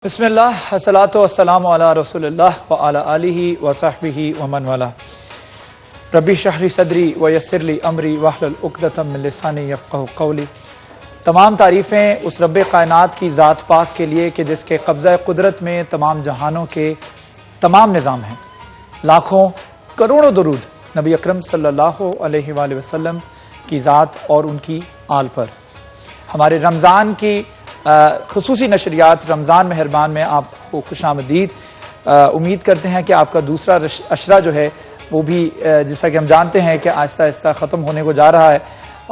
بسم اللہ الصلاۃ والسلام علی رسول اللہ وعلی آلہ وصحبہ ومن والا ربی اشرح لی صدری ویسر لی امری واحلل عقدۃ من لسانی یفقہوا قولی۔ تمام تعریفیں اس رب کائنات کی ذات پاک کے لیے کہ جس کے قبضہ قدرت میں تمام جہانوں کے تمام نظام ہیں۔ لاکھوں کروڑوں درود نبی اکرم صلی اللہ علیہ وآلہ وسلم کی ذات اور ان کی آل پر۔ ہمارے رمضان کی خصوصی نشریات رمضان مہربان میں آپ کو خوش آمدید۔ امید کرتے ہیں کہ آپ کا دوسرا عشرہ جو ہے وہ بھی جیسا کہ ہم جانتے ہیں کہ آہستہ آہستہ ختم ہونے کو جا رہا ہے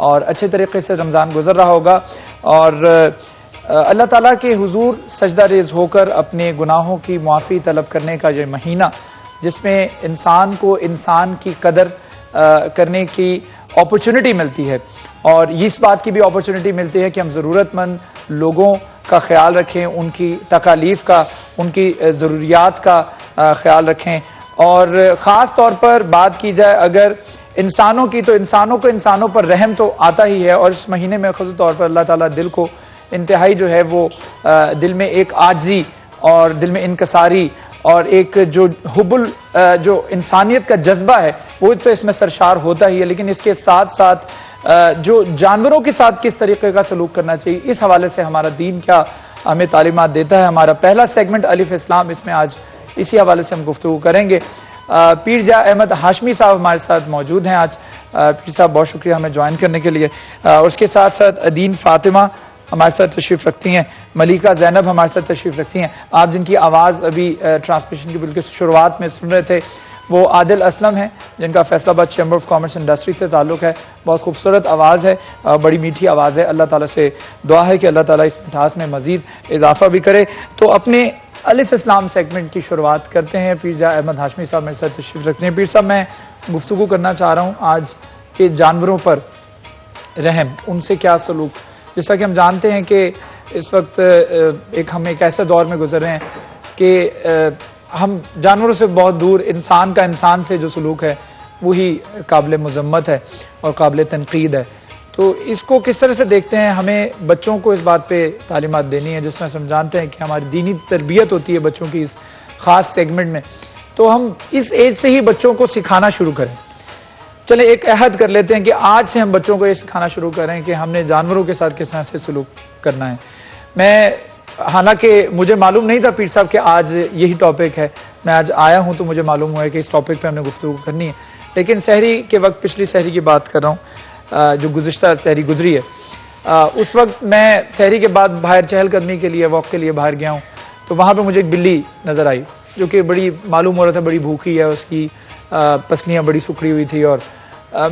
اور اچھے طریقے سے رمضان گزر رہا ہوگا، اور اللہ تعالیٰ کے حضور سجدہ ریز ہو کر اپنے گناہوں کی معافی طلب کرنے کا یہ مہینہ، جس میں انسان کو انسان کی قدر کرنے کی اپرچونٹی ملتی ہے، اور اس بات کی بھی اپرچونٹی ملتی ہے کہ ہم ضرورت مند لوگوں کا خیال رکھیں، ان کی تکالیف کا، ان کی ضروریات کا خیال رکھیں، اور خاص طور پر بات کی جائے اگر انسانوں کی تو انسانوں کو انسانوں پر رحم تو آتا ہی ہے، اور اس مہینے میں خصوصی طور پر اللہ تعالیٰ دل کو انتہائی جو ہے وہ دل میں ایک عاجزی اور دل میں انکساری اور ایک جو انسانیت کا جذبہ ہے وہ تو اس میں سرشار ہوتا ہی ہے، لیکن اس کے ساتھ ساتھ جو جانوروں کے ساتھ کس طریقے کا سلوک کرنا چاہیے، اس حوالے سے ہمارا دین کیا ہمیں تعلیمات دیتا ہے۔ ہمارا پہلا سیگمنٹ الف اسلام، اس میں آج اسی حوالے سے ہم گفتگو کریں گے۔ پیر جاء احمد ہاشمی صاحب ہمارے ساتھ موجود ہیں آج۔ پیر صاحب بہت شکریہ ہمیں جوائن کرنے کے لیے۔ اس کے ساتھ ساتھ ادین فاطمہ ہمارے ساتھ تشریف رکھتی ہیں، ملیکہ زینب ہمارے ساتھ تشریف رکھتی ہیں۔ آپ جن کی آواز ابھی ٹرانسمیشن کی بالکل شروعات میں سن رہے تھے وہ عادل اسلم ہیں، جن کا فیصل آباد چیمبر آف کامرس انڈسٹری سے تعلق ہے۔ بہت خوبصورت آواز ہے، بڑی میٹھی آواز ہے۔ اللہ تعالیٰ سے دعا ہے کہ اللہ تعالیٰ اس مٹھاس میں مزید اضافہ بھی کرے۔ تو اپنے الف اسلام سیگمنٹ کی شروعات کرتے ہیں۔ پیر جاء احمد ہاشمی صاحب میرے ساتھ تشریف رکھتے ہیں۔ پیر صاحب، میں گفتگو کرنا چاہ رہا ہوں آج کہ جانوروں پر رحم، ان سے کیا سلوک، جیسا کہ ہم جانتے ہیں کہ اس وقت ہم ایک ایسے دور میں گزر رہے ہیں کہ ہم جانوروں سے بہت دور، انسان کا انسان سے جو سلوک ہے وہی قابل مذمت ہے اور قابل تنقید ہے۔ تو اس کو کس طرح سے دیکھتے ہیں؟ ہمیں بچوں کو اس بات پہ تعلیمات دینی ہے، جس میں ہم جانتے ہیں کہ ہماری دینی تربیت ہوتی ہے بچوں کی اس خاص سیگمنٹ میں، تو ہم اس ایج سے ہی بچوں کو سکھانا شروع کریں۔ چلیں ایک عہد کر لیتے ہیں کہ آج سے ہم بچوں کو یہ سکھانا شروع کریں کہ ہم نے جانوروں کے ساتھ کس طرح سے سلوک کرنا ہے۔ حالانکہ مجھے معلوم نہیں تھا پیر صاحب کہ آج یہی ٹاپک ہے، میں آج آیا ہوں تو مجھے معلوم ہوا ہے کہ اس ٹاپک پہ ہم نے گفتگو کرنی ہے، لیکن سحری کے وقت، پچھلی سحری کی بات کر رہا ہوں جو گزشتہ سحری گزری ہے، اس وقت میں سحری کے بعد باہر چہل قدمی کے لیے، واک کے لیے باہر گیا ہوں، تو وہاں پہ مجھے ایک بلی نظر آئی جو کہ بڑی معلوم ہو رہا تھا بڑی بھوکی ہے، اس کی پسلیاں بڑی سکڑی ہوئی تھی، اور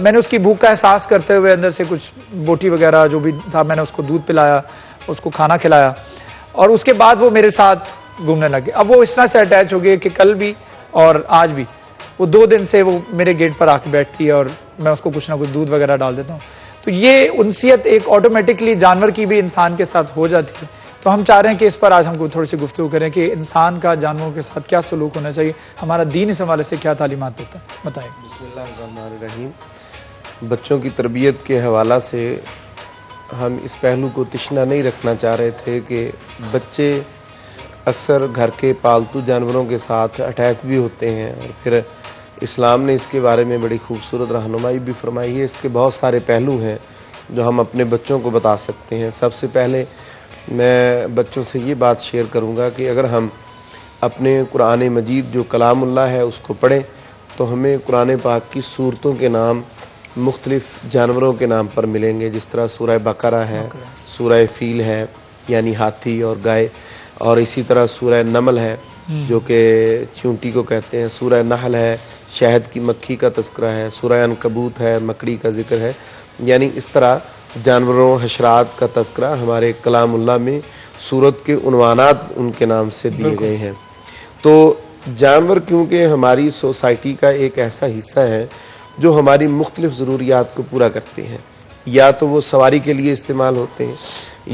میں نے اس کی بھوک کا احساس کرتے ہوئے اندر سے کچھ بوٹی وغیرہ جو بھی تھا میں نے اس کو دودھ پلایا، اس کو کھانا کھلایا، اور اس کے بعد وہ میرے ساتھ گھومنے لگے۔ اب وہ اس طرح سے اٹیچ ہو گئی کہ کل بھی اور آج بھی وہ 2 دن سے وہ میرے گیٹ پر آ کے بیٹھتی ہے اور میں اس کو کچھ نہ کچھ دودھ وغیرہ ڈال دیتا ہوں۔ تو یہ انسیت ایک آٹومیٹکلی جانور کی بھی انسان کے ساتھ ہو جاتی ہے۔ تو ہم چاہ رہے ہیں کہ اس پر آج ہم کو تھوڑی سی گفتگو کریں کہ انسان کا جانوروں کے ساتھ کیا سلوک ہونا چاہیے، ہمارا دین اس حوالے سے کیا تعلیمات دیتا ہے، بتائیں۔ بسم اللہ الرحمن الرحیم۔ بچوں کی تربیت کے حوالہ سے ہم اس پہلو کو تشنا نہیں رکھنا چاہ رہے تھے کہ بچے اکثر گھر کے پالتو جانوروں کے ساتھ اٹیچ بھی ہوتے ہیں، اور پھر اسلام نے اس کے بارے میں بڑی خوبصورت رہنمائی بھی فرمائی ہے۔ اس کے بہت سارے پہلو ہیں جو ہم اپنے بچوں کو بتا سکتے ہیں۔ سب سے پہلے میں بچوں سے یہ بات شیئر کروں گا کہ اگر ہم اپنے قرآن مجید جو کلام اللہ ہے اس کو پڑھیں تو ہمیں قرآن پاک کی سورتوں کے نام مختلف جانوروں کے نام پر ملیں گے، جس طرح سورہ بقرہ ہے، سورہ فیل ہے یعنی ہاتھی اور گائے، اور اسی طرح سورہ نمل ہے جو کہ چونٹی کو کہتے ہیں، سورہ نحل ہے، شہد کی مکھی کا تذکرہ ہے، سورہ عنکبوت ہے، مکڑی کا ذکر ہے، یعنی اس طرح جانوروں حشرات کا تذکرہ ہمارے کلام اللہ میں سورت کے عنوانات ان کے نام سے دیے گئے ہیں۔ تو جانور کیونکہ ہماری سوسائٹی کا ایک ایسا حصہ ہے جو ہماری مختلف ضروریات کو پورا کرتے ہیں، یا تو وہ سواری کے لیے استعمال ہوتے ہیں،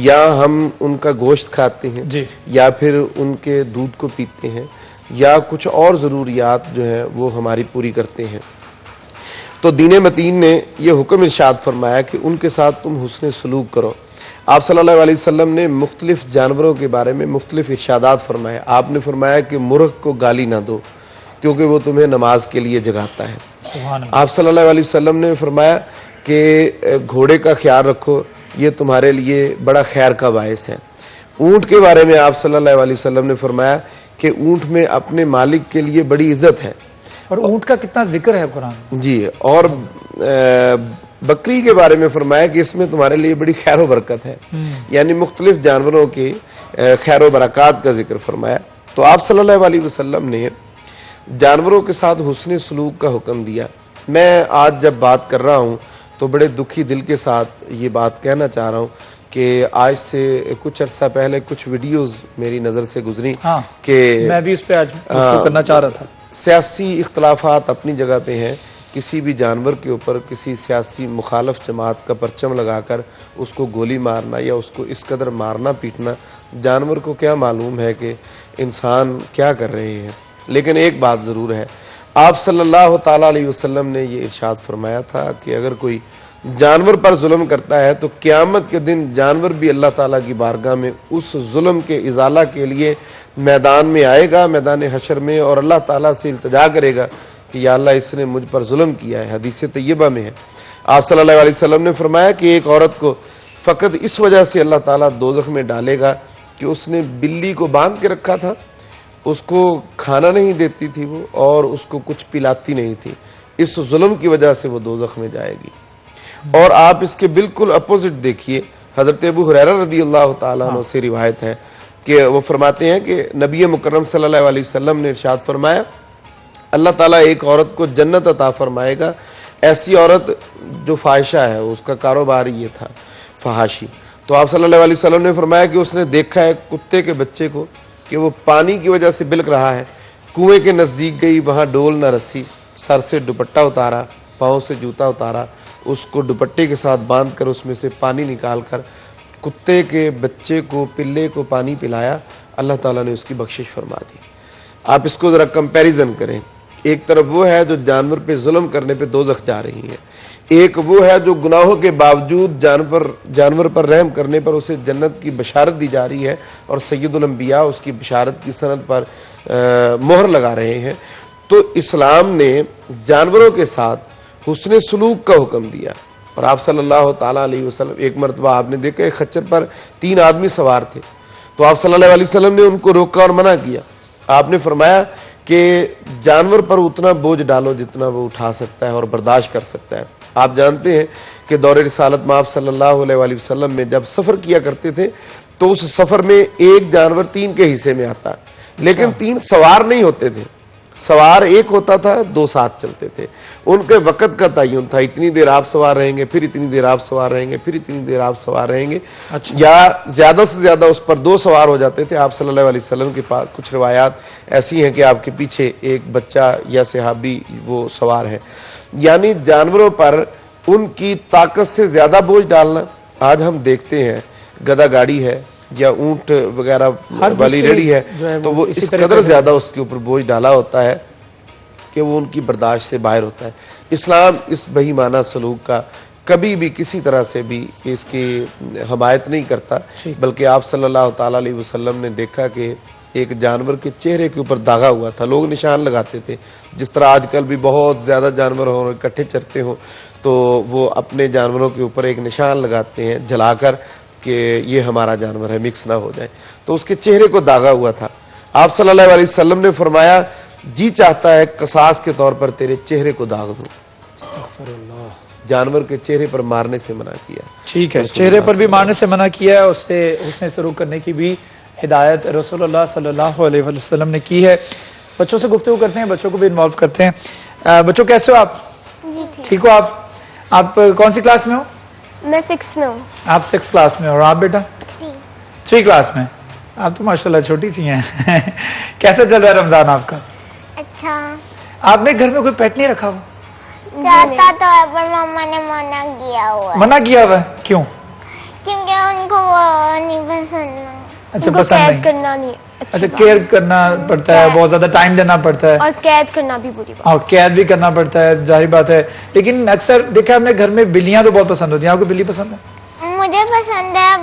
یا ہم ان کا گوشت کھاتے ہیں، یا پھر ان کے دودھ کو پیتے ہیں، یا کچھ اور ضروریات جو ہیں وہ ہماری پوری کرتے ہیں۔ تو دین متین نے یہ حکم ارشاد فرمایا کہ ان کے ساتھ تم حسن سلوک کرو۔ آپ صلی اللہ علیہ وسلم نے مختلف جانوروں کے بارے میں مختلف ارشادات فرمائے. آپ نے فرمایا کہ مرغ کو گالی نہ دو کیونکہ وہ تمہیں نماز کے لیے جگاتا ہے. سبحان اللہ. آپ صلی اللہ علیہ وسلم نے فرمایا کہ گھوڑے کا خیال رکھو، یہ تمہارے لیے بڑا خیر کا باعث ہے. اونٹ کے بارے میں آپ صلی اللہ علیہ وسلم نے فرمایا کہ اونٹ میں اپنے مالک کے لیے بڑی عزت ہے. اور اونٹ کا کتنا ذکر ہے قرآن میں. جی. اور بکری کے بارے میں فرمایا کہ اس میں تمہارے لیے بڑی خیر و برکت ہے. یعنی مختلف جانوروں کی خیر و برکات کا ذکر فرمایا. تو آپ صلی اللہ علیہ وسلم نے جانوروں کے ساتھ حسن سلوک کا حکم دیا. میں آج جب بات کر رہا ہوں تو بڑے دکھی دل کے ساتھ یہ بات کہنا چاہ رہا ہوں کہ آج سے کچھ عرصہ پہلے کچھ ویڈیوز میری نظر سے گزری کہ میں بھی اس پہ آج کرنا چاہ رہا تھا. سیاسی اختلافات اپنی جگہ پہ ہیں. کسی بھی جانور کے اوپر کسی سیاسی مخالف جماعت کا پرچم لگا کر اس کو گولی مارنا یا اس کو اس قدر مارنا پیٹنا، جانور کو کیا معلوم ہے کہ انسان کیا کر رہے ہیں. لیکن ایک بات ضرور ہے، آپ صلی اللہ تعالی علیہ وسلم نے یہ ارشاد فرمایا تھا کہ اگر کوئی جانور پر ظلم کرتا ہے تو قیامت کے دن جانور بھی اللہ تعالیٰ کی بارگاہ میں اس ظلم کے ازالہ کے لیے میدان میں آئے گا، میدان حشر میں، اور اللہ تعالیٰ سے التجا کرے گا کہ یا اللہ اس نے مجھ پر ظلم کیا ہے. حدیث طیبہ میں ہے. آپ صلی اللہ علیہ وسلم نے فرمایا کہ ایک عورت کو فقط اس وجہ سے اللہ تعالیٰ دوزخ میں ڈالے گا کہ اس نے بلی کو باندھ کے رکھا تھا، اس کو کھانا نہیں دیتی تھی وہ، اور اس کو کچھ پلاتی نہیں تھی. اس ظلم کی وجہ سے وہ دوزخ میں جائے گی. اور آپ اس کے بالکل اپوزٹ دیکھیے، حضرت ابو ہریرہ رضی اللہ تعالیٰ عنہ سے روایت ہے کہ وہ فرماتے ہیں کہ نبی مکرم صلی اللہ علیہ وسلم نے ارشاد فرمایا اللہ تعالیٰ ایک عورت کو جنت عطا فرمائے گا، ایسی عورت جو فاحشہ ہے، اس کا کاروبار یہ تھا فحاشی. تو آپ صلی اللہ علیہ وسلم نے فرمایا کہ اس نے دیکھا ہے کتے کے بچے کو کہ وہ پانی کی وجہ سے بلک رہا ہے، کنویں کے نزدیک گئی، وہاں ڈول نہ رسی، سر سے دوپٹہ اتارا، پاؤں سے جوتا اتارا، اس کو دوپٹے کے ساتھ باندھ کر اس میں سے پانی نکال کر کتے کے بچے کو، پلے کو پانی پلایا. اللہ تعالیٰ نے اس کی بخشش فرما دی. آپ اس کو ذرا کمپیریزن کریں. ایک طرف وہ ہے جو جانور پہ ظلم کرنے پہ دوزخ جا رہی ہے، ایک وہ ہے جو گناہوں کے باوجود جانور پر رحم کرنے پر اسے جنت کی بشارت دی جا رہی ہے، اور سید الانبیاء اس کی بشارت کی سند پر مہر لگا رہے ہیں. تو اسلام نے جانوروں کے ساتھ حسن سلوک کا حکم دیا. اور آپ صلی اللہ تعالیٰ علیہ وسلم ایک مرتبہ آپ نے دیکھا ایک خچر پر 3 آدمی سوار تھے، تو آپ صلی اللہ علیہ وسلم نے ان کو روکا اور منع کیا. آپ نے فرمایا کہ جانور پر اتنا بوجھ ڈالو جتنا وہ اٹھا سکتا ہے اور برداشت کر سکتا ہے. آپ جانتے ہیں کہ دور رسالت میں آپ صلی اللہ علیہ وسلم میں جب سفر کیا کرتے تھے تو اس سفر میں ایک جانور 3 کے حصے میں آتا، لیکن 3 سوار نہیں ہوتے تھے. سوار ایک ہوتا تھا، 2 ساتھ چلتے تھے. ان کے وقت کا تعین تھا، اتنی دیر آپ سوار رہیں گے، پھر اتنی دیر آپ سوار رہیں گے، پھر اتنی دیر آپ سوار رہیں گے. یا زیادہ سے زیادہ اس پر 2 سوار ہو جاتے تھے. آپ صلی اللہ علیہ وسلم کے پاس کچھ روایات ایسی ہیں کہ آپ کے پیچھے ایک بچہ یا صحابی وہ سوار ہے. یعنی جانوروں پر ان کی طاقت سے زیادہ بوجھ ڈالنا. آج ہم دیکھتے ہیں گدا گاڑی ہے یا اونٹ وغیرہ والی ریڑھی ہے تو وہ اس قدر زیادہ اس کے اوپر بوجھ ڈالا ہوتا ہے کہ وہ ان کی برداشت سے باہر ہوتا ہے. اسلام اس بہیمانہ سلوک کا کبھی بھی کسی طرح سے بھی اس کی حمایت نہیں کرتا، بلکہ آپ صلی اللہ تعالیٰ علیہ وسلم نے دیکھا کہ ایک جانور کے چہرے کے اوپر داغا ہوا تھا. لوگ نشان لگاتے تھے، جس طرح آج کل بھی بہت زیادہ جانور ہوں اکٹھے چرتے ہوں تو وہ اپنے جانوروں کے اوپر ایک نشان لگاتے ہیں جلا کر کہ یہ ہمارا جانور ہے، مکس نہ ہو جائے. تو اس کے چہرے کو داغا ہوا تھا. آپ صلی اللہ علیہ وسلم نے فرمایا جی چاہتا ہے قصاص کے طور پر تیرے چہرے کو داغ دوں. استغفر اللہ. جانور کے چہرے پر مارنے سے منع کیا. ٹھیک ہے، چہرے پر بھی مارنے سے منع کیا ہے، اس سے حسن سلوک کرنے کی بھی ہدایت رسول اللہ صلی اللہ علیہ وسلم نے کی ہے. بچوں سے گفتگو کرتے ہیں، بچوں کو بھی انوالو کرتے ہیں. بچوں کیسے ہو آپ؟ ٹھیک ہو آپ کون سی کلاس میں ہو؟ میں 6 میں ہوں. آپ 6 کلاس میں، اور آپ بیٹا؟ 3 کلاس میں. آپ تو ماشاءاللہ چھوٹی سی ہیں. کیسا چل رہا ہے رمضان آپ کا؟ اچھا. آپ نے گھر میں کوئی پیٹ نہیں رکھا ہوا؟ چاہتا تو ہے پر مما نے منع کیا ہوا ہے. منع کیا ہوا ہے؟ کیوں؟ کیونکہ ان کو وہ نہیں پسند. اچھا پسند نہیں کرنا نہیں. اچھا کیئر کرنا پڑتا ہے، بہت زیادہ ٹائم دینا پڑتا ہے، اور قید کرنا بھی بری بات. اور قید بھی کرنا پڑتا ہے، ظاہر بات ہے. لیکن اکثر دیکھا ہم نے گھر میں بلیاں تو بہت پسند ہوتی ہیں. آپ کو بلی پسند ہے؟ مجھے پسند ہے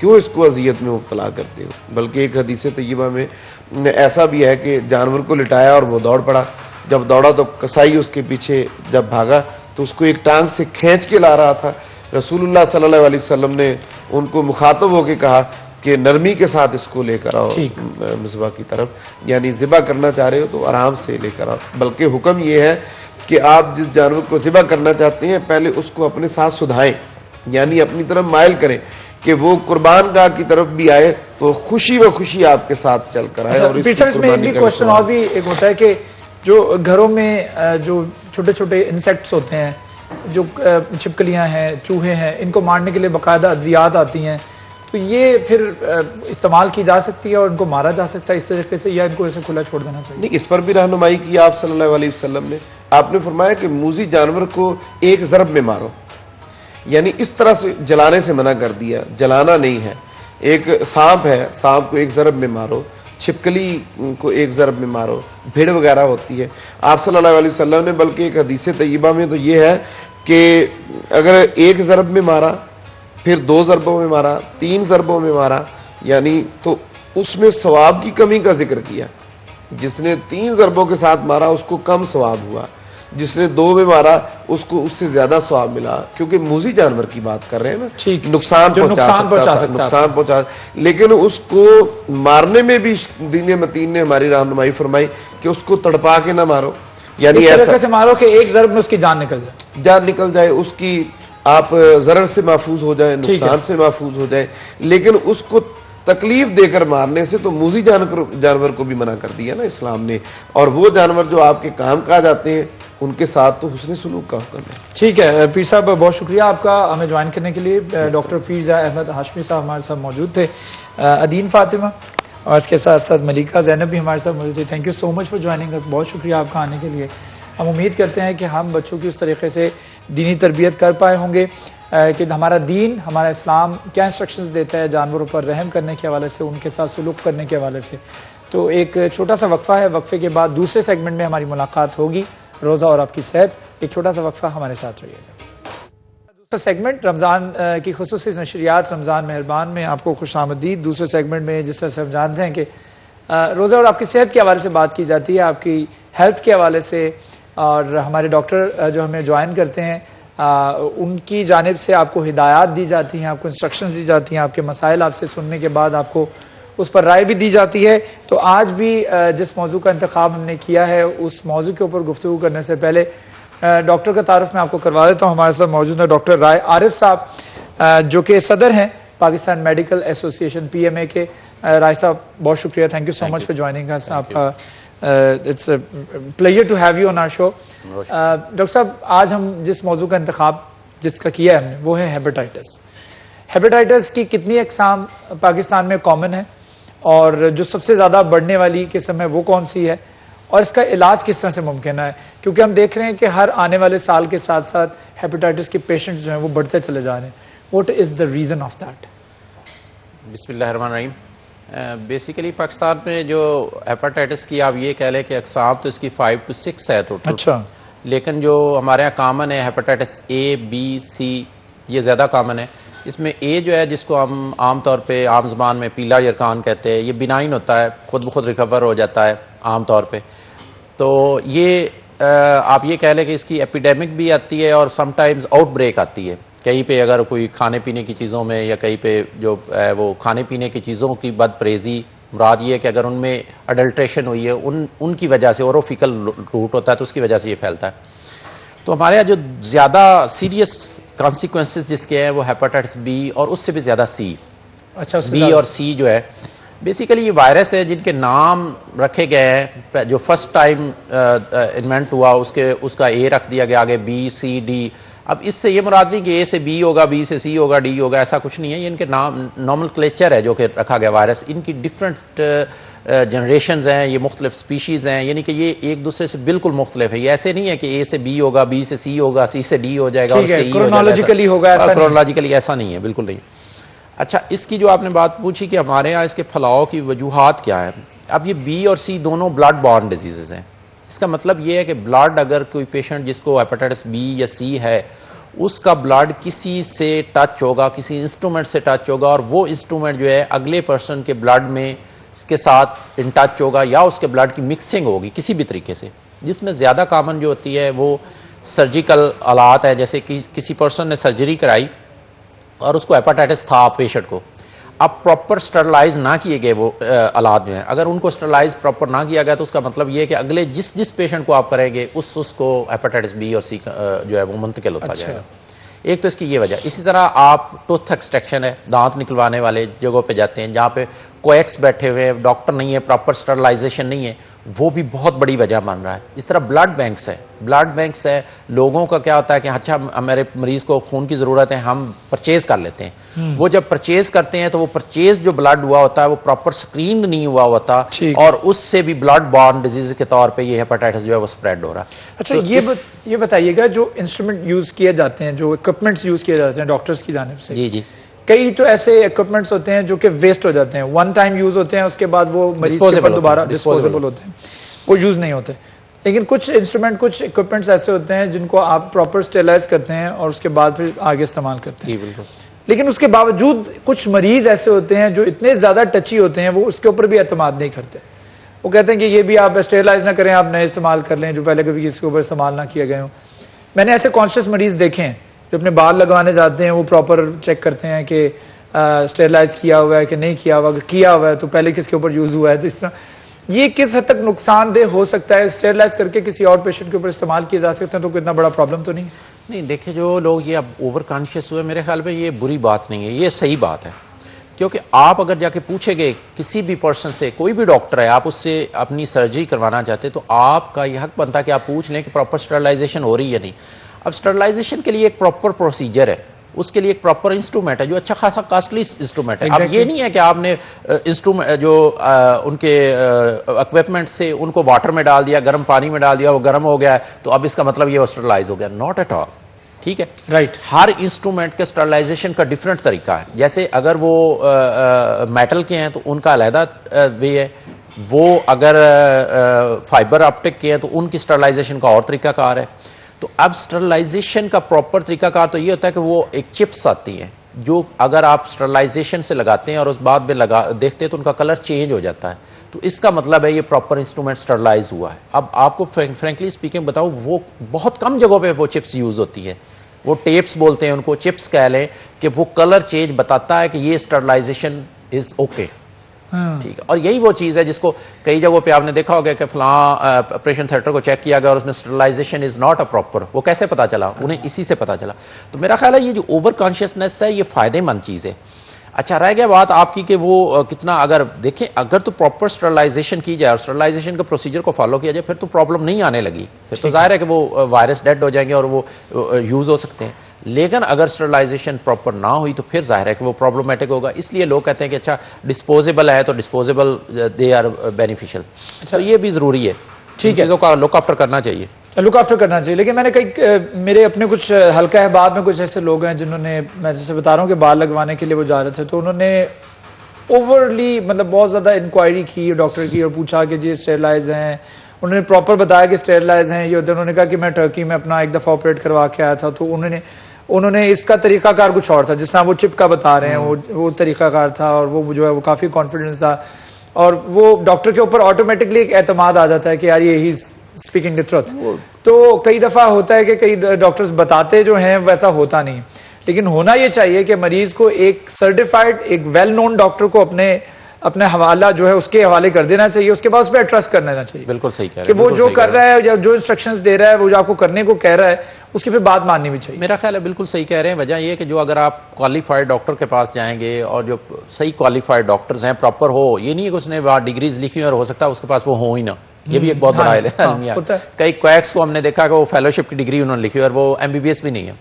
کیوں اس کو اذیت میں مبتلا کرتے ہو؟ بلکہ ایک حدیث طیبہ میں ایسا بھی ہے کہ جانور کو لٹایا اور وہ دوڑ پڑا، جب دوڑا تو کسائی اس کے پیچھے جب بھاگا تو اس کو ایک ٹانگ سے کھینچ کے لا رہا تھا. رسول اللہ صلی اللہ علیہ وسلم نے ان کو مخاطب ہو کے کہا کہ نرمی کے ساتھ اس کو لے کر آؤ مذبح کی طرف، یعنی ذبح کرنا چاہ رہے ہو تو آرام سے لے کر آؤ. بلکہ حکم یہ ہے کہ آپ جس جانور کو ذبح کرنا چاہتے ہیں پہلے اس کو اپنے ساتھ سدھائیں، یعنی اپنی طرف مائل کریں کہ وہ قربان گاہ کی طرف بھی آئے تو خوشی و خوشی آپ کے ساتھ چل کر آئے. اور اس میں ایک کوشچن اور بھی ایک ہوتا ہے کہ جو گھروں میں جو چھوٹے چھوٹے انسیکٹس ہوتے ہیں، جو چھپکلیاں ہیں، چوہے ہیں، ان کو مارنے کے لیے باقاعدہ ادویات آتی ہیں، تو یہ پھر استعمال کی جا سکتی ہے اور ان کو مارا جا سکتا ہے اس طریقے سے، یا ان کو ایسے کھلا چھوڑ دینا چاہیے؟ نہیں، اس پر بھی رہنمائی کی آپ صلی اللہ علیہ وسلم نے. آپ نے فرمایا کہ موذی جانور کو ایک ضرب میں مارو، یعنی اس طرح سے جلانے سے منع کر دیا، جلانا نہیں ہے. ایک سانپ ہے، سانپ کو ایک ضرب میں مارو، چھپکلی کو ایک ضرب میں مارو، بھیڑ وغیرہ ہوتی ہے. آپ صلی اللہ علیہ وسلم نے بلکہ ایک حدیث طیبہ میں تو یہ ہے کہ اگر ایک ضرب میں مارا، پھر 2 ضربوں میں مارا، 3 ضربوں میں مارا، یعنی تو اس میں ثواب کی کمی کا ذکر کیا. جس نے 3 ضربوں کے ساتھ مارا اس کو کم ثواب ہوا، جس نے 2 میں مارا اس کو اس سے زیادہ ثواب ملا، کیونکہ موذی جانور کی بات کر رہے ہیں نا، نقصان پہنچا. لیکن اس کو مارنے میں بھی دین متین نے ہماری رہنمائی فرمائی کہ اس کو تڑپا کے نہ مارو، یعنی ایسا سے مارو کہ ایک ضرب میں اس کی جان نکل جائے، اس کی آپ ضرر سے محفوظ ہو جائیں، نقصان سے محفوظ ہو جائیں. لیکن اس کو تکلیف دے کر مارنے سے تو موذی جانور کو بھی منع کر دیا نا اسلام نے. اور وہ جانور جو آپ کے کام کاج آتے ہیں ان کے ساتھ تو حسن سلوک کا حکم ہے. ٹھیک ہے پیر صاحب، بہت شکریہ آپ کا ہمیں جوائن کرنے کے لیے. ڈاکٹر فیض احمد ہاشمی صاحب ہمارے ساتھ موجود تھے، ادین فاطمہ اور اس کے ساتھ ساتھ ملیکہ زینب بھی ہمارے ساتھ موجود تھی. Thank you so much for joining us. بہت شکریہ آپ کا آنے کے لیے. ہم امید کرتے ہیں کہ ہم بچوں کی اس طریقے سے دینی تربیت کر پائے ہوں گے کہ ہمارا دین، ہمارا اسلام کیا انسٹرکشنز دیتا ہے جانوروں پر رحم کرنے کے حوالے سے، ان کے ساتھ سلوک کرنے کے حوالے سے. تو ایک چھوٹا سا وقفہ ہے، وقفے کے بعد دوسرے سیگمنٹ میں ہماری ملاقات ہوگی، روزہ اور آپ کی صحت. ایک چھوٹا سا وقفہ، ہمارے ساتھ رہیے گا. دوسرا سیگمنٹ رمضان کی خصوصی نشریات رمضان مہربان میں آپ کو خوش آمدید. دوسرے سیگمنٹ میں جس طرح سے ہم جانتے ہیں کہ روزہ اور آپ کی صحت کے حوالے سے بات کی جاتی ہے، آپ کی ہیلتھ کے حوالے سے، اور ہمارے ڈاکٹر جو ہمیں جوائن کرتے ہیں ان کی جانب سے آپ کو ہدایات دی جاتی ہیں، آپ کو انسٹرکشنز دی جاتی ہیں، آپ کے مسائل آپ سے سننے کے بعد آپ کو اس پر رائے بھی دی جاتی ہے. تو آج بھی جس موضوع کا انتخاب ہم نے کیا ہے اس موضوع کے اوپر گفتگو کرنے سے پہلے ڈاکٹر کا تعارف میں آپ کو کروا دیتا ہوں. ہمارے ساتھ موجود ہیں ڈاکٹر رائے عارف صاحب جو کہ صدر ہیں پاکستان میڈیکل ایسوسی ایشن PMA کے. رائے صاحب بہت شکریہ، thank you so much for joining us. آپ کا it's a pleasure to have you on our show. Doctor صاحب آج ہم جس موضوع کا انتخاب جس کا کیا ہے ہم نے وہ ہے ہیپاٹائٹس. ہیپاٹائٹس کی کتنی اقسام پاکستان میں کامن ہے، اور جو سب سے زیادہ بڑھنے والی قسم ہے وہ کون سی ہے، اور اس کا علاج کس طرح سے ممکن ہے؟ کیونکہ ہم دیکھ رہے ہیں کہ ہر آنے والے سال کے ساتھ ساتھ ہیپاٹائٹس کے پیشنٹس جو ہیں وہ بڑھتے چلے جا رہے ہیں. What is the reason of that? بسم اللہ الرحمن الرحیم. بیسیکلی پاکستان میں جو ہیپاٹائٹس کی آپ یہ کہہ لیں کہ اقسام تو اس کی 5 to 6 ہے ٹوٹل. اچھا. لیکن جو ہمارے یہاں کامن ہے ہیپاٹائٹس A B C یہ زیادہ کامن ہے. اس میں A جو ہے جس کو ہم عام طور پہ عام زبان میں پیلا یرکان کہتے ہیں، یہ بینائن ہوتا ہے، خود بخود ریکور ہو جاتا ہے عام طور پہ. تو یہ آپ یہ کہہ لیں کہ اس کی ایپیڈیمک بھی آتی ہے اور سم ٹائمز آؤٹ بریک آتی ہے کہیں پہ، اگر کوئی کھانے پینے کی چیزوں میں یا کہیں پہ جو وہ کھانے پینے کی چیزوں کی بد پریزی، مراد یہ ہے کہ اگر ان میں اڈلٹریشن ہوئی ہے ان کی وجہ سے، اوروفیکل روٹ ہوتا ہے تو اس کی وجہ سے یہ پھیلتا ہے. تو ہمارے یہاں جو زیادہ سیریس کانسیکوینسز جس کے ہیں وہ ہیپاٹائٹس B اور اس سے بھی زیادہ C. اچھا. B اور C جو ہے بیسیکلی یہ وائرس ہے جن کے نام رکھے گئے ہیں. جو فرسٹ ٹائم انوینٹ ہوا اس کا A رکھ دیا گیا، آگے B C D. اب اس سے یہ مراد نہیں کہ A سے B ہوگا، B سے C ہوگا، D ہوگا، ایسا کچھ نہیں ہے. یہ ان کے نام نارمل کلیچر ہے جو کہ رکھا گیا وائرس. ان کی ڈفرینٹ جنریشنز ہیں، یہ مختلف سپیشیز ہیں، یعنی کہ یہ ایک دوسرے سے بالکل مختلف ہے. یہ ایسے نہیں ہے کہ A سے B ہوگا، B سے C ہوگا، C سے D ہو جائے گا اور سے E ہوگا. کرونالوجیکلی ایسا نہیں ہے، بالکل نہیں. اچھا، اس کی جو آپ نے بات پوچھی کہ ہمارے ہاں اس کے پھیلاؤ کی وجوہات کیا ہے. اب یہ B اور C دونوں بلڈ بورن ڈیزیزز ہیں. اس کا مطلب یہ ہے کہ بلڈ اگر کوئی پیشنٹ جس کو ہیپاٹائٹس B یا C ہے اس کا بلڈ کسی سے ٹچ ہوگا, کسی انسٹرومنٹ سے ٹچ ہوگا, اور وہ انسٹرومنٹ جو ہے اگلے پرسن کے بلڈ میں اس کے ساتھ ان ٹچ ہوگا, یا اس کے بلڈ کی مکسنگ ہوگی کسی بھی طریقے سے. جس میں زیادہ کامن جو ہوتی ہے وہ سرجیکل آلات ہے, جیسے کہ کسی پرسن نے سرجری کرائی اور اس کو ہیپاٹائٹس تھا پیشنٹ کو. اب پراپر سٹرلائز نہ کیے گئے وہ آلات جو ہیں, اگر ان کو سٹرلائز پراپر نہ کیا گیا تو اس کا مطلب یہ ہے کہ اگلے جس پیشنٹ کو آپ کریں گے اس کو ہیپاٹائٹس بی اور سی جو ہے وہ منتقل ہوتا جائے گا. ایک تو اس کی یہ وجہ. اسی طرح آپ ٹوتھ ایکسٹریکشن ہے, دانت نکلوانے والے جگہوں پہ جاتے ہیں جہاں پہ کویکس بیٹھے ہوئے, ڈاکٹر نہیں ہے, پراپر سٹرلائزیشن نہیں ہے, وہ بھی بہت بڑی وجہ بن رہا ہے. اس طرح بلڈ بینکس ہے, لوگوں کا کیا ہوتا ہے کہ اچھا ہمارے مریض کو خون کی ضرورت ہے, ہم پرچیز کر لیتے ہیں. وہ جب پرچیز کرتے ہیں تو وہ پرچیز جو بلڈ ہوا ہوتا ہے وہ پراپر اسکرین نہیں ہوا ہوتا, اور اس سے بھی بلڈ بورن ڈیزیز کے طور پہ یہ ہیپاٹائٹس جو ہے وہ اسپریڈ ہو رہا ہے. اچھا یہ بتائیے گا, جو انسٹرومنٹ یوز کیے جاتے ہیں, جو اکوپمنٹس یوز کیے جاتے ہیں ڈاکٹرز کی جانب سے, جی کئی تو ایسے اکوپمنٹس ہوتے ہیں جو کہ ویسٹ ہو جاتے ہیں, ون ٹائم یوز ہوتے ہیں, اس کے بعد وہ مریض کے اوپر دوبارہ ڈسپوزیبل ہوتے ہیں, وہ یوز نہیں ہوتے. لیکن کچھ انسٹرومنٹ, کچھ اکوپمنٹس ایسے ہوتے ہیں جن کو آپ پراپر اسٹیرلائز کرتے ہیں اور اس کے بعد پھر آگے استعمال کرتے ہیں. لیکن اس کے باوجود کچھ مریض ایسے ہوتے ہیں جو اتنے زیادہ ٹچی ہوتے ہیں, وہ اس کے اوپر بھی اعتماد نہیں کرتے. وہ کہتے ہیں کہ یہ بھی آپ اسٹیرلائز نہ کریں, آپ نئے استعمال کر لیں جو پہلے کبھی کسی کے اوپر استعمال نہ کیے گئے ہوں. میں نے ایسے کانشیس مریض دیکھے ہیں جو اپنے بال لگوانے جاتے ہیں, وہ پراپر چیک کرتے ہیں کہ اسٹیرلائز کیا ہوا ہے کہ نہیں کیا ہوا, کیا ہوا ہے تو پہلے کس کے اوپر یوز ہوا ہے. تو اس طرح یہ کس حد تک نقصان دہ ہو سکتا ہے؟ اسٹیرلائز کر کے کسی اور پیشنٹ کے اوپر استعمال کیے جا سکتے ہیں تو کوئی اتنا بڑا پرابلم تو نہیں دیکھیں, جو لوگ یہ اب اوور کانشیس ہوئے, میرے خیال میں یہ بری بات نہیں ہے, یہ صحیح بات ہے. کیونکہ آپ اگر جا کے پوچھیں گے کسی بھی پرسن سے, کوئی بھی ڈاکٹر ہے, آپ اس سے اپنی سرجری کروانا چاہتے تو آپ کا یہ حق بنتا ہے کہ آپ پوچھ لیں کہ پراپر اسٹرلائزیشن ہو رہی ہے یا نہیں. اب اسٹرلائزیشن کے لیے ایک پراپر پروسیجر ہے, اس کے لیے ایک پراپر انسٹرومنٹ ہے جو اچھا خاصا کاسٹلی انسٹرومنٹ ہے. اب یہ نہیں ہے کہ آپ نے انسٹرومنٹ جو ان کے اکوپمنٹ سے ان کو واٹر میں ڈال دیا, گرم پانی میں ڈال دیا, وہ گرم ہو گیا ہے تو اب اس کا مطلب یہ اسٹرلائز ہو گیا. Not at all. ٹھیک ہے, رائٹ. ہر انسٹرومنٹ کے اسٹرلائزیشن کا ڈفرنٹ طریقہ ہے. جیسے اگر وہ میٹل کے ہیں تو ان کا علیحدہ وے ہے, وہ اگر فائبر آپٹک کے ہیں تو ان کی اسٹرلائزیشن کا اور طریقہ کار ہے. تو اب اسٹرلائزیشن کا پراپر طریقہ کار تو یہ ہوتا ہے کہ وہ ایک چپس آتی ہیں جو اگر آپ اسٹرلائزیشن سے لگاتے ہیں اور اس بعد میں دیکھتے ہیں تو ان کا کلر چینج ہو جاتا ہے, تو اس کا مطلب ہے یہ پراپر انسٹرومنٹ اسٹرلائز ہوا ہے. اب آپ کو فرینکلی اسپیکنگ بتاؤں, وہ بہت کم جگہوں پہ وہ چپس یوز ہوتی ہے, وہ ٹیپس بولتے ہیں ان کو, چپس کہہ لیں, کہ وہ کلر چینج بتاتا ہے کہ یہ اسٹرلائزیشن از اوکے. ٹھیک ہے, اور یہی وہ چیز ہے جس کو کئی جگہوں پہ آپ نے دیکھا ہوگا کہ فلاں آپریشن تھیٹر کو چیک کیا گیا اور اس میں اسٹرلائزیشن از ناٹ اے پراپر. وہ کیسے پتا چلا؟ انہیں اسی سے پتا چلا. تو میرا خیال ہے یہ جو اوور کانشیسنیس ہے یہ فائدے مند چیز ہے. اچھا رہ گیا بات آپ کی کہ وہ کتنا, اگر دیکھیں اگر تو پراپر اسٹرلائزیشن کی جائے اور اسٹرلائزیشن کا پروسیجر کو فالو کیا جائے پھر تو پرابلم نہیں آنے لگی, پھر تو ظاہر ہے کہ وہ وائرس ڈیڈ ہو جائیں گے اور وہ یوز ہو سکتے ہیں. لیکن اگر اسٹرلائزیشن پراپر نہ ہوئی تو پھر ظاہر ہے کہ وہ پرابلمٹک ہوگا. اس لیے لوگ کہتے ہیں کہ اچھا ڈسپوزیبل ہے تو ڈسپوزیبل دے آر بینیفیشیل. تو یہ بھی ضروری ہے, ٹھیک ہے, چیزوں کا لک آفٹر کرنا چاہیے, لک آفٹر کرنا چاہیے. لیکن میں نے میرے اپنے کچھ حلقہ احباب میں کچھ ایسے لوگ ہیں جنہوں نے, میں جیسے بتا رہا ہوں کہ بال لگوانے کے لیے وہ جا رہے تھے, تو انہوں نے اوورلی مطلب بہت زیادہ انکوائری کی ڈاکٹر کی اور پوچھا کہ جی اسٹیرلائز ہیں, انہوں نے پراپر بتایا کہ اسٹیرلائز ہیں. یہ انہوں نے کہا کہ میں ٹرکی میں اپنا ایک دفعہ آپریٹ کروا کے آیا تھا, تو انہوں نے اس کا طریقہ کار کچھ اور تھا, جس طرح وہ چپ کا بتا رہے ہیں وہ طریقہ کار تھا, اور وہ جو ہے وہ کافی کانفیڈنس تھا, اور وہ ڈاکٹر کے اوپر آٹومیٹکلی ایک اعتماد آ جاتا ہے کہ یار یہ ہی اسپیکنگ دی ٹروتھ. تو کئی دفعہ ہوتا ہے کہ کئی ڈاکٹرز بتاتے جو ہیں ویسا ہوتا نہیں, لیکن ہونا یہ چاہیے کہ مریض کو ایک سرٹیفائڈ, ایک ویل نون ڈاکٹر کو اپنے حوالہ جو ہے اس کے حوالے کر دینا چاہیے, اس کے بعد اس پہ ٹرسٹ کرنا چاہیے. بالکل صحیح کہہ رہے ہیں کہ وہ جو کر رہا ہے یا جو انسٹرکشنز دے رہا ہے, وہ جو آپ کو کرنے کو کہہ رہا ہے, اس کی پھر بات ماننی بھی چاہیے. میرا خیال ہے بالکل صحیح کہہ رہے ہیں. وجہ یہ ہے کہ جو اگر آپ کوالیفائڈ ڈاکٹر کے پاس جائیں گے اور جو صحیح کوالیفائڈ ڈاکٹرز ہیں پراپر ہو, یہ نہیں ہے کہ اس نے وہاں ڈگریز لکھی اور ہو سکتا ہے اس کے پاس وہ ہوں ہی نہ, یہ بھی ایک بہت بڑا ہے. کئی کویکس کو ہم نے دیکھا کہ وہ فیلوشپ کی ڈگری انہوں نے لکھی اور وہ MBBS بھی نہیں ہے.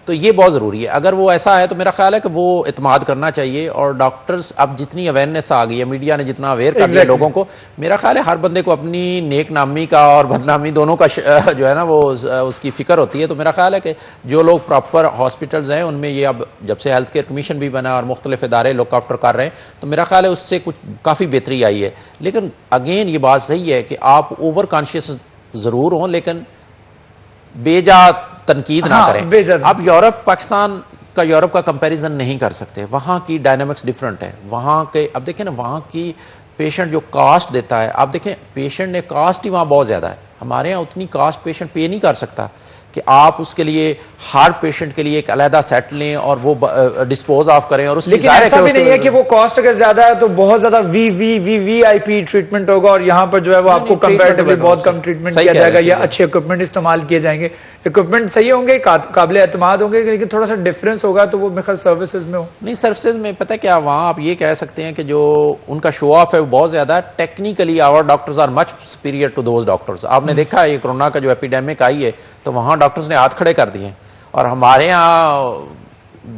تو یہ بہت ضروری ہے. اگر وہ ایسا ہے تو میرا خیال ہے کہ وہ اعتماد کرنا چاہیے. اور ڈاکٹرز اب جتنی اویئرنیس آ گئی ہے, میڈیا نے جتنا اویئر کر دیا لوگوں کو, میرا خیال ہے ہر بندے کو اپنی نیک نامی کا اور بدنامی دونوں کا جو ہے نا وہ اس کی فکر ہوتی ہے. تو میرا خیال ہے کہ جو لوگ پراپر ہاسپٹلز ہیں ان میں یہ اب جب سے ہیلتھ کیئر کمیشن بھی بنا اور مختلف ادارے لک آفٹر کر رہے ہیں, تو میرا خیال ہے اس سے کچھ کافی بہتری آئی ہے. لیکن اگین یہ بات صحیح ہے کہ آپ اوور کانشیس ضرور ہوں, لیکن بے جا تنقید نہ کریں. اب یورپ پاکستان کا یورپ کا کمپیریزن نہیں کر سکتے. وہاں کی ڈائنامکس ڈیفرنٹ ہے. وہاں کے اب دیکھیں نا, وہاں کی پیشنٹ جو کاسٹ دیتا ہے, آپ دیکھیں پیشنٹ نے کاسٹ ہی وہاں بہت زیادہ ہے. ہمارے یہاں اتنی کاسٹ پیشنٹ پے نہیں کر سکتا کہ آپ اس کے لیے ہر پیشنٹ کے لیے ایک علیحدہ سیٹ لیں اور وہ ڈسپوز آف کریں. اور اس لیکن ایسا بھی نہیں ہے کہ وہ کاسٹ اگر زیادہ ہے تو بہت زیادہ وی آئی پی ٹریٹمنٹ ہوگا, اور یہاں پر جو ہے وہ آپ کو کمپیریٹیولی بہت کم ٹریٹمنٹ کیا جائے گا, یا اچھے اکوپمنٹ استعمال کیے جائیں گے. اکوپمنٹ صحیح ہوں گے, قابل اعتماد ہوں گے, لیکن تھوڑا سا ڈفرینس ہوگا تو وہ میرے خیال سروسز میں ہو. نہیں, سروسز میں پتہ کیا, وہاں آپ یہ کہہ سکتے ہیں کہ جو ان کا شو آف ہے وہ بہت زیادہ ہے. Technically our doctors are much superior to those doctors. آپ نے دیکھا ہے یہ کورونا کا جو ایپیڈیمک آئی ہے تو وہاں ڈاکٹرز نے ہاتھ کھڑے کر دیے, اور ہمارے ہاں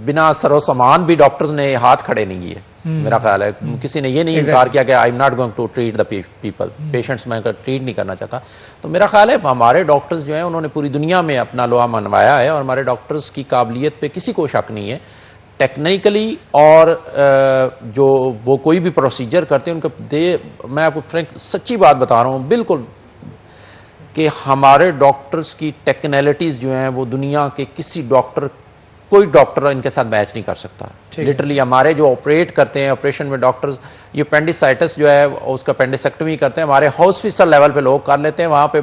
بنا سر و سامان بھی ڈاکٹرز نے ہاتھ کھڑے نہیں کیے. میرا خیال ہے کسی نے یہ نہیں انکار کیا کہ I am not going to treat the people, patients میں ٹریٹ نہیں کرنا چاہتا. تو میرا خیال ہے ہمارے ڈاکٹرز جو ہیں انہوں نے پوری دنیا میں اپنا لوہا منوایا ہے, اور ہمارے ڈاکٹرز کی قابلیت پہ کسی کو شک نہیں ہے ٹیکنیکلی. اور جو وہ کوئی بھی پروسیجر کرتے ہیں ان کو میں آپ کو فرینک سچی بات بتا رہا ہوں بالکل, کہ ہمارے ڈاکٹرز کی ٹیکنالٹیز جو ہیں وہ دنیا کے کسی ڈاکٹر, کوئی ڈاکٹر ان کے ساتھ میچ نہیں کر سکتا. لٹرلی ہمارے جو آپریٹ کرتے ہیں آپریشن میں ڈاکٹرز, یہ اپینڈیسائٹس جو ہے اس کا اپینڈیسیکٹمی کرتے ہیں, ہمارے ہاسپٹل لیول پہ لوگ کر لیتے ہیں. وہاں پہ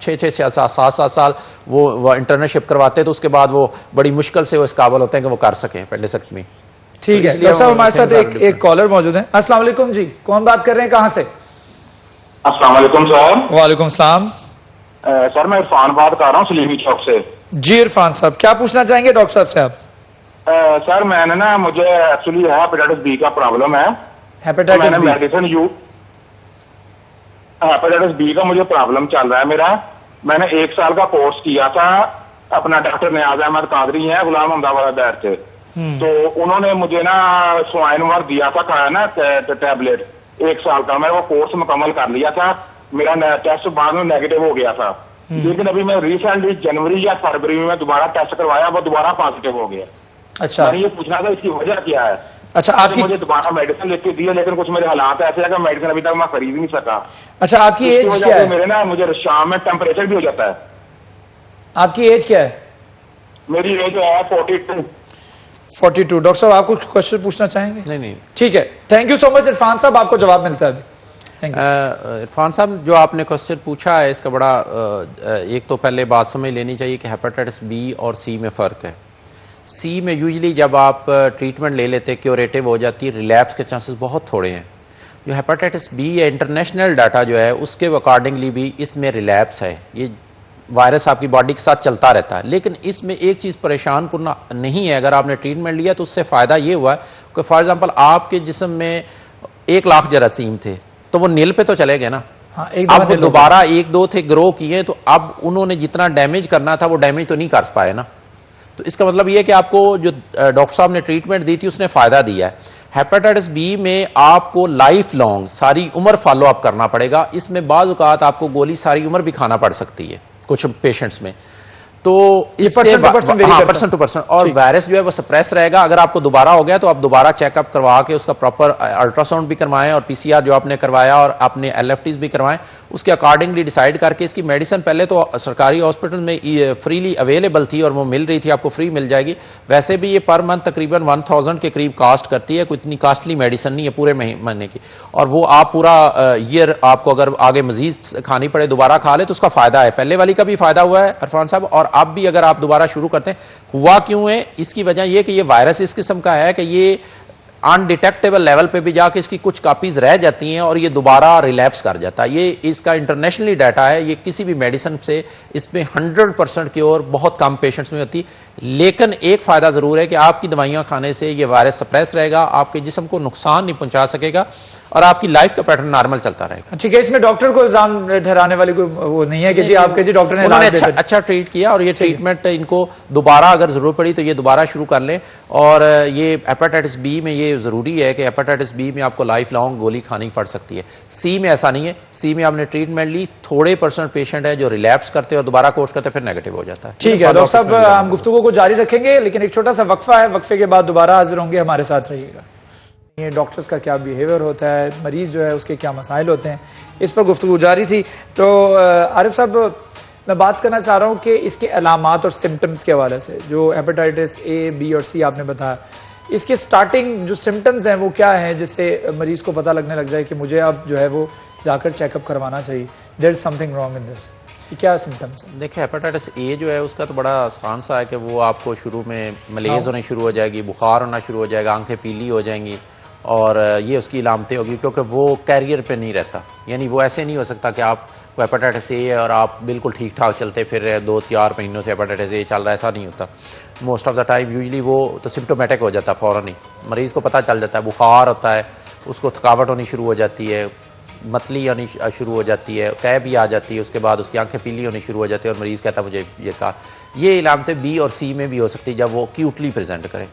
6-7 سال وہ انٹرنشپ کرواتے ہیں, تو اس کے بعد وہ بڑی مشکل سے وہ اس قابل ہوتے ہیں کہ وہ کر سکیں اپینڈیسیکٹمی. ٹھیک ہے ڈاکٹر صاحب, ہمارے ساتھ ایک کالر موجود ہیں. السلام علیکم جی, کون بات کر رہے ہیں, کہاں سے؟ السلام علیکم سر. وعلیکم السلام سر, میں عرفان بات کر رہا ہوں سلیمی چوک سے. جی عرفان صاحب, کیا پوچھنا چاہیں گے ڈاکٹر صاحب سے آپ؟ سر میں نے نا, مجھے ایکچولی ہیپیٹائٹس بی کا پرابلم ہے. Hepatitis B, medicine hepatitis B کا مجھے پرابلم چل رہا ہے میرا. میں نے 1 سال کا کورس کیا تھا, اپنا ڈاکٹر نیاز احمد قادری ہیں غلام احمد آباد بیٹھ سے, تو انہوں نے مجھے نا سوائن وار دیا تھا نا ٹیبلٹ 1 سال کا. میں وہ کورس مکمل کر لیا تھا, میرا ٹیسٹ بعد میں نیگیٹو ہو گیا تھا. لیکن ابھی میں ریسنٹلی جنوری یا فروری میں دوبارہ ٹیسٹ کروایا, وہ دوبارہ پازیٹیو ہو گیا. اچھا, میں یہ پوچھنا تھا اس کی وجہ کیا ہے. اچھا آپ کی, مجھے دوبارہ میڈیسن لکھ کے دی ہے, لیکن کچھ میرے حالات ایسے ہیں کہ میڈیسن ابھی تک میں خرید نہیں سکا. اچھا آپ کی ایج کیا ہے؟ میرے نا مجھے شام میں ٹیمپریچر بھی ہو جاتا ہے. آپ کی ایج کیا ہے؟ میری ایج ہے 42. 42. ڈاکٹر صاحب آپ کچھ کوشچن پوچھنا چاہیں گے؟ نہیں, ٹھیک ہے, تھینک یو سو مچ عرفان صاحب, آپ کو جواب ملتا ہے ابھی. عرفان صاحب جو آپ نے کوشچن پوچھا ہے اس کا بڑا ایک تو پہلے بات سمجھ لینی چاہیے کہ ہیپیٹائٹس بی اور سی میں فرق ہے. سی میں یوزلی جب آپ ٹریٹمنٹ لے لیتے کیوریٹو ہو جاتی ہے, ریلیپس کے چانسز بہت تھوڑے ہیں. جو ہیپیٹائٹس بی ہے انٹرنیشنل ڈاٹا جو ہے اس کے اکارڈنگلی بھی اس میں ریلیپس ہے. یہ وائرس آپ کی باڈی کے ساتھ چلتا رہتا ہے, لیکن اس میں ایک چیز پریشان کرنا نہیں ہے. اگر آپ نے ٹریٹمنٹ لیا تو اس سے فائدہ یہ ہوا ہے کہ فار ایگزامپل آپ کے جسم میں 1 لاکھ جراثیم تھے تو وہ نیل پہ تو چلے گئے نا. اب دوبارہ 1-2 تھے گرو کیے, تو اب انہوں نے جتنا ڈیمیج کرنا تھا وہ ڈیمیج تو نہیں کر پائے نا. تو اس کا مطلب یہ ہے کہ آپ کو جو ڈاکٹر صاحب نے ٹریٹمنٹ دی تھی اس نے فائدہ دیا ہے. ہیپیٹائٹس بی میں آپ کو لائف لانگ ساری عمر فالو اپ کرنا پڑے گا. اس میں بعض اوقات آپ کو گولی ساری عمر بھی کھانا پڑ سکتی ہے کچھ پیشنٹس میں. تو اس سے پرسن ٹو پرسن, اور وائرس جو ہے وہ سپریس رہے گا. اگر آپ کو دوبارہ ہو گیا تو آپ دوبارہ چیک اپ کروا کے اس کا پراپر الٹرا ساؤنڈ بھی کروائیں, اور پی سی آر جو آپ نے کروایا اور آپ نے ایل ایف ٹیز بھی کروائیں, اس کے اکارڈنگلی ڈیسائیڈ کر کے اس کی میڈیسن پہلے تو سرکاری ہاسپٹل میں فریلی اویلیبل تھی اور وہ مل رہی تھی, آپ کو فری مل جائے گی. ویسے بھی یہ پر منتھ تقریباً 1000 کے قریب کاسٹ کرتی ہے, کوئی اتنی کاسٹلی میڈیسن نہیں ہے پورے مہینے کی. اور وہ آپ پورا ایئر آپ کو اگر آگے مزید کھانی پڑے دوبارہ کھا لے تو اس کا فائدہ ہے. پہلے والی کا بھی فائدہ ہوا ہے عرفان صاحب, اور اب بھی اگر آپ دوبارہ شروع کرتے ہیں. ہوا کیوں ہے, اس کی وجہ یہ کہ یہ وائرس اس قسم کا ہے کہ یہ انڈیٹیکٹیبل لیول پہ بھی جا کے اس کی کچھ کاپیز رہ جاتی ہیں اور یہ دوبارہ ریلیپس کر جاتا ہے. یہ اس کا انٹرنیشنلی ڈیٹا ہے. یہ کسی بھی میڈیسن سے اس میں 100% کیور بہت کم پیشنٹس میں ہوتی, لیکن ایک فائدہ ضرور ہے کہ آپ کی دوائیاں کھانے سے یہ وائرس سپریس رہے گا, آپ کے جسم کو نقصان نہیں پہنچا سکے گا, اور آپ کی لائف کا پیٹرن نارمل چلتا رہے گا. ٹھیک ہے, اس میں ڈاکٹر کو الزام ٹھہرانے والی کوئی وہ نہیں ہے کہ جی آپ کے جی ڈاکٹر نے اچھا ٹریٹ کیا, اور یہ ٹریٹمنٹ ان کو دوبارہ اگر ضرورت پڑی تو یہ دوبارہ شروع کر لیں. اور یہ ہیپیٹائٹس بی میں یہ ضروری ہے کہ ہیپیٹائٹس بی میں آپ کو لائف لانگ گولی کھانی پڑ سکتی ہے. سی میں ایسا نہیں ہے. سی میں آپ نے ٹریٹمنٹ لی, تھوڑے % پیشنٹ ہے جو ریلیپس کرتے اور دوبارہ کورس کرتے پھر نیگیٹو ہو جاتا ہے. ٹھیک ہے ڈاکٹر صاحب, ہم گفتگو کو جاری رکھیں گے, لیکن ایک چھوٹا سا وقفہ ہے, وقفے کے بعد دوبارہ حاضر ہوں گے, ہمارے ساتھ رہیے گا. ڈاکٹرز کا کیا بیہیویئر ہوتا ہے, مریض جو ہے اس کے کیا مسائل ہوتے ہیں, اس پر گفتگو جاری تھی. تو عارف صاحب میں بات کرنا چاہ رہا ہوں کہ اس کے علامات اور سمٹمز کے حوالے سے، جو ہیپاٹائٹس اے، بی اور سی آپ نے بتایا، اس کے سٹارٹنگ جو سمٹمز ہیں وہ کیا ہیں جس سے مریض کو پتہ لگنے لگ جائے کہ مجھے اب جو ہے وہ جا کر چیک اپ کروانا چاہیے، دیر از سم تھنگ رانگ ان دس؟ کیا سمٹمز ہیں؟ دیکھیں ہیپاٹائٹس اے جو ہے اس کا تو بڑا آسان سا ہے کہ وہ آپ کو شروع میں ملیز ہونی شروع ہو جائے گی، بخار ہونا شروع ہو جائے گا، آنکھیں پیلی ہو جائیں گی، اور یہ اس کی علامتیں ہوگی، کیونکہ وہ کیریئر پہ نہیں رہتا. یعنی وہ ایسے نہیں ہو سکتا کہ آپ کو ہیپاٹائٹس اے ہے اور آپ بالکل ٹھیک ٹھاک چلتے پھر رہے 2-4 مہینوں سے ہیپاٹائٹس اے چل رہا ہے، ایسا نہیں ہوتا. Most of the time usually وہ تو سمپٹومیٹک ہو جاتا ہے فوراً ہی، مریض کو پتہ چل جاتا ہے، بخار ہوتا ہے، اس کو تھکاوٹ ہونی شروع ہو جاتی ہے، متلی ہونی شروع ہو جاتی ہے، قے بھی آ جاتی ہے، اس کے بعد اس کی آنکھیں پیلی ہونی شروع ہو جاتی ہے اور مریض کہتا ہے مجھے یہ کہا. یہ علامتیں بی اور سی میں بھی ہو سکتی جب وہ کیوٹلی پریزنٹ کرے.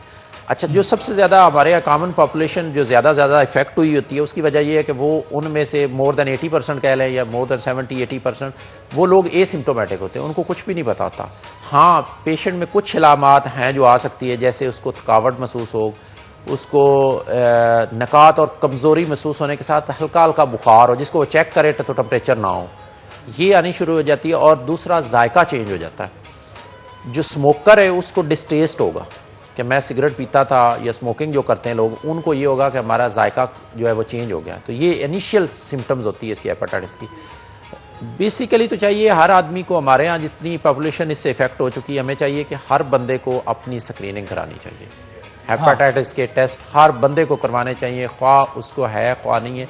اچھا، جو سب سے زیادہ ہمارے یہاں کامن پاپولیشن جو زیادہ افیکٹ ہوئی ہوتی ہے، اس کی وجہ یہ ہے کہ وہ ان میں سے مور دین 80% کہہ لیں یا مور دین 70-80% وہ لوگ اے سمپٹومیٹک ہوتے ہیں، ان کو کچھ بھی نہیں پتا ہوتا. ہاں، پیشنٹ میں کچھ علامات ہیں جو آ سکتی ہے، جیسے اس کو تھکاوٹ محسوس ہو، اس کو نکات اور کمزوری محسوس ہونے کے ساتھ ہلکا ہلکا بخار ہو، جس کو وہ چیک کرے تو ٹمپریچر نہ ہو، یہ آنی شروع ہو جاتی ہے. اور دوسرا ذائقہ چینج ہو جاتا ہے. جو سموکر ہے اس کو ڈسٹیسٹ ہوگا کہ میں سگریٹ پیتا تھا، یا سموکنگ جو کرتے ہیں لوگ ان کو یہ ہوگا کہ ہمارا ذائقہ جو ہے وہ چینج ہو گیا. تو یہ انیشیل سمٹمز ہوتی ہے اس کی ہیپاٹائٹس کی. بیسیکلی تو چاہیے ہر آدمی کو، ہمارے ہاں جتنی پاپولیشن اس سے افیکٹ ہو چکی ہے، ہمیں چاہیے کہ ہر بندے کو اپنی سکریننگ کرانی چاہیے. ہیپاٹائٹس کے ٹیسٹ ہر بندے کو کروانے چاہیے، خواہ اس کو ہے خواہ نہیں ہے.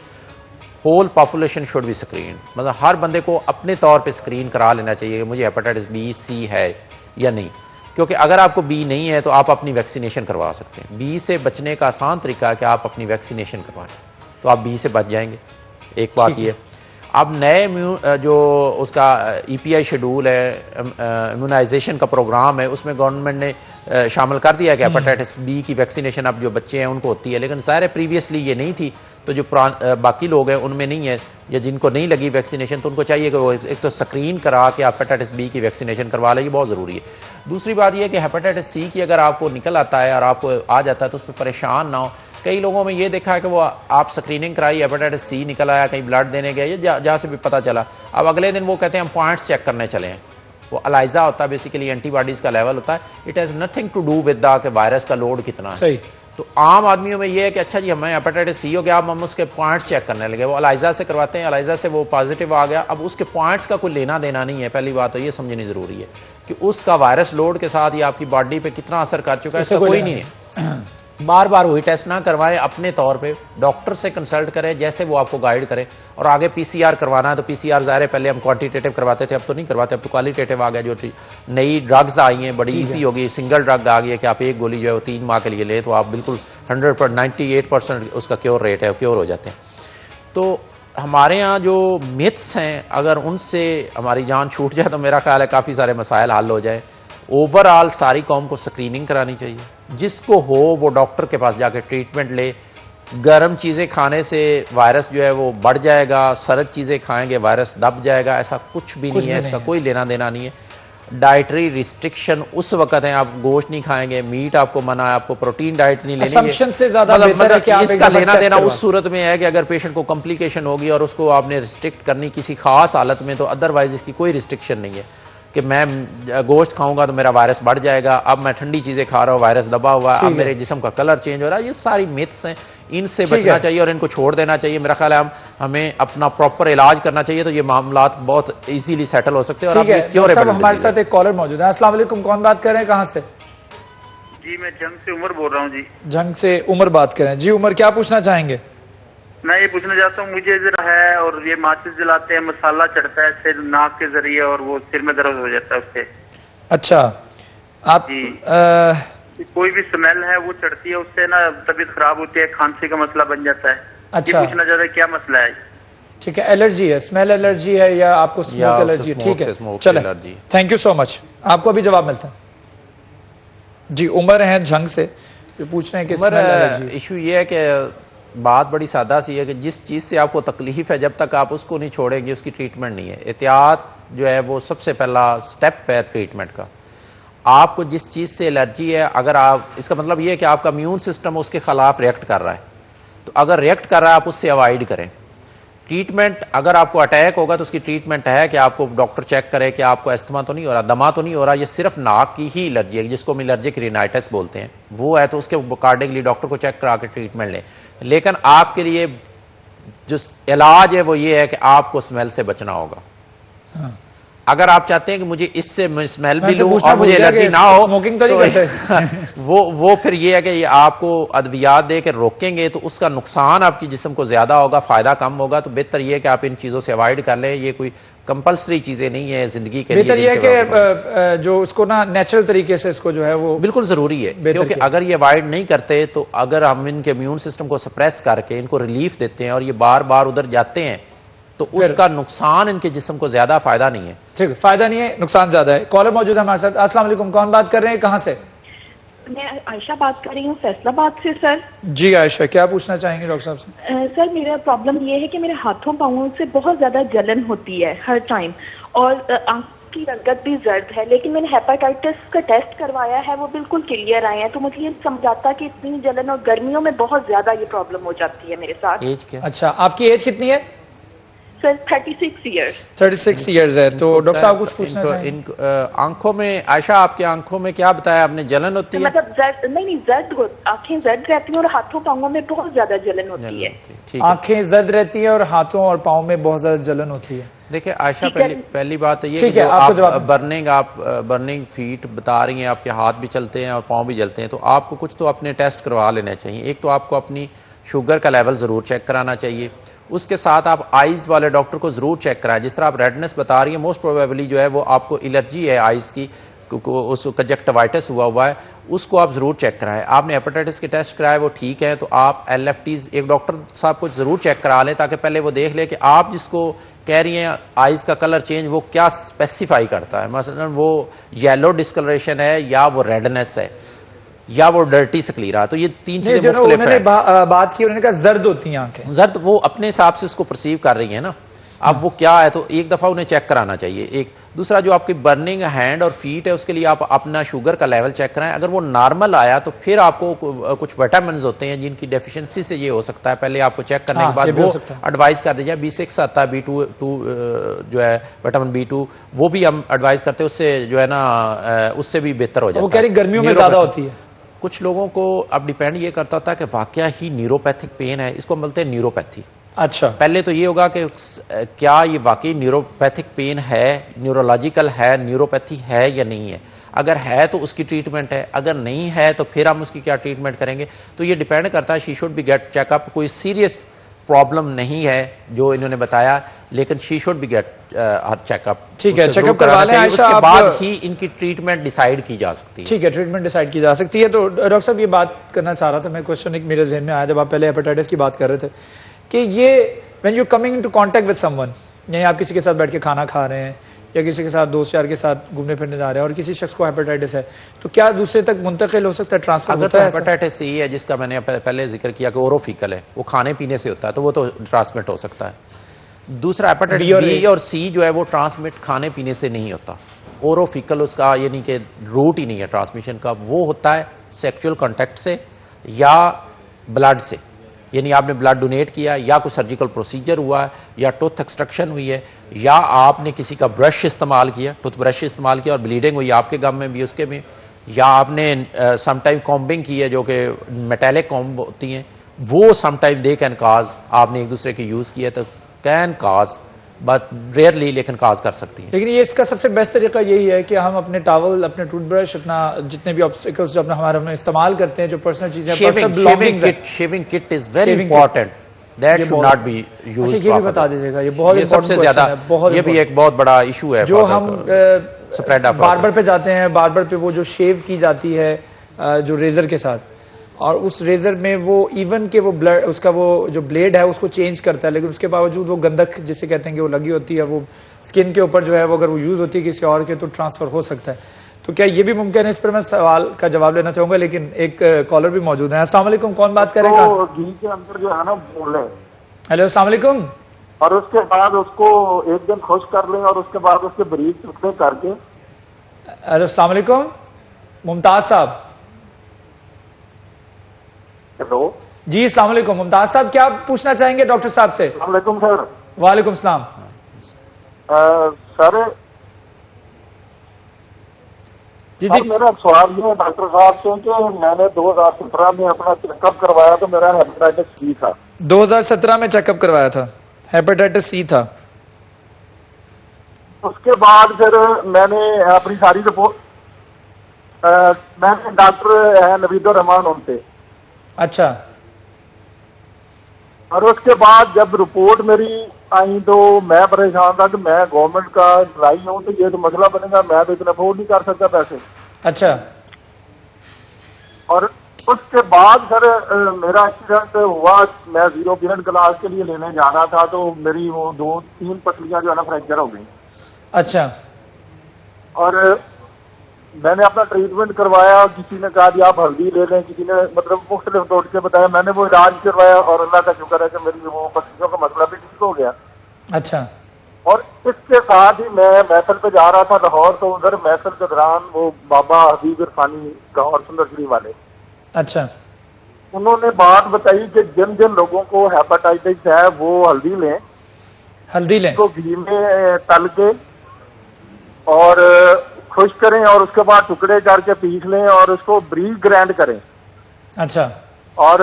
Whole population should be screen, مطلب ہر بندے کو اپنے طور پہ سکرین کرا لینا چاہیے کہ مجھے ہیپاٹائٹس بی، سی ہے یا نہیں. کیونکہ اگر آپ کو بی نہیں ہے تو آپ اپنی ویکسینیشن کروا سکتے ہیں. بی سے بچنے کا آسان طریقہ ہے کہ آپ اپنی ویکسینیشن کروائیں، تو آپ بی سے بچ جائیں گے. ایک بات یہ. اب نئے جو اس کا ای پی آئی شیڈول ہے، امیونائزیشن کا پروگرام ہے، اس میں گورنمنٹ نے شامل کر دیا کہ ہیپاٹائٹس بی کی ویکسینیشن اب جو بچے ہیں ان کو ہوتی ہے، لیکن ظاہر ہے پریویسلی یہ نہیں تھی. تو جو باقی لوگ ہیں ان میں نہیں ہے، یا جن کو نہیں لگی ویکسینیشن، تو ان کو چاہیے کہ وہ ایک تو سکرین کرا کے ہیپاٹائٹس بی کی ویکسینیشن کروا لیں، یہ بہت ضروری ہے. دوسری بات یہ ہے کہ ہیپاٹائٹس سی کی اگر آپ کو نکل آتا ہے اور آپ کو آ جاتا ہے تو اس پہ پریشان نہ ہو. کئی لوگوں میں یہ دیکھا ہے کہ وہ آپ سکریننگ کرائی، ہیپاٹائٹس سی نکل آیا، کہیں بلڈ دینے گئے یا جہاں سے بھی پتہ چلا، اب اگلے دن وہ کہتے ہیں ہم پوائنٹس چیک کرنے چلے ہیں. وہ الائزا ہوتا ہے، بیسیکلی اینٹی باڈیز کا لیول ہوتا ہے. It has nothing to do with the کہ وائرس کا لوڈ کتنا ہے. صحیح. تو عام آدمیوں میں یہ ہے کہ اچھا جی ہمیں ہیپاٹائٹس سی ہو گیا، اب ہم اس کے پوائنٹس چیک کرنے لگے. وہ الائزا سے کرواتے ہیں، الائزا سے وہ پازیٹیو آ گیا، اب اس کے پوائنٹس کا کوئی لینا دینا نہیں ہے. پہلی بات تو یہ سمجھنی ضروری ہے کہ اس کا وائرس لوڈ کے ساتھ یہ آپ کی باڈی پہ کتنا اثر کر چکا ہے، اس کا کوئی نہیں ہے. بار بار وہی ٹیسٹ نہ کروائیں، اپنے طور پہ ڈاکٹر سے کنسلٹ کریں جیسے وہ آپ کو گائیڈ کرے. اور آگے پی سی آر کروانا ہے تو پی سی آر ظاہر ہے پہلے ہم کوانٹیٹیو کرواتے تھے، اب تو نہیں کرواتے، اب تو کوالیٹیٹیو آ گیا. جو نئی ڈرگز آئی ہیں بڑی ایزی ہوگی، سنگل ڈرگ آ گئی ہے کہ آپ ایک گولی جو ہے وہ 3 ماہ کے لیے لیں تو آپ بالکل 98% اس کا کیور ریٹ ہے، کیور ہو جاتے ہیں. تو ہمارے ہاں جو متس ہیں اگر ان سے ہماری جان چھوٹ جائے تو میرا خیال ہے کافی سارے مسائل حل ہو جائیں. اوور آل ساری قوم کو سکریننگ کرانی چاہیے، جس کو ہو وہ ڈاکٹر کے پاس جا کے ٹریٹمنٹ لے. گرم چیزیں کھانے سے وائرس جو ہے وہ بڑھ جائے گا، سرد چیزیں کھائیں گے وائرس دب جائے گا، ایسا کچھ بھی نہیں ہے. اس کا کوئی لینا دینا نہیں ہے. ڈائٹری ریسٹرکشن اس وقت ہیں، آپ گوشت نہیں کھائیں گے، میٹ آپ کو منع ہے، آپ کو پروٹین ڈائٹ نہیں لینی ہے. اسمپشن سے زیادہ بہتر ہے کہ آپ اس کا لینا دینا اس صورت میں ہے کہ اگر پیشنٹ کو کمپلیکیشن ہوگی اور اس کو آپ نے ریسٹرکٹ کرنی کسی خاص حالت میں، تو ادروائز اس کی کوئی ریسٹرکشن نہیں ہے کہ میں گوشت کھاؤں گا تو میرا وائرس بڑھ جائے گا، اب میں ٹھنڈی چیزیں کھا رہا ہوں وائرس دبا ہوا ہے، اب میرے جسم کا کلر چینج ہو رہا ہے. یہ ساری میتھس ہیں، ان سے بچنا چاہیے اور ان کو چھوڑ دینا چاہیے. میرا خیال ہے ہمیں اپنا پراپر علاج کرنا چاہیے تو یہ معاملات بہت ایزیلی سیٹل ہو سکتے ہیں. اور ہمارے ساتھ ایک کالر موجود ہے. السلام علیکم، کون بات کر رہے ہیں، کہاں سے؟ جی میں جنگ سے عمر بول رہا ہوں. جی جنگ سے عمر بات کریں. جی عمر، کیا پوچھنا چاہیں گے؟ میں یہ پوچھنا چاہتا ہوں، مجھے ذرا ہے اور یہ ماچس جلاتے ہیں، مسالہ چڑھتا ہے سر ناک کے ذریعے اور وہ سر میں درد ہو جاتا ہے اس سے. اچھا، آپ جی کوئی بھی سمیل ہے وہ چڑھتی ہے، اس سے نا طبیعت خراب ہوتی ہے، کھانسی کا مسئلہ بن جاتا ہے. اچھا، یہ پوچھنا چاہتا ہے کیا مسئلہ ہے؟ ٹھیک ہے، الرجی ہے، اسمیل الرجی ہے یا آپ کو اسموک الرجی ہے؟ ٹھیک ہے، چلیں، تھینک یو سو مچ. آپ کو بھی جواب ملتا ہے. جی عمر ہیں جنگ سے، جو پوچھ رہے ہیں کہ ایشو یہ ہے کہ بات بڑی سادہ سی ہے کہ جس چیز سے آپ کو تکلیف ہے جب تک آپ اس کو نہیں چھوڑیں گے اس کی ٹریٹمنٹ نہیں ہے. احتیاط جو ہے وہ سب سے پہلا سٹیپ ہے ٹریٹمنٹ کا. آپ کو جس چیز سے الرجی ہے، اگر آپ، اس کا مطلب یہ ہے کہ آپ کا امیون سسٹم اس کے خلاف ریئیکٹ کر رہا ہے، تو اگر ریئیکٹ کر رہا ہے آپ اس سے اوائڈ کریں. ٹریٹمنٹ اگر آپ کو اٹیک ہوگا تو اس کی ٹریٹمنٹ ہے کہ آپ کو ڈاکٹر چیک کرے کہ آپ کو استھما تو نہیں ہو رہا، دما تو نہیں ہو رہا، یہ صرف ناک کی ہی الرجی ہے جس کو ہم الرجک رینائٹس بولتے ہیں، وہ ہے تو اس کے اکارڈنگلی ڈاکٹر کو چیک کرا کے ٹریٹمنٹ لیں. لیکن آپ کے لیے جو علاج ہے وہ یہ ہے کہ آپ کو اسمیل سے بچنا ہوگا. اگر آپ چاہتے ہیں کہ مجھے اس سے اسمیل بھی لوں اور مجھے الرجی نہ ہو وہ پھر یہ ہے کہ یہ آپ کو ادویات دے کے روکیں گے تو اس کا نقصان آپ کی جسم کو زیادہ ہوگا، فائدہ کم ہوگا. تو بہتر یہ ہے کہ آپ ان چیزوں سے اوائڈ کر لیں. یہ کوئی کمپلسری چیزیں نہیں ہیں زندگی کے لیے. بہتر یہ ہے کہ جو اس کو نا نیچرل طریقے سے اس کو جو ہے وہ بالکل ضروری ہے، کیونکہ اگر یہ اوائڈ نہیں کرتے تو اگر ہم ان کے امیون سسٹم کو سپریس کر کے ان کو ریلیف دیتے ہیں اور یہ بار بار ادھر جاتے ہیں تو اس کا نقصان ان کے جسم کو زیادہ فائدہ نہیں ہے. ٹھیک ہے، فائدہ نہیں ہے، نقصان زیادہ ہے. کالر موجود ہے ہمارے ساتھ. السلام علیکم، کون بات کر رہے ہیں، کہاں سے؟ میں عائشہ بات کر رہی ہوں فیصل آباد سے. سر جی عائشہ، کیا پوچھنا چاہیں گے ڈاکٹر صاحب سے؟ سر میرا پرابلم یہ ہے کہ میرے ہاتھوں پاؤں سے بہت زیادہ جلن ہوتی ہے ہر ٹائم، اور آنکھ کی رنگت بھی زرد ہے. لیکن میں نے ہیپاٹائٹس کا ٹیسٹ کروایا ہے، وہ بالکل کلیئر آئے ہیں. تو مجھے یہ سمجھاتا کہ اتنی جلن اور گرمیوں میں بہت زیادہ یہ پرابلم ہو جاتی ہے میرے ساتھ. ایج کیا؟ اچھا، آپ کی ایج کتنی ہے؟ سر 36 ایئرس. 36 ایئرز ہے. تو ڈاکٹر صاحب کچھ پوچھنا چاہیں؟ آنکھوں میں عائشہ آپ کی آنکھوں میں کیا بتایا آپ نے، جلن ہوتی ہے؟ مطلب زرد نہیں، زرد آنکھیں زرد رہتی ہیں اور ہاتھوں پاؤں میں بہت زیادہ جلن ہوتی ہے. آنکھیں زرد رہتی ہیں اور ہاتھوں اور پاؤں میں بہت زیادہ جلن ہوتی ہے. دیکھیں عائشہ، پہلی بات تو یہ کہ آپ برننگ فیٹ بتا رہی ہیں، آپ کے ہاتھ بھی چلتے ہیں اور پاؤں بھی جلتے ہیں، تو آپ کو کچھ تو اپنے ٹیسٹ کروا لینا چاہیے. ایک تو آپ کو اپنی شوگر کا لیول ضرور چیک کرانا چاہیے. اس کے ساتھ آپ آئیز والے ڈاکٹر کو ضرور چیک کرائیں. جس طرح آپ ریڈنس بتا رہی ہیں، موسٹ پروبیبلی جو ہے وہ آپ کو الرجی ہے آئیز کی، اس کو کنجکٹیوائٹس ہوا ہے، اس کو آپ ضرور چیک کرائیں. آپ نے ہیپاٹائٹس کے ٹیسٹ کرائے وہ ٹھیک ہے تو آپ LFTs ایک ڈاکٹر صاحب کو ضرور چیک کرا لیں تاکہ پہلے وہ دیکھ لیں کہ آپ جس کو کہہ رہی ہیں آئیز کا کلر چینج وہ کیا اسپیسیفائی کرتا ہے. مثلا وہ یلو ڈسکلریشن ہے یا وہ ریڈنس ہے یا وہ ڈرٹی سے کلیئر. تو یہ تین چیزیں مختلف ہیں. بات کی انہوں نے کہا زرد ہوتی ہیں آنکھیں. زرد وہ اپنے حساب سے اس کو پرسیو کر رہی ہیں نا. اب وہ کیا ہے تو ایک دفعہ انہیں چیک کرانا چاہیے. ایک دوسرا جو آپ کی برننگ ہینڈ اور فیٹ ہے اس کے لیے آپ اپنا شوگر کا لیول چیک کرائیں. اگر وہ نارمل آیا تو پھر آپ کو کچھ وٹامنز ہوتے ہیں جن کی ڈیفیشنسی سے یہ ہو سکتا ہے. پہلے آپ کو چیک کرنے کے بعد وہ ایڈوائز کر دیجیے. B6 آتا ہے، B2 جو ہے وٹامن B2 وہ بھی ہم ایڈوائز کرتے ہیں. اس سے جو ہے نا اس سے بھی بہتر ہو جاتا ہے. وہ کہہ رہی گرمیوں میں زیادہ ہوتی ہے. کچھ لوگوں کو اب ڈیپینڈ یہ کرتا ہوتا ہے کہ واقعہ ہی نیوروپیتھک پین ہے، اس کو بولتے ہیں نیوروپیتھی. اچھا، پہلے تو یہ ہوگا کہ کیا یہ واقعی نیوروپیتھک پین ہے، نیورولوجیکل ہے، نیوروپیتھی ہے یا نہیں ہے. اگر ہے تو اس کی ٹریٹمنٹ ہے، اگر نہیں ہے تو پھر ہم اس کی کیا ٹریٹمنٹ کریں گے. تو یہ ڈیپینڈ کرتا ہے. She should be get check up. کوئی سیریس پرابلم نہیں ہے جو انہوں نے بتایا، لیکن she should be get her check up. ٹھیک ہے، چیک اپ کروا لیں. اس کے بعد ہی ان کی ٹریٹمنٹ ڈیسائیڈ کی جا سکتی ہے. ٹھیک ہے، ٹریٹمنٹ ڈیسائیڈ کی جا سکتی ہے. تو ڈاکٹر صاحب یہ بات کرنا چاہ رہا تھا میں، کوشچن ایک میرے ذہن میں آیا جب آپ پہلے ہیپاٹائٹس کی بات کر رہے تھے کہ یہ when you coming into contact with someone، یعنی آپ کسی کے ساتھ بیٹھ کے کھانا کھا رہے ہیں یا کسی کے ساتھ دوست یار کے ساتھ گھومنے پھرنے جا رہے ہیں اور کسی شخص کو ہیپاٹائٹس ہے تو کیا دوسرے تک منتقل ہو سکتا ہے، ٹرانسفر ہوتا ہے؟ اگر ہیپاٹائٹس سی ہے جس کا میں نے پہلے ذکر کیا کہ اوروفیکل ہے، وہ کھانے پینے سے ہوتا ہے تو وہ تو ٹرانسمٹ ہو سکتا ہے. دوسرا ہیپاٹائٹس بی اور سی جو ہے وہ ٹرانسمٹ کھانے پینے سے نہیں ہوتا. اوروفیکل اس کا یعنی کہ روٹ ہی نہیں ہے ٹرانسمیشن کا. وہ ہوتا ہے سیکچول کانٹیکٹ سے یا بلڈ سے، یعنی آپ نے بلڈ ڈونیٹ کیا یا کوئی سرجیکل پروسیجر ہوا ہے یا ٹوتھ ایکسٹرکشن ہوئی ہے یا آپ نے کسی کا برش استعمال کیا، ٹوتھ برش استعمال کیا اور بلیڈنگ ہوئی آپ کے گم میں بھی اس کے میں، یا آپ نے سم ٹائم کامبنگ کی ہے جو کہ میٹیلک کامب ہوتی ہیں وہ some time they can cause, آپ نے ایک دوسرے کے یوز کیا تو کین کاز بٹ ریئرلی لیکن کاز کر سکتی ہیں. لیکن یہ اس کا سب سے بیسٹ طریقہ یہی ہے کہ ہم اپنے ٹاول، اپنے ٹوتھ برش، اپنا جتنے بھی آبسٹیکلز جو ہمارے استعمال کرتے ہیں جو پرسنل چیزیں، shaving kit is very important. That should not be used. یہ بھی بتا دیجیے گا، یہ بہت سب سے زیادہ یہ بھی ایک بہت بڑا ایشو ہے جو ہم باربر پہ جاتے ہیں. باربر پہ وہ جو شیو کی جاتی ہے جو ریزر کے ساتھ، اور اس ریزر میں وہ ایون کہ وہ بلڈ اس کا وہ جو بلیڈ ہے اس کو چینج کرتا ہے، لیکن اس کے باوجود وہ گندک جسے کہتے ہیں کہ وہ لگی ہوتی ہے، وہ اسکن کے اوپر جو ہے وہ اگر وہ یوز ہوتی ہے کسی اور کے تو ٹرانسفر ہو سکتا ہے. تو کیا یہ بھی ممکن ہے؟ اس پر میں سوال کا جواب لینا چاہوں گا، لیکن ایک کالر بھی موجود ہے. السلام علیکم، کون بات کرے گا؟ گھی کے اندر جو ہے نا بول رہے. ہیلو، السلام علیکم. اور اس کے بعد اس کو ایک دن خشک کر لیں اور اس کے بعد اس کے بریک ٹکڑے کر کے. السلام علیکم ممتاز صاحب. ہیلو جی السلام علیکم ممتاز صاحب، کیا پوچھنا چاہیں گے ڈاکٹر صاحب سے؟ السلام علیکم سر. وعلیکم السلام. سر جی جی میرا سوال یہ ہے ڈاکٹر صاحب سے کہ میں نے 2017 میں اپنا چیک اپ کروایا تو میرا ہیپیٹائٹس سی تھا. 2017 میں چیک اپ کروایا تھا, ہیپیٹائٹس سی تھا. اس کے بعد پھر میں نے اپنی ساری رپورٹ میں نے ڈاکٹر ہے نوید الرحمان ان سے, اچھا اور اس کے بعد جب رپورٹ میری آئی تو میں پریشان تھا کہ میں گورنمنٹ کا امپلائی ہوں تو یہ تو مسئلہ بنے گا, میں تو اتنا افورڈ نہیں کر سکتا پیسے. اچھا اور اس کے بعد سر میرا ایکسیڈنٹ ہوا, میں 0 پیریڈ کلاس کے لیے لینے جانا تھا تو میری وہ 2-3 پسلیاں جو ہے نا فریکچر ہو گئی. اچھا اور میں نے اپنا ٹریٹمنٹ کروایا, کسی نے کہا جی آپ ہلدی لے لیں, کسی نے مطلب مختلف ٹوٹکے بتایا, میں نے وہ علاج کروایا اور اللہ کا شکر ہے کہ میری وہ پسلیوں کا مسئلہ بھی ٹھیک ہو گیا. اچھا اور اس کے ساتھ ہی میں محفل پہ جا رہا تھا لاہور, تو ادھر محفل کے دوران وہ بابا حبیب عرفانی لاہور سندر شریف والے, اچھا انہوں نے بات بتائی کہ جن جن لوگوں کو ہیپاٹائٹس ہے وہ ہلدی لیں, ہلدی لیں, اس کو گھی میں تل کے اور خشک کریں اور اس کے بعد ٹکڑے کر کے پیس لیں اور اس کو بریک گرائنڈ کریں. اچھا اور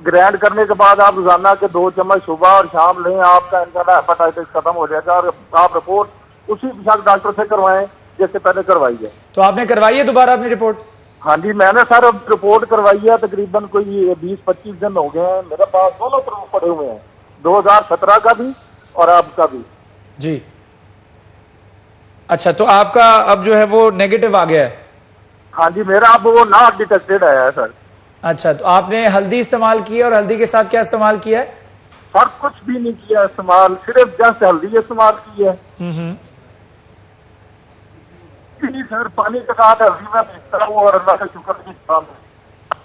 گرائنڈ کرنے کے بعد آپ روزانہ کے 2 چمچ صبح اور شام لیں, آپ کا انشاءاللہ ہیپاٹائٹس ختم ہو جائے گا. اور آپ رپورٹ اسی شخص ڈاکٹر سے کروائیں جس سے پہلے کروائی ہے. تو آپ نے کروائی ہے دوبارہ اپنی رپورٹ؟ ہاں جی میں نے سر رپورٹ کروائی ہے, تقریباً کوئی 20-25 دن ہو گئے ہیں. میرے پاس دونوں پروف پڑے ہوئے ہیں, 2017 کا بھی اور آپ کا بھی. جی اچھا, تو آپ کا اب جو ہے وہ نیگیٹو آ گیا ہے؟ ہاں جی میرا اب وہ ناٹ ڈیٹیکٹڈ آیا ہے سر. اچھا, تو آپ نے ہلدی استعمال کی ہے, اور ہلدی کے ساتھ کیا استعمال کیا ہے؟ سر کچھ بھی نہیں کیا استعمال, صرف جسٹ ہلدی استعمال کی ہے. جی سر پانی کے ساتھ ہلدی میں بیچتا ہوں اور اللہ کا شکر کی کام ہے.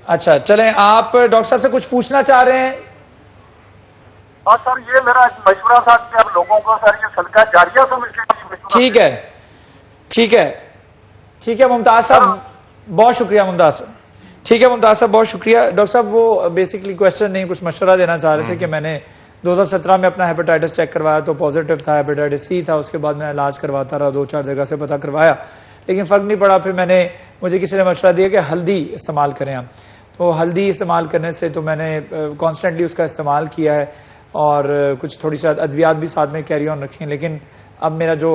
اچھا چلیں, آپ ڈاکٹر صاحب سے کچھ پوچھنا چاہ رہے ہیں؟ اور سر یہ میرا مشورہ تھا کہ اب لوگوں کو سر یہ صدقہ جاریہ سمجھ کے ٹھیک ہے ٹھیک ہے ٹھیک ہے ممتاز صاحب, بہت شکریہ ممتاز صاحب. ٹھیک ہے ممتاز صاحب, بہت شکریہ. ڈاکٹر صاحب وہ بیسکلی کوشچن نہیں, کچھ مشورہ دینا چاہ رہے تھے کہ میں نے 2017 میں اپنا ہیپیٹائٹس چیک کروایا تو پازیٹیو تھا, ہیپیٹائٹس سی تھا. اس کے بعد میں علاج کرواتا رہا, 2-4 جگہ سے پتہ کروایا لیکن فرق نہیں پڑا. پھر مجھے کسی نے مشورہ دیا کہ ہلدی استعمال کریں آپ. تو ہلدی استعمال کرنے سے تو میں نے کانسٹنٹلی اس کا استعمال کیا ہے, اور کچھ تھوڑی سی ادویات بھی ساتھ میں کیری آن رکھی ہیں. لیکن اب میرا جو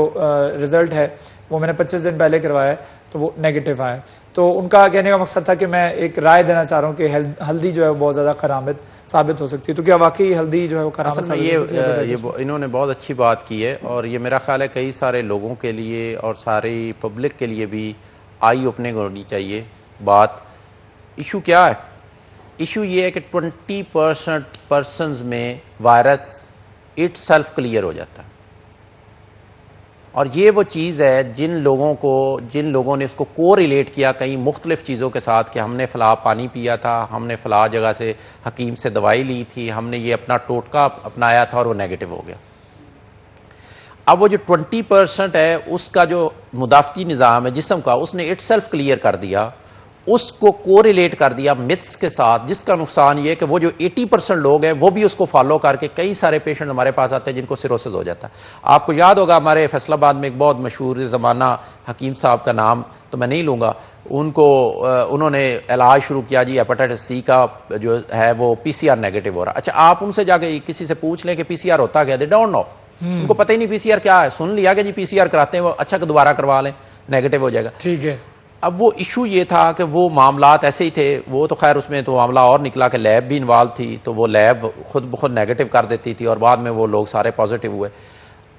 رزلٹ ہے وہ میں نے 25 دن پہلے کروایا ہے تو وہ نیگیٹو آیا. تو ان کا کہنے کا مقصد تھا کہ میں ایک رائے دینا چاہ رہا ہوں کہ ہلدی جو ہے وہ بہت زیادہ کرامت ثابت ہو سکتی ہے. تو کیا واقعی ہلدی جو ہے وہ کرامت ثابت ہو سکتی ہے؟ یہ انہوں نے بہت اچھی بات کی ہے, اور یہ میرا خیال ہے کئی سارے لوگوں کے لیے اور ساری پبلک کے لیے بھی آئی اوپننگ ہونی چاہیے بات. ایشو کیا ہے؟ ایشو یہ ہے کہ 20% پرسنز میں وائرس اٹ سیلف کلیئر ہو جاتا ہے, اور یہ وہ چیز ہے جن لوگوں نے اس کو ریلیٹ کیا کئی مختلف چیزوں کے ساتھ کہ ہم نے فلاں پانی پیا تھا, ہم نے فلاں جگہ سے حکیم سے دوائی لی تھی, ہم نے یہ اپنا ٹوٹکا اپنایا تھا اور وہ نیگیٹو ہو گیا. اب وہ جو 20% ہے اس کا جو مدافعتی نظام ہے جسم کا, اس نے اٹ سیلف کلیئر کر دیا, اس کو ریلیٹ کر دیا متس کے ساتھ, جس کا نقصان یہ ہے کہ وہ جو 80% لوگ ہیں وہ بھی اس کو فالو کر کے کئی سارے پیشنٹ ہمارے پاس آتے ہیں جن کو سیروسس ہو جاتا ہے. آپ کو یاد ہوگا ہمارے فیصل آباد میں ایک بہت مشہور زمانہ حکیم صاحب کا نام تو میں نہیں لوں گا, انہوں نے علاج شروع کیا جی ہیپاٹائٹس سی کا جو ہے وہ PCR نیگیٹو ہو رہا. اچھا آپ ان سے جا کے کسی سے پوچھ لیں کہ PCR ہوتا کیا, دے ڈونٹ نو, ان کو پتہ ہی نہیں PCR کیا ہے. سن لیا کہ جی PCR کراتے ہیں وہ, اچھا کہ دوبارہ کروا لیں نیگیٹو ہو جائے گا. ٹھیک ہے. اب وہ ایشو یہ تھا کہ وہ معاملات ایسے ہی تھے, وہ تو خیر اس میں تو معاملہ اور نکلا کہ لیب بھی انوالو تھی تو وہ لیب خود بخود نیگیٹو کر دیتی تھی اور بعد میں وہ لوگ سارے پازیٹیو ہوئے.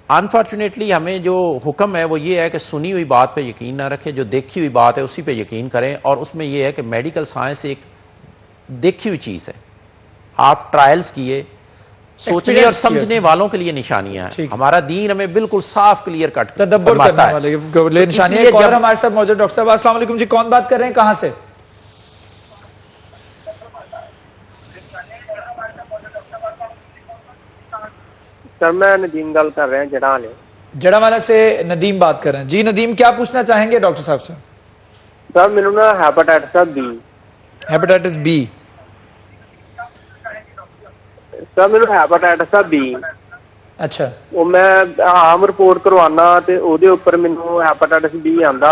انفارچونیٹلی ہمیں جو حکم ہے وہ یہ ہے کہ سنی ہوئی بات پہ یقین نہ رکھیں, جو دیکھی ہوئی بات ہے اسی پہ یقین کریں. اور اس میں یہ ہے کہ میڈیکل سائنس ایک دیکھی ہوئی چیز ہے, آپ ٹرائلز کیے, سوچنے اور سمجھنے والوں کے لیے نشانیاں ہیں. ہمارا دین ہمیں بالکل صاف کلیئر کٹ تدبر کرنے والے نشانیاں. کالر ہمارے ساتھ موجود ڈاکٹر صاحب, السلام علیکم جی, کون بات کر رہے ہیں, کہاں سے؟ سر میں ندیم گل کر رہے ہیں جڑاوالا. جڑاوالا سے ندیم بات کر رہے ہیں جی. ندیم کیا پوچھنا چاہیں گے ڈاکٹر صاحب سے؟ سر میرے نا hepatitis B. Hepatitis B? Sir میرے ہیپاٹائٹس بی. ਅੱਛਾ ਉਹ ਮੈਂ ਆਮ ਰਿਪੋਰਟ ਕਰਵਾਉਣਾ ਤੇ ਉਹਦੇ ਉੱਪਰ ਮੈਨੂੰ ਹੈਪੇਟਾਈਟਸ ਬੀ ਆਂਦਾ।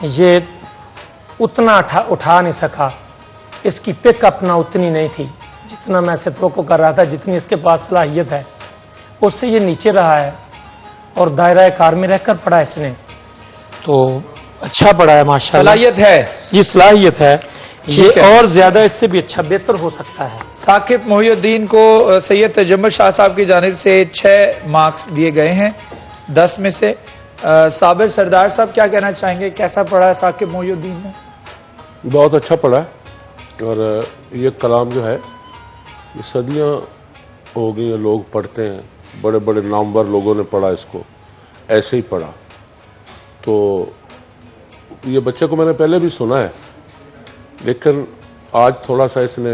یہ اتنا اٹھا نہیں سکا، اس کی پک اپنا اتنی نہیں تھی جتنا میں سے توقع کر رہا تھا، جتنی اس کے پاس صلاحیت ہے اس سے یہ نیچے رہا ہے اور دائرہ کار میں رہ کر پڑھا اس نے، تو اچھا پڑھا ہے ماشاءاللہ، صلاحیت ہے، یہ صلاحیت ہے، یہ اور زیادہ اس سے بھی اچھا بہتر ہو سکتا ہے۔ ثاقب محی الدین کو سید تجمل شاہ صاحب کی جانب سے 6 مارکس دیے گئے ہیں 10 میں سے۔ صابر سردار صاحب کیا کہنا چاہیں گے، کیسا پڑھا ہے ثاقب محی الدین نے؟ بہت اچھا پڑھا ہے، اور یہ کلام جو ہے یہ صدیاں ہو گئی ہیں، لوگ پڑھتے ہیں، بڑے بڑے نامور لوگوں نے پڑھا اس کو، ایسے ہی پڑھا۔ تو یہ بچے کو میں نے پہلے بھی سنا ہے، لیکن آج تھوڑا سا اس نے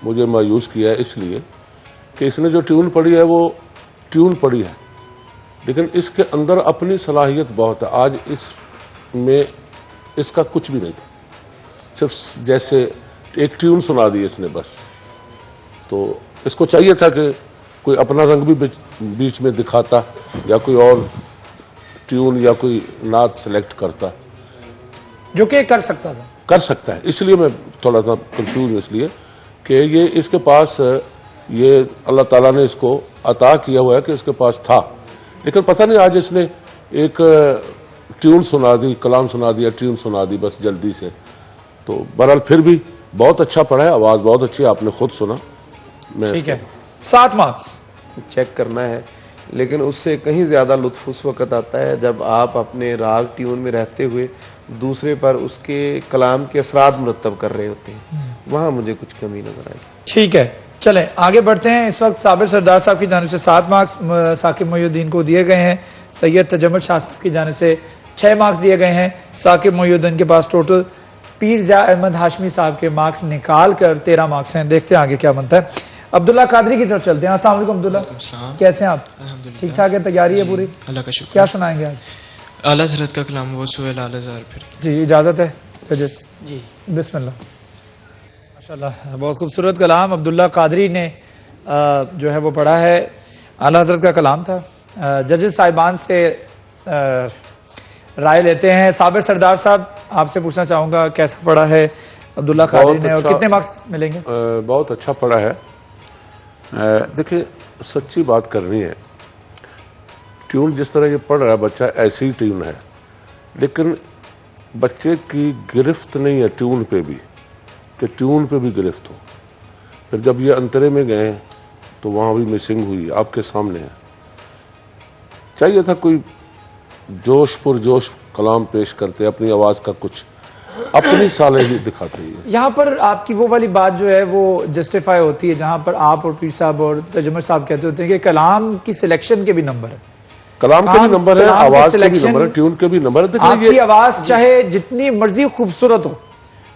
مجھے مایوس کیا ہے، اس لیے کہ اس نے جو ٹیون پڑھی ہے وہ ٹیون پڑھی ہے، لیکن اس کے اندر اپنی صلاحیت بہت ہے۔ آج اس میں اس کا کچھ بھی نہیں تھا، صرف جیسے ایک ٹیون سنا دی اس نے بس، تو اس کو چاہیے تھا کہ کوئی اپنا رنگ بھی بیچ میں دکھاتا، یا کوئی اور ٹیون یا کوئی نعت سلیکٹ کرتا، جو کہ کر سکتا تھا، کر سکتا ہے۔ اس لیے میں تھوڑا سا کنفیوز ہوں، اس لیے کہ یہ اس کے پاس یہ اللہ تعالیٰ نے اس کو عطا کیا ہوا ہے کہ اس کے پاس تھا، لیکن پتہ نہیں آج اس نے ایک ٹیون سنا دی، کلام سنا دیا، ٹیون سنا دی بس جلدی سے۔ تو بہرحال پھر بھی بہت اچھا پڑھا ہے، آواز بہت اچھی ہے، آپ نے خود سنا۔ ٹھیک ہے، 7 مارکس چیک کرنا ہے، لیکن اس سے کہیں زیادہ لطف اس وقت آتا ہے جب آپ اپنے راگ ٹیون میں رہتے ہوئے دوسرے پر اس کے کلام کے اثرات مرتب کر رہے ہوتے ہیں، وہاں مجھے کچھ کمی نظر آئی۔ ٹھیک ہے، چلیں آگے بڑھتے ہیں۔ اس وقت صابر سردار صاحب کی جانب سے 7 مارکس ثاقب محی الدین کو دیے گئے ہیں، سید تجمل شاہ صاحب کی جانب سے 6 مارکس دیے گئے ہیں۔ ثاقب محی الدین کے پاس ٹوٹل پیر ضیاء احمد ہاشمی صاحب کے مارکس نکال کر 13 مارکس ہیں۔ دیکھتے ہیں آگے کیا بنتا ہے۔ عبداللہ قادری کی طرف چلتے ہیں۔ السلام علیکم عبداللہ، کیسے ہیں آپ؟ ٹھیک ٹھاک ہے، تیاری ہے پوری؟ اللہ کا شکر۔ کیا سنائیں گے آج؟ اعلیٰ حضرت کا کلام وہ سوئے لال ہزار پھر۔ جی اجازت ہے ججز؟ جی بسم اللہ۔ ماشاءاللہ بہت خوبصورت کلام عبداللہ قادری نے جو ہے وہ پڑھا ہے، اعلیٰ حضرت کا کلام تھا۔ ججز صاحبان سے رائے لیتے ہیں۔ صابر سردار صاحب آپ سے پوچھنا چاہوں گا کیسا پڑھا ہے عبداللہ قادری نے اور کتنے مارکس ملیں گے؟ بہت اچھا پڑھا ہے۔ دیکھیں سچی بات کرنی ہے، ٹیون جس طرح یہ پڑھ رہا ہے بچہ ایسی ہی ٹیون ہے، لیکن بچے کی گرفت نہیں ہے ٹیون پہ بھی، کہ ٹیون پہ بھی گرفت ہو۔ پھر جب یہ انترے میں گئے تو وہاں بھی مسنگ ہوئی، آپ کے سامنے ہے۔ چاہیے تھا کوئی جوش پر جوش کلام پیش کرتے، اپنی آواز کا کچھ اپنی صالحیت دکھاتے ہیں۔ یہاں پر آپ کی وہ والی بات جو ہے وہ جسٹیفائی ہوتی ہے جہاں پر آپ اور پیر صاحب اور تجمل صاحب کہتے ہوتے ہیں کہ کلام کی سلیکشن کے بھی نمبر ہے، کلام کے بھی نمبر ہے، آواز کے بھی نمبر ہے، ٹیون کے بھی نمبر ہے۔ آپ کی آواز چاہے جتنی مرضی خوبصورت ہو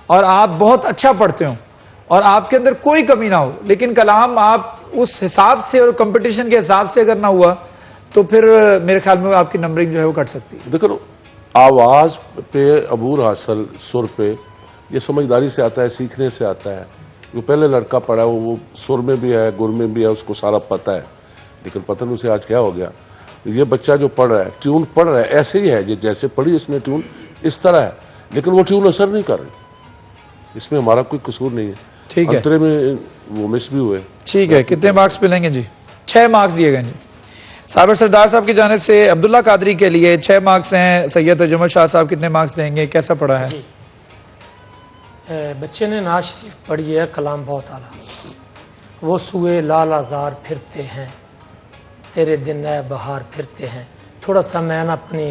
اور آپ بہت اچھا پڑھتے ہوں اور آپ کے اندر کوئی کمی نہ ہو، لیکن کلام آپ اس حساب سے اور کمپٹیشن کے حساب سے اگر نہ ہوا تو پھر میرے خیال میں آپ کی نمبرنگ جو ہے وہ کٹ سکتی ہے۔ دیکھو آواز پہ عبور حاصل، سر پہ، یہ سمجھداری سے آتا ہے، سیکھنے سے آتا ہے۔ جو پہلے لڑکا پڑھا ہے وہ سر میں بھی ہے، گر میں بھی ہے، اس کو سارا پتہ ہے، لیکن پتہ نہیں اسے آج کیا ہو گیا۔ یہ بچہ جو پڑھ رہا ہے ٹیون پڑھ رہا ہے ایسے ہی ہے جیسے پڑھی اس نے ٹیون اس طرح ہے، لیکن وہ ٹیون اثر نہیں کر رہی، اس میں ہمارا کوئی قصور نہیں ہے۔ ٹھیک ہے، انترے میں وہ مس بھی ہوئے۔ ٹھیک ہے، کتنے مارکس ملیں گے؟ جی 6 مارکس دیے گئے جی۔ صابر سردار صاحب کی جانب سے عبداللہ قادری کے لیے 6 مارکس ہیں۔ سید تجمل شاہ صاحب کتنے مارکس دیں گے، کیسا پڑھا ہے؟ بچے نے نعت شریف پڑھی ہے، کلام بہت اعلیٰ۔ وہ سوئے لال آزار پھرتے ہیں، تیرے دن نئے بہار پھرتے ہیں۔ تھوڑا سا میں اپنی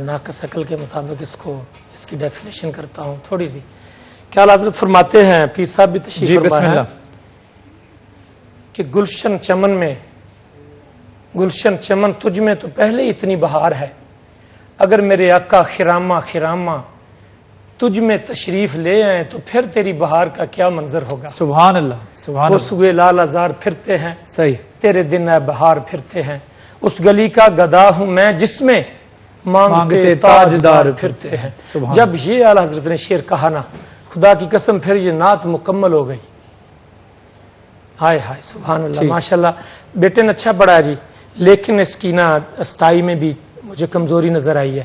ناقص عقل کے مطابق اس کی ڈیفینیشن کرتا ہوں تھوڑی سی۔ کیا حضرت فرماتے ہیں، پیر صاحب بھی تشریف فرما ہے کہ گلشن چمن میں، گلشن چمن تجھ میں تو پہلے ہی اتنی بہار ہے، اگر میرے آقا خراما خراما تجھ میں تشریف لے آئے تو پھر تیری بہار کا کیا منظر ہوگا۔ سبحان اللہ، سبحان وہ اللہ۔ سوئے لال آزار پھرتے ہیں، صحیح، تیرے دن اے بہار پھرتے ہیں۔ اس گلی کا گدا ہوں میں جس میں مانگتے تاجدار پھرتے ہیں۔ جب یہ اعلیٰ حضرت نے شعر کہا نا، خدا کی قسم پھر یہ نعت مکمل ہو گئی۔ ہائے ہائے سبحان اللہ، ماشاءاللہ بیٹے نے اچھا پڑھا جی، لیکن اس کی نا استائی میں بھی مجھے کمزوری نظر آئی ہے۔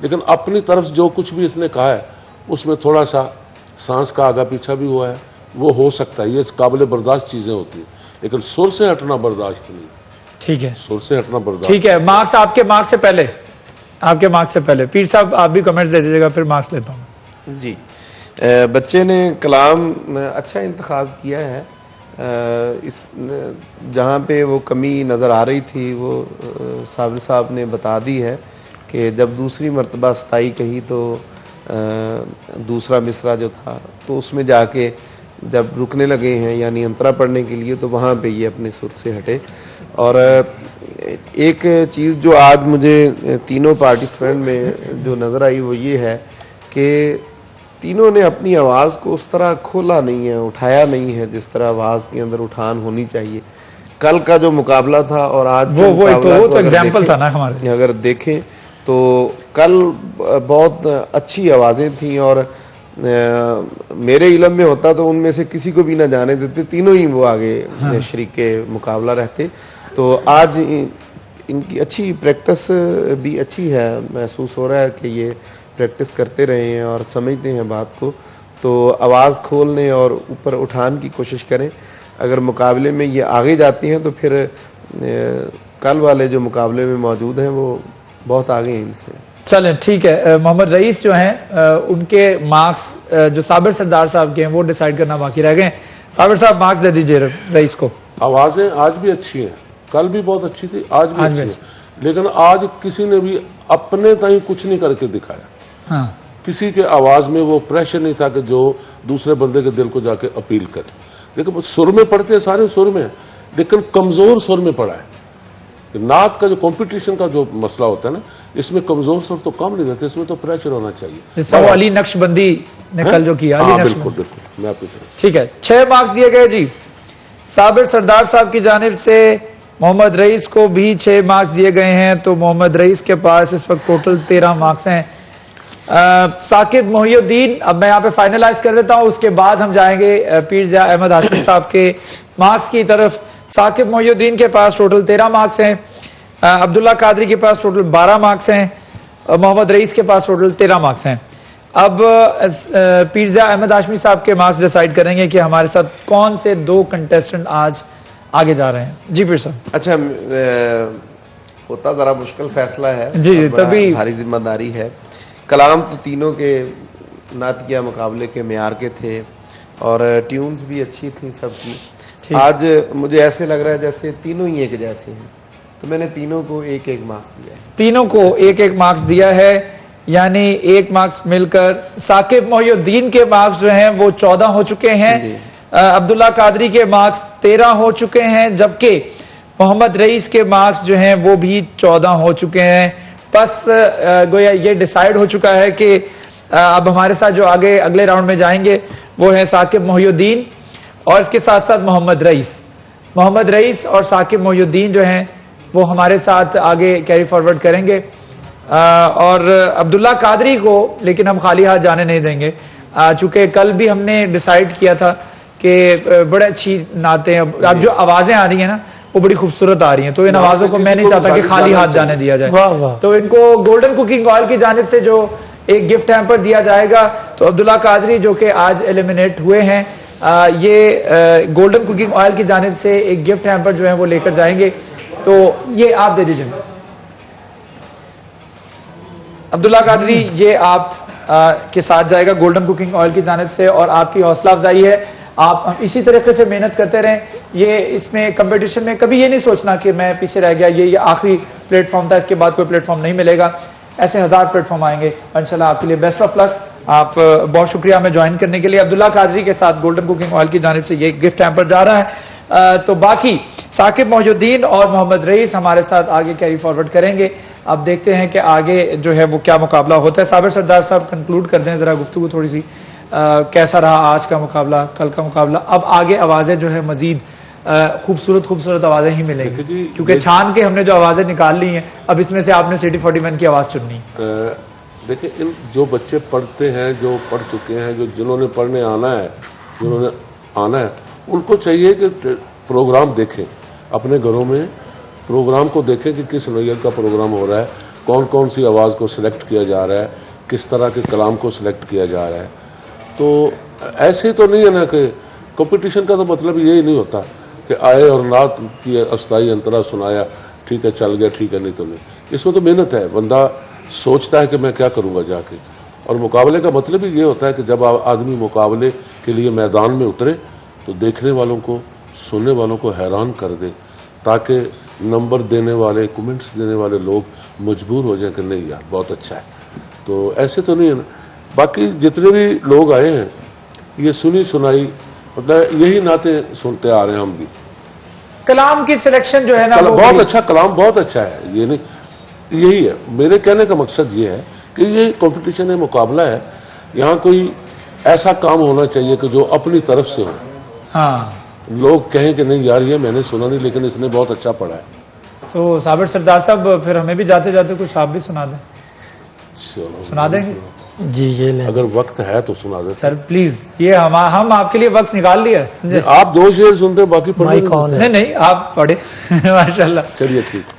لیکن اپنی طرف جو کچھ بھی اس نے کہا ہے اس میں تھوڑا سا سانس کا آگا پیچھا بھی ہوا ہے، وہ ہو سکتا ہے، یہ قابل برداشت چیزیں ہوتی ہیں، لیکن سر سے ہٹنا برداشت نہیں۔ ٹھیک ہے، سر سے ہٹنا برداشت۔ ٹھیک ہے، مارکس آپ کے مارکس سے پہلے، آپ کے مارکس سے پہلے پیر صاحب آپ بھی کمنٹس دے دیجیے گا، پھر مارکس لیتا ہوں۔ جی، بچے نے کلام اچھا انتخاب کیا ہے۔ اس جہاں پہ وہ کمی نظر آ رہی تھی وہ صابر صاحب نے بتا دی ہے کہ جب دوسری مرتبہ ستائی کہی تو دوسرا مصرع جو تھا تو اس میں جا کے جب رکنے لگے ہیں یعنی انترا پڑھنے کے لیے تو وہاں پہ یہ اپنے سر سے ہٹے۔ اور ایک چیز جو آج مجھے تینوں پارٹیسپینٹ میں جو نظر آئی وہ یہ ہے کہ تینوں نے اپنی آواز کو اس طرح کھولا نہیں ہے، اٹھایا نہیں ہے جس طرح آواز کے اندر اٹھان ہونی چاہیے۔ کل کا جو مقابلہ تھا اور آج کا مقابلہ وہ تو ایگزامپل تھا نا ہمارے، اگر دیکھیں تو کل بہت اچھی آوازیں تھیں اور میرے علم میں ہوتا تو ان میں سے کسی کو بھی نہ جانے دیتے، تینوں ہی وہ آگے شریک کے مقابلہ رہتے۔ تو آج ان کی اچھی پریکٹس بھی اچھی ہے، محسوس ہو رہا ہے کہ یہ پریکٹس کرتے رہے ہیں اور سمجھتے ہیں بات کو، تو آواز کھولنے اور اوپر اٹھان کی کوشش کریں۔ اگر مقابلے میں یہ آگے جاتے ہیں تو پھر کل والے جو مقابلے میں موجود ہیں وہ بہت آگے ہیں ان سے۔ چلیں ٹھیک ہے، محمد رئیس جو ہیں ان کے مارکس جو صابر سردار صاحب کے ہیں وہ ڈیسائیڈ کرنا باقی رہ گئے۔ صابر صاحب مارکس دے دیجئے رئیس کو۔ آوازیں آج بھی اچھی ہیں، کل بھی بہت اچھی تھی، آج بھی اچھی ہے، لیکن آج کسی نے بھی اپنے تائیں کچھ نہیں کر کے دکھایا۔ ہاں، کسی کے آواز میں وہ پریشر نہیں تھا کہ جو دوسرے بندے کے دل کو جا کے اپیل کرے۔ لیکن سر میں پڑھتے ہیں، سارے سر میں ہیں، لیکن کمزور سر میں پڑا ہے۔ نعت کا جو کمپٹیشن کا جو مسئلہ ہوتا ہے نا، اس میں کمزور سر تو کم نہیں رہتے، اس میں تو پریشر ہونا چاہیے۔ جس طرح علی نقش بندی نے کل جو کیا، علی نقش بالکل بالکل، میں آپ کی طرف۔ ٹھیک ہے، 6 مارکس دیے گئے جی صابر سردار صاحب کی جانب سے۔ محمد رئیس کو بھی 6 مارکس دیے گئے ہیں، تو محمد رئیس کے پاس اس وقت ٹوٹل 13 مارکس ہیں۔ ثاقب محی الدین، اب میں یہاں پہ فائنلائز کر دیتا ہوں، اس کے بعد ہم جائیں گے پیر ضیاء احمد ہاشمی صاحب کے مارکس کی طرف۔ ثاقب محی الدین کے پاس ٹوٹل 13 مارکس ہیں، عبداللہ قادری کے پاس ٹوٹل 12 مارکس ہیں، محمد رئیس کے پاس ٹوٹل 13 مارکس ہیں۔ اب پیر ضیاء احمد ہاشمی صاحب کے مارکس ڈیسائیڈ کریں گے کہ ہمارے ساتھ کون سے 2 کنٹیسٹنٹ آج آگے جا رہے ہیں۔ جی پیر صاحب۔ اچھا، ہوتا ذرا مشکل فیصلہ ہے، جی تبھی بھاری ذمہ داری ہے۔ کلام تو تینوں کے نعتیہ مقابلے کے معیار کے تھے اور ٹیونز بھی اچھی تھیں سب کی۔ آج مجھے ایسے لگ رہا ہے جیسے تینوں ہی ایک جیسے ہیں، تو میں نے تینوں کو 1-1 مارکس دیا ہے۔ تینوں کو 1-1 مارکس دیا ہے، یعنی 1 مارکس مل کر ثاقب محی الدین کے مارکس جو ہیں وہ 14 ہو چکے ہیں، عبداللہ قادری کے مارکس 13 ہو چکے ہیں، جبکہ محمد رئیس کے مارکس جو ہیں وہ بھی 14 ہو چکے ہیں۔ بس گویا یہ ڈیسائیڈ ہو چکا ہے کہ اب ہمارے ساتھ جو آگے اگلے راؤنڈ میں جائیں گے وہ ہے ثاقب محی الدین اور اس کے ساتھ ساتھ محمد رئیس۔ محمد رئیس اور ثاقب محی الدین جو ہیں وہ ہمارے ساتھ آگے کیری فارورڈ کریں گے، اور عبداللہ قادری کو لیکن ہم خالی ہاتھ جانے نہیں دیں گے، چونکہ کل بھی ہم نے ڈیسائیڈ کیا تھا کہ بڑے اچھی نعتیں، اب جو آوازیں آ رہی ہیں نا وہ بڑی خوبصورت آ رہی ہیں، تو ان آوازوں کو میں نہیں چاہتا کہ خالی ہاتھ جانے دیا جائے۔ تو ان کو گولڈن کوکنگ آئل کی جانب سے جو ایک گفٹ ہیمپر دیا جائے گا، تو عبداللہ قادری جو کہ آج ایلیمنیٹ ہوئے ہیں، یہ گولڈن کوکنگ آئل کی جانب سے ایک گفٹ ہیمپر جو ہے وہ لے کر جائیں گے، تو یہ آپ دے دیجیے عبداللہ قادری، یہ آپ کے ساتھ جائے گا گولڈن کوکنگ آئل کی جانب سے، اور آپ کی حوصلہ افزائی ہے، آپ اسی طریقے سے محنت کرتے رہیں۔ یہ اس میں کمپٹیشن میں کبھی یہ نہیں سوچنا کہ میں پیچھے رہ گیا، یہ آخری پلیٹ فارم تھا، اس کے بعد کوئی پلیٹ فارم نہیں ملے گا، ایسے 1000 پلیٹ فارم آئیں گے، انشاءاللہ آپ کے لیے بیسٹ آف لک۔ آپ بہت شکریہ ہمیں جوائن کرنے کے لیے۔ عبداللہ قادری کے ساتھ گولڈن کوکنگ آئل کی جانب سے یہ گفٹ ہیمپر جا رہا ہے، تو باقی ثاقب محی الدین اور محمد رئیس ہمارے ساتھ آگے کیری فارورڈ کریں گے۔ اب دیکھتے ہیں کہ آگے جو ہے وہ کیا مقابلہ ہوتا ہے۔ صابر سردار صاحب کنکلوڈ کر دیں ذرا گفتگو تھوڑی سی، کیسا رہا آج کا مقابلہ، کل کا مقابلہ؟ اب آگے آوازیں جو ہے مزید خوبصورت آوازیں ہی ملیں گی، کیونکہ چھان کے ہم نے جو آوازیں نکال لی ہیں، اب اس میں سے آپ نے سٹی 41 کی آواز چننی ہے۔ دیکھیں، ان جو بچے پڑھتے ہیں، جو پڑھ چکے ہیں، جنہوں نے پڑھنے آنا ہے، جنہوں نے آنا ہے، ان کو چاہیے کہ پروگرام دیکھیں، اپنے گھروں میں پروگرام کو دیکھیں کہ کس نوعیت کا پروگرام ہو رہا ہے، کون کون سی آواز کو سلیکٹ کیا جا رہا ہے، کس طرح کے کلام کو سلیکٹ کیا جا رہا ہے. تو ایسے تو نہیں ہے نا کہ کمپٹیشن کا تو مطلب یہی نہیں ہوتا کہ آئے اور نعت کی استائی انترا سنایا، ٹھیک ہے چل گیا، ٹھیک ہے نہیں تو نہیں. اس میں تو محنت ہے، بندہ سوچتا ہے کہ میں کیا کروں گا جا کے. اور مقابلے کا مطلب ہی یہ ہوتا ہے کہ جب آدمی مقابلے کے لیے میدان میں اترے تو دیکھنے والوں کو، سننے والوں کو حیران کر دے، تاکہ نمبر دینے والے، کمنٹس دینے والے لوگ مجبور ہو جائیں کہ نہیں یار بہت اچھا ہے. تو ایسے تو نہیں ہے نا. باقی جتنے بھی لوگ آئے ہیں یہ سنی سنائی مطلب یہی نعتیں سنتے آ رہے ہیں ہم بھی. کلام کی سلیکشن جو ہے نا بہت اچھا، کلام بہت اچھا ہے. یہ نہیں، یہی ہے میرے کہنے کا مقصد. یہ ہے کہ یہ کمپٹیشن ہے، مقابلہ ہے. یہاں کوئی ایسا کام ہونا چاہیے کہ جو اپنی طرف سے ہو. ہاں، لوگ کہیں کہ نہیں یار یہ میں نے سنا نہیں لیکن اس نے بہت اچھا پڑھا ہے. تو صابر سردار صاحب پھر ہمیں بھی جاتے جاتے کچھ آپ بھی سنا دیں. سنا دیں گے؟ جی یہ لیں. اگر وقت ہے تو سنا دیں سر پلیز. یہ ہم آپ کے لیے وقت نکال لیا. آپ 2 شعر سنتے باقی پڑھیں. نہیں آپ پڑھیں ماشاء اللہ. چلیے ٹھیک.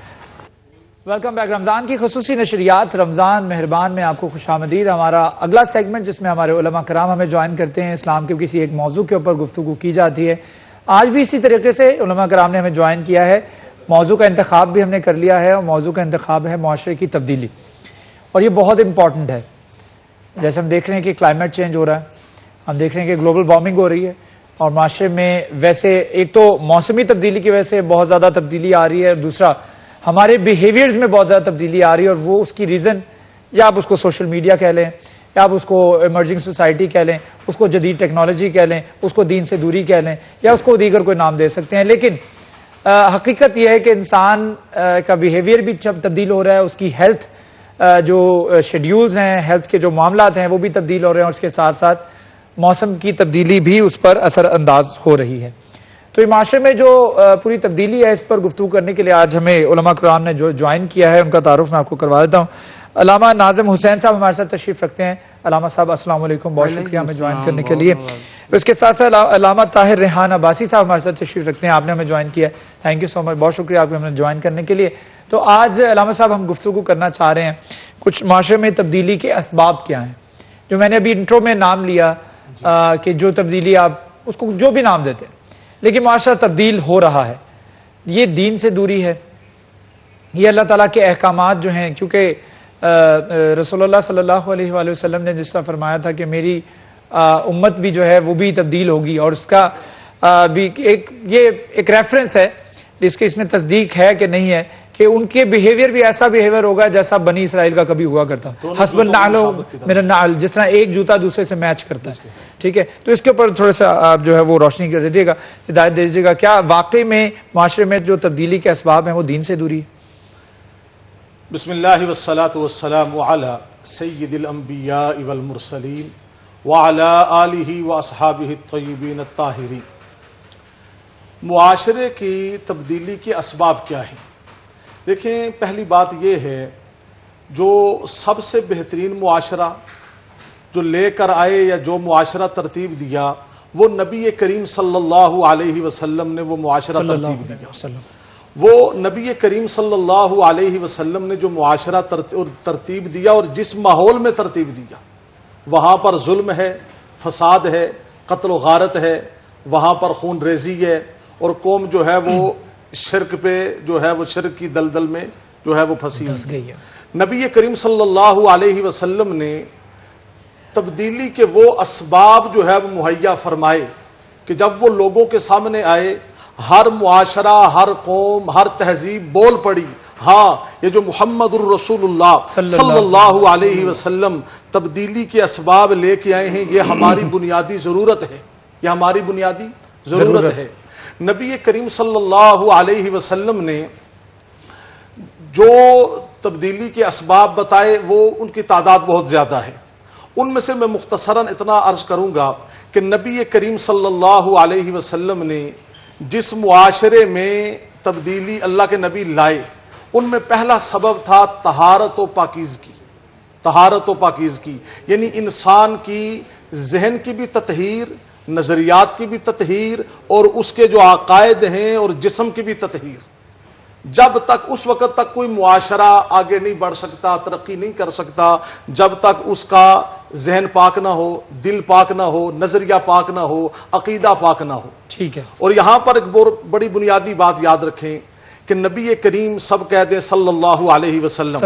Welcome back. رمضان کی خصوصی نشریات رمضان مہربان میں آپ کو خوش آمدید. ہمارا اگلا سیگمنٹ جس میں ہمارے علماء کرام ہمیں جوائن کرتے ہیں، اسلام کے کسی ایک موضوع کے اوپر گفتگو کی جاتی ہے. آج بھی اسی طریقے سے علماء کرام نے ہمیں جوائن کیا ہے. موضوع کا انتخاب بھی ہم نے کر لیا ہے، اور موضوع کا انتخاب ہے معاشرے کی تبدیلی. اور یہ بہت امپورٹنٹ ہے. جیسے ہم دیکھ رہے ہیں کہ کلائمیٹ چینج ہو رہا ہے، ہم دیکھ رہے ہیں کہ گلوبل وارمنگ ہو رہی ہے، اور معاشرے میں ویسے ایک تو موسمی تبدیلی کی وجہ سے بہت زیادہ تبدیلی آ رہی ہے، دوسرا ہمارے بیہیویئرز میں بہت زیادہ تبدیلی آ رہی ہے. اور وہ اس کی ریزن، یا آپ اس کو سوشل میڈیا کہہ لیں، یا آپ اس کو ایمرجنگ سوسائٹی کہہ لیں، اس کو جدید ٹیکنالوجی کہہ لیں، اس کو دین سے دوری کہہ لیں، یا اس کو دیگر کوئی نام دے سکتے ہیں. لیکن حقیقت یہ ہے کہ انسان کا بیہیویئر بھی تبدیل ہو رہا ہے، اس کی ہیلتھ جو شیڈیولز ہیں، ہیلتھ کے جو معاملات ہیں وہ بھی تبدیل ہو رہے ہیں، اور اس کے ساتھ ساتھ موسم کی تبدیلی بھی اس پر اثر انداز ہو رہی ہے. تو یہ معاشرے میں جو پوری تبدیلی ہے اس پر گفتگو کرنے کے لیے آج ہمیں علماء کرام نے جو جوائن کیا ہے ان کا تعارف میں آپ کو کروا دیتا ہوں. علامہ ناظم حسین صاحب ہمارے ساتھ تشریف رکھتے ہیں. علامہ صاحب السلام علیکم، بہت شکریہ ہمیں جوائن کرنے کے لیے. اس کے ساتھ ساتھ علامہ طاہر ریحان عباسی صاحب ہمارے ساتھ تشریف رکھتے ہیں. آپ نے ہمیں جوائن کیا ہے، تھینک یو سو مچ، بہت شکریہ آپ کو ہمیں جوائن کرنے کے لیے. تو آج علامہ صاحب ہم گفتگو کرنا چاہ رہے ہیں کچھ معاشرے میں تبدیلی کے اسباب کیا ہیں. جو میں نے ابھی انٹرو میں نام لیا کہ جو تبدیلی آپ اس کو جو بھی نام دیتے ہیں، لیکن معاشرہ تبدیل ہو رہا ہے. یہ دین سے دوری ہے، یہ اللہ تعالیٰ کے احکامات جو ہیں، کیونکہ رسول اللہ صلی اللہ علیہ وآلہ وسلم نے جس طرح فرمایا تھا کہ میری امت بھی جو ہے وہ بھی تبدیل ہوگی، اور اس کا بھی ایک ریفرنس ہے جس کی اس میں تصدیق ہے کہ نہیں ہے کہ ان کے بیہیویئر بھی ایسا بیہیویئر ہوگا جیسا بنی اسرائیل کا کبھی ہوا کرتا. حسب النعل من النعل، جس طرح ایک جوتا دوسرے سے میچ کرتا ہے. ٹھیک ہے، تو اس کے اوپر تھوڑا سا آپ جو ہے وہ روشنی کر دیجیے گا، ہدایت دے دیجیے گا. کیا واقعی میں معاشرے میں جو تبدیلی کے اسباب ہیں وہ دین سے دوری ہے؟ بسم اللہ والصلاة والسلام علی سید الانبیاء والمرسلین وعلی آلہ واصحابہ الطیبین الطاہرین. معاشرے کی تبدیلی کے اسباب کیا ہیں؟ دیکھیں، پہلی بات یہ ہے جو سب سے بہترین معاشرہ جو لے کر آئے یا جو معاشرہ ترتیب دیا وہ نبی کریم صلی اللہ علیہ وسلم نے وہ معاشرہ ترتیب دیا. وہ نبی کریم صلی اللہ علیہ وسلم نے جو معاشرہ ترتیب دیا اور جس ماحول میں ترتیب دیا وہاں پر ظلم ہے، فساد ہے، قتل و غارت ہے، وہاں پر خون ریزی ہے، اور قوم جو ہے وہ شرک پہ جو ہے وہ شرک کی دلدل میں جو ہے وہ پھنسی گئی ہے. نبی کریم صلی اللہ علیہ وسلم نے تبدیلی کے وہ اسباب جو ہے وہ مہیا فرمائے کہ جب وہ لوگوں کے سامنے آئے ہر معاشرہ، ہر قوم، ہر تہذیب بول پڑی، ہاں یہ جو محمد الرسول اللہ صلی اللہ علیہ وسلم تبدیلی کے اسباب لے کے آئے ہیں یہ ہماری بنیادی ضرورت ہے، یہ ہماری بنیادی ضرورت ہے. نبی کریم صلی اللہ علیہ وسلم نے جو تبدیلی کے اسباب بتائے وہ ان کی تعداد بہت زیادہ ہے. ان میں سے میں مختصراً اتنا عرض کروں گا کہ نبی کریم صلی اللہ علیہ وسلم نے جس معاشرے میں تبدیلی اللہ کے نبی لائے ان میں پہلا سبب تھا طہارت و پاکیزگی. طہارت و پاکیزگی یعنی انسان کی ذہن کی بھی تطہیر، نظریات کی بھی تطہیر، اور اس کے جو عقائد ہیں اور جسم کی بھی تطہیر. جب تک اس وقت تک کوئی معاشرہ آگے نہیں بڑھ سکتا، ترقی نہیں کر سکتا، جب تک اس کا ذہن پاک نہ ہو، دل پاک نہ ہو، نظریہ پاک نہ ہو، عقیدہ پاک نہ ہو. ٹھیک ہے. اور یہاں پر ایک بڑی بنیادی بات یاد رکھیں کہ نبی کریم سب کہتے ہیں صلی اللہ علیہ وسلم،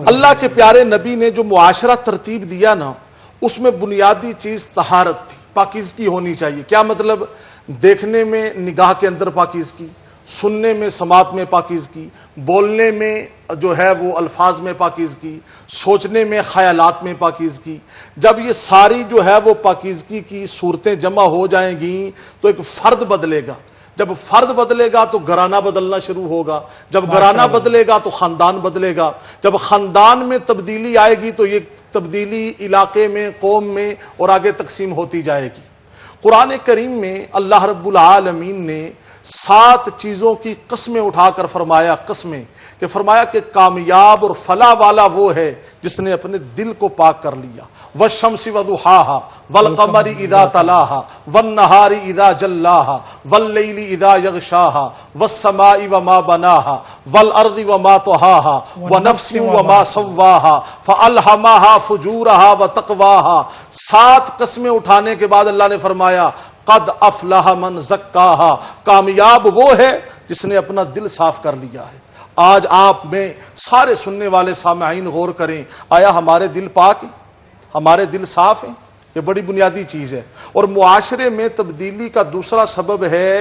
اللہ کے پیارے نبی نے جو معاشرہ ترتیب دیا نا، اس میں بنیادی چیز طہارت تھی، پاکیزگی ہونی چاہیے. کیا مطلب؟ دیکھنے میں نگاہ کے اندر پاکیزگی، سننے میں سماعت میں پاکیزگی، بولنے میں جو ہے وہ الفاظ میں پاکیزگی، سوچنے میں خیالات میں پاکیزگی. جب یہ ساری جو ہے وہ پاکیزگی کی صورتیں جمع ہو جائیں گی تو ایک فرد بدلے گا. جب فرد بدلے گا تو گھرانہ بدلنا شروع ہوگا، جب گھرانہ بدلے گا تو خاندان بدلے گا، جب خاندان میں تبدیلی آئے گی تو یہ تبدیلی علاقے میں، قوم میں اور آگے تقسیم ہوتی جائے گی. قرآن کریم میں اللہ رب العالمین نے 7 چیزوں کی قسمیں اٹھا کر فرمایا، فرمایا کہ کامیاب اور فلاح والا وہ ہے جس نے اپنے دل کو پاک کر لیا. والشمس وضحاها والقمر اذا تلاها والنهار اذا جلاها والليل اذا يغشاها والسماء وما بناها والارض وما طحاها ونفس وما سواها فالهمها فجورها وتقواها. 7 قسمیں اٹھانے کے بعد اللہ نے فرمایا قد افلح من زکاها، کامیاب وہ ہے جس نے اپنا دل صاف کر لیا ہے. آج آپ میں سارے سننے والے سامعین غور کریں، آیا ہمارے دل پاک ہیں؟ ہمارے دل صاف ہیں؟ یہ بڑی بنیادی چیز ہے. اور معاشرے میں تبدیلی کا دوسرا سبب ہے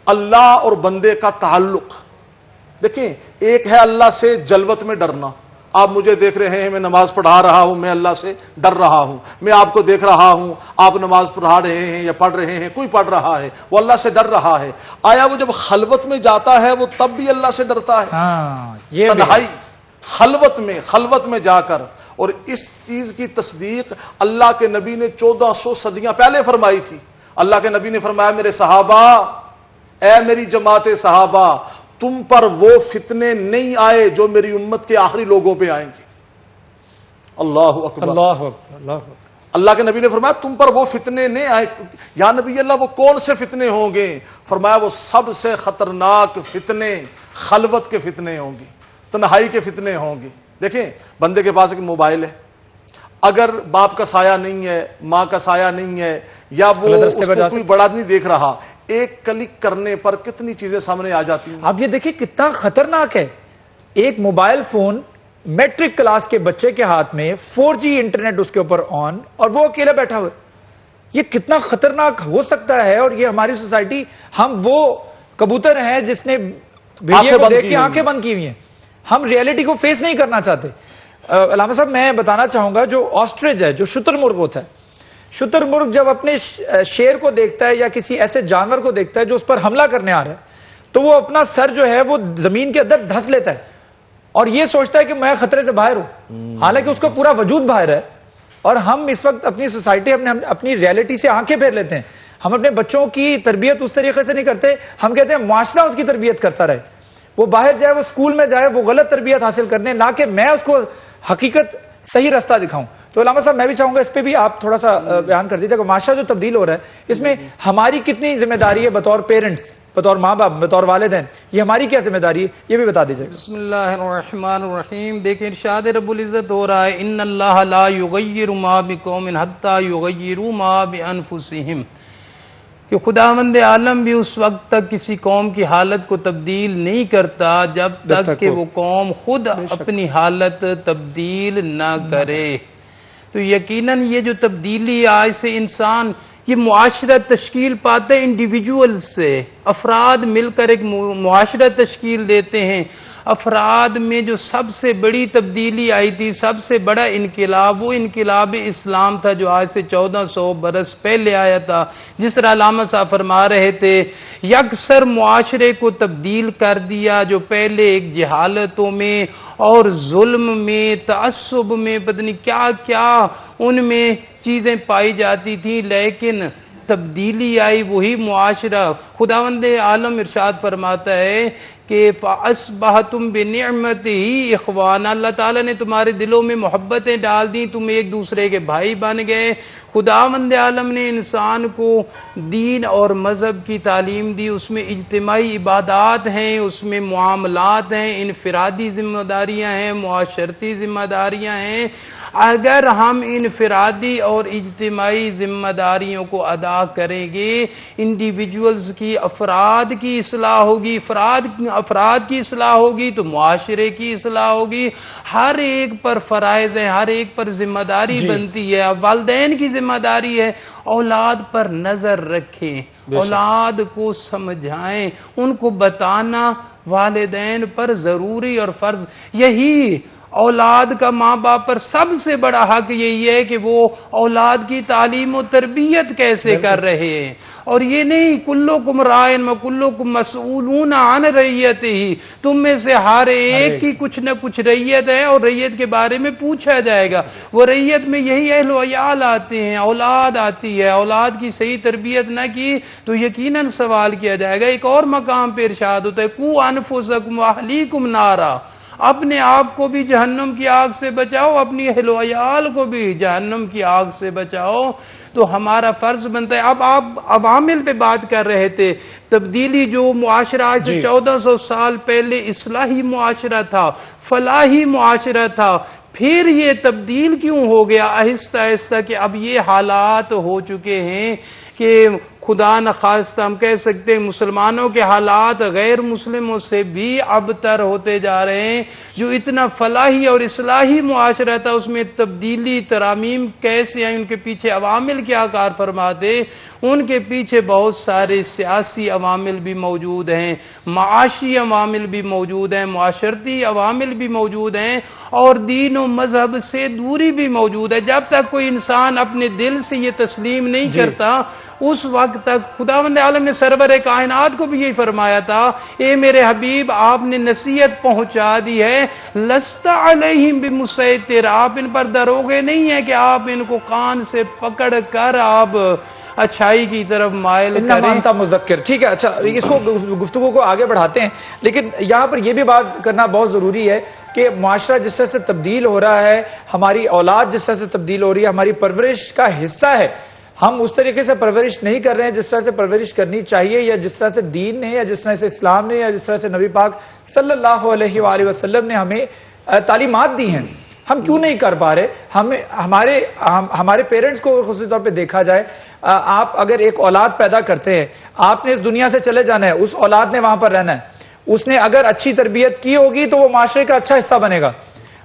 اللہ اور بندے کا تعلق. دیکھیں، ایک ہے اللہ سے جلوت میں ڈرنا. آپ مجھے دیکھ رہے ہیں، میں نماز پڑھا رہا ہوں، میں اللہ سے ڈر رہا ہوں. میں آپ کو دیکھ رہا ہوں، آپ نماز پڑھا رہے ہیں یا پڑھ رہے ہیں، کوئی پڑھ رہا ہے، وہ اللہ سے ڈر رہا ہے. آیا وہ جب خلوت میں جاتا ہے وہ تب بھی اللہ سے ڈرتا ہے؟ یہ تنہائی، خلوت میں جا کر. اور اس چیز کی تصدیق اللہ کے نبی نے 1400 صدیاں پہلے فرمائی تھی. اللہ کے نبی نے فرمایا میرے صحابہ، اے میری جماعت صحابہ، تم پر وہ فتنے نہیں آئے جو میری امت کے آخری لوگوں پہ آئیں گے. اللہ اکبر، اللہ اکبر. اللہ کے نبی نے فرمایا تم پر وہ فتنے نہیں آئے. یا نبی اللہ وہ کون سے فتنے ہوں گے؟ فرمایا وہ سب سے خطرناک فتنے خلوت کے فتنے ہوں گے، تنہائی کے فتنے ہوں گے. دیکھیں، بندے کے پاس ایک موبائل ہے، اگر باپ کا سایہ نہیں ہے، ماں کا سایہ نہیں ہے، یا وہ اس کو کوئی بڑا نہیں دیکھ رہا، ایک کلک کرنے پر کتنی چیزیں سامنے آ جاتی ہیں. آپ یہ دیکھیں کتنا خطرناک ہے. ایک موبائل فون میٹرک کلاس کے بچے کے ہاتھ میں، 4G انٹرنیٹ اس کے اوپر آن، اور وہ اکیلا بیٹھا ہوا. یہ کتنا خطرناک ہو سکتا ہے. اور یہ ہماری سوسائٹی، ہم وہ کبوتر ہیں جس نے ویڈیو کو دیکھ کے آنکھیں بند کی ہوئی ہیں. ہم ریئلٹی کو فیس نہیں کرنا چاہتے. علامہ صاحب میں بتانا چاہوں گا، جو آسٹرچ ہے، جو شتر مرغ ہوتا ہے، شتر مرغ جب اپنے شیر کو دیکھتا ہے یا کسی ایسے جانور کو دیکھتا ہے جو اس پر حملہ کرنے آ رہا ہے، تو وہ اپنا سر جو ہے وہ زمین کے اندر دھس لیتا ہے اور یہ سوچتا ہے کہ میں خطرے سے باہر ہوں، حالانکہ اس کا پورا وجود باہر ہے. اور ہم اس وقت اپنی سوسائٹی، اپنی ریئلٹی سے آنکھیں پھیر لیتے ہیں. ہم اپنے بچوں کی تربیت اس طریقے سے نہیں کرتے. ہم کہتے ہیں معاشرہ اس کی تربیت کرتا رہے، وہ باہر جائے، وہ اسکول میں جائے، وہ غلط تربیت حاصل کرنے، نہ کہ میں اس کو حقیقت صحیح راستہ دکھاؤں. تو علامہ صاحب میں بھی چاہوں گا اس پہ بھی آپ تھوڑا سا بیان کر دیجیے کہ معاشرہ جو تبدیل ہو رہا ہے اس میں ہماری کتنی ذمہ داری ہے بطور پیرنٹس، بطور ماں باپ، بطور والدین. یہ ہماری کیا ذمہ داری ہے، یہ بھی بتا دیجیے. بسم اللہ الرحمن الرحیم. دیکھیں ارشاد رب العزت ہو رہا ہے ان اللہ لا یغیر ما بقوم حتی یغیروا ما بانفسہم، کہ خداوند عالم بھی اس وقت تک کسی قوم کی حالت کو تبدیل نہیں کرتا جب تک کہ وہ قوم خود اپنی حالت تبدیل نہ کرے. تو یقیناً یہ جو تبدیلی آج سے انسان، یہ معاشرہ تشکیل پاتا ہے انڈیویجول سے. افراد مل کر ایک معاشرہ تشکیل دیتے ہیں. افراد میں جو سب سے بڑی تبدیلی آئی تھی، سب سے بڑا انقلاب، وہ انقلاب اسلام تھا جو آج سے 1400 برس پہلے آیا تھا. جس طرح علامہ صاحب فرما رہے تھے، یکسر معاشرے کو تبدیل کر دیا. جو پہلے ایک جہالتوں میں اور ظلم میں، تعصب میں، پتہ نہیں کیا کیا ان میں چیزیں پائی جاتی تھیں، لیکن تبدیلی آئی. وہی معاشرہ خداوند عالم ارشاد فرماتا ہے کہ فَأَصْبَحْتُمْ بِنِعْمَتِهِ اِخْوَانَ، اللہ تعالیٰ نے تمہارے دلوں میں محبتیں ڈال دیں، تم ایک دوسرے کے بھائی بن گئے۔ خداوند عالم نے انسان کو دین اور مذہب کی تعلیم دی، اس میں اجتماعی عبادات ہیں، اس میں معاملات ہیں، انفرادی ذمہ داریاں ہیں، معاشرتی ذمہ داریاں ہیں۔ اگر ہم انفرادی اور اجتماعی ذمہ داریوں کو ادا کریں گے، انڈیویجولز کی، افراد کی اصلاح ہوگی، افراد کی اصلاح ہوگی تو معاشرے کی اصلاح ہوگی۔ ہر ایک پر فرائض ہیں، ہر ایک پر ذمہ داری بنتی ہے۔ والدین کی ذمہ داری ہے اولاد پر نظر رکھیں، اولاد کو سمجھائیں، ان کو بتانا والدین پر ضروری اور فرض۔ یہی اولاد کا ماں باپ پر سب سے بڑا حق یہی ہے کہ وہ اولاد کی تعلیم و تربیت کیسے کر رہے ہیں، اور یہ نہیں کلکم رائن و کلکم مسئولون عن رعیتہ، تم میں سے ہر ایک کی کچھ نہ کچھ رعیت ہے اور رعیت کے بارے میں پوچھا جائے گا۔ وہ رعیت میں یہی اہل و عیال آتے ہیں، اولاد آتی ہے، اولاد کی صحیح تربیت نہ کی تو یقیناً سوال کیا جائے گا۔ ایک اور مقام پہ ارشاد ہوتا ہے قُوا أَنفُسَكُمْ وَأَهْلِيكُمْ نَارًا، اپنے آپ کو بھی جہنم کی آگ سے بچاؤ، اپنی اہل و عیال کو بھی جہنم کی آگ سے بچاؤ۔ تو ہمارا فرض بنتا ہے۔ اب آپ عوامل پہ بات کر رہے تھے، تبدیلی جو معاشرہ آج سے 1400 سال پہلے اصلاحی معاشرہ تھا، فلاحی معاشرہ تھا، پھر یہ تبدیل کیوں ہو گیا آہستہ آہستہ کہ اب یہ حالات ہو چکے ہیں کہ خدا نخواستہ ہم کہہ سکتے ہیں مسلمانوں کے حالات غیر مسلموں سے بھی ابتر ہوتے جا رہے ہیں۔ جو اتنا فلاحی اور اصلاحی معاشرہ تھا اس میں تبدیلی ترامیم کیسے آئیں، ان کے پیچھے عوامل کیا کار فرماتے؟ ان کے پیچھے بہت سارے سیاسی عوامل بھی موجود ہیں، معاشی عوامل بھی موجود ہیں، معاشرتی عوامل بھی موجود ہیں، اور دین و مذہب سے دوری بھی موجود ہے۔ جب تک کوئی انسان اپنے دل سے یہ تسلیم نہیں کرتا اس وقت تک خداوند عالم نے سرور کائنات کو بھی یہی فرمایا تھا، اے میرے حبیب آپ نے نصیحت پہنچا دی ہے، لست علیہم بمسیطر، آپ ان پر دروغے نہیں ہیں کہ آپ ان کو کان سے پکڑ کر آپ اچھائی کی طرف مائل کریں۔ مانتا مذکر، ٹھیک ہے۔ اچھا، اس کو گفتگو کو آگے بڑھاتے ہیں، لیکن یہاں پر یہ بھی بات کرنا بہت ضروری ہے کہ معاشرہ جس طرح سے تبدیل ہو رہا ہے، ہماری اولاد جس طرح سے تبدیل ہو رہی ہے، ہماری پرورش کا حصہ ہے، ہم اس طریقے سے پرورش نہیں کر رہے ہیں جس طرح سے پرورش کرنی چاہیے، یا جس طرح سے دین نے، یا جس طرح سے اسلام نے، یا جس طرح سے نبی پاک صلی اللہ علیہ وآلہ وسلم نے ہمیں تعلیمات دی ہیں۔ ہم کیوں نہیں کر پا رہے؟ ہمارے پیرنٹس کو خصوصی طور پہ دیکھا جائے، آپ اگر ایک اولاد پیدا کرتے ہیں، آپ نے اس دنیا سے چلے جانا ہے، اس اولاد نے وہاں پر رہنا ہے، اس نے اگر اچھی تربیت کی ہوگی تو وہ معاشرے کا اچھا حصہ بنے گا،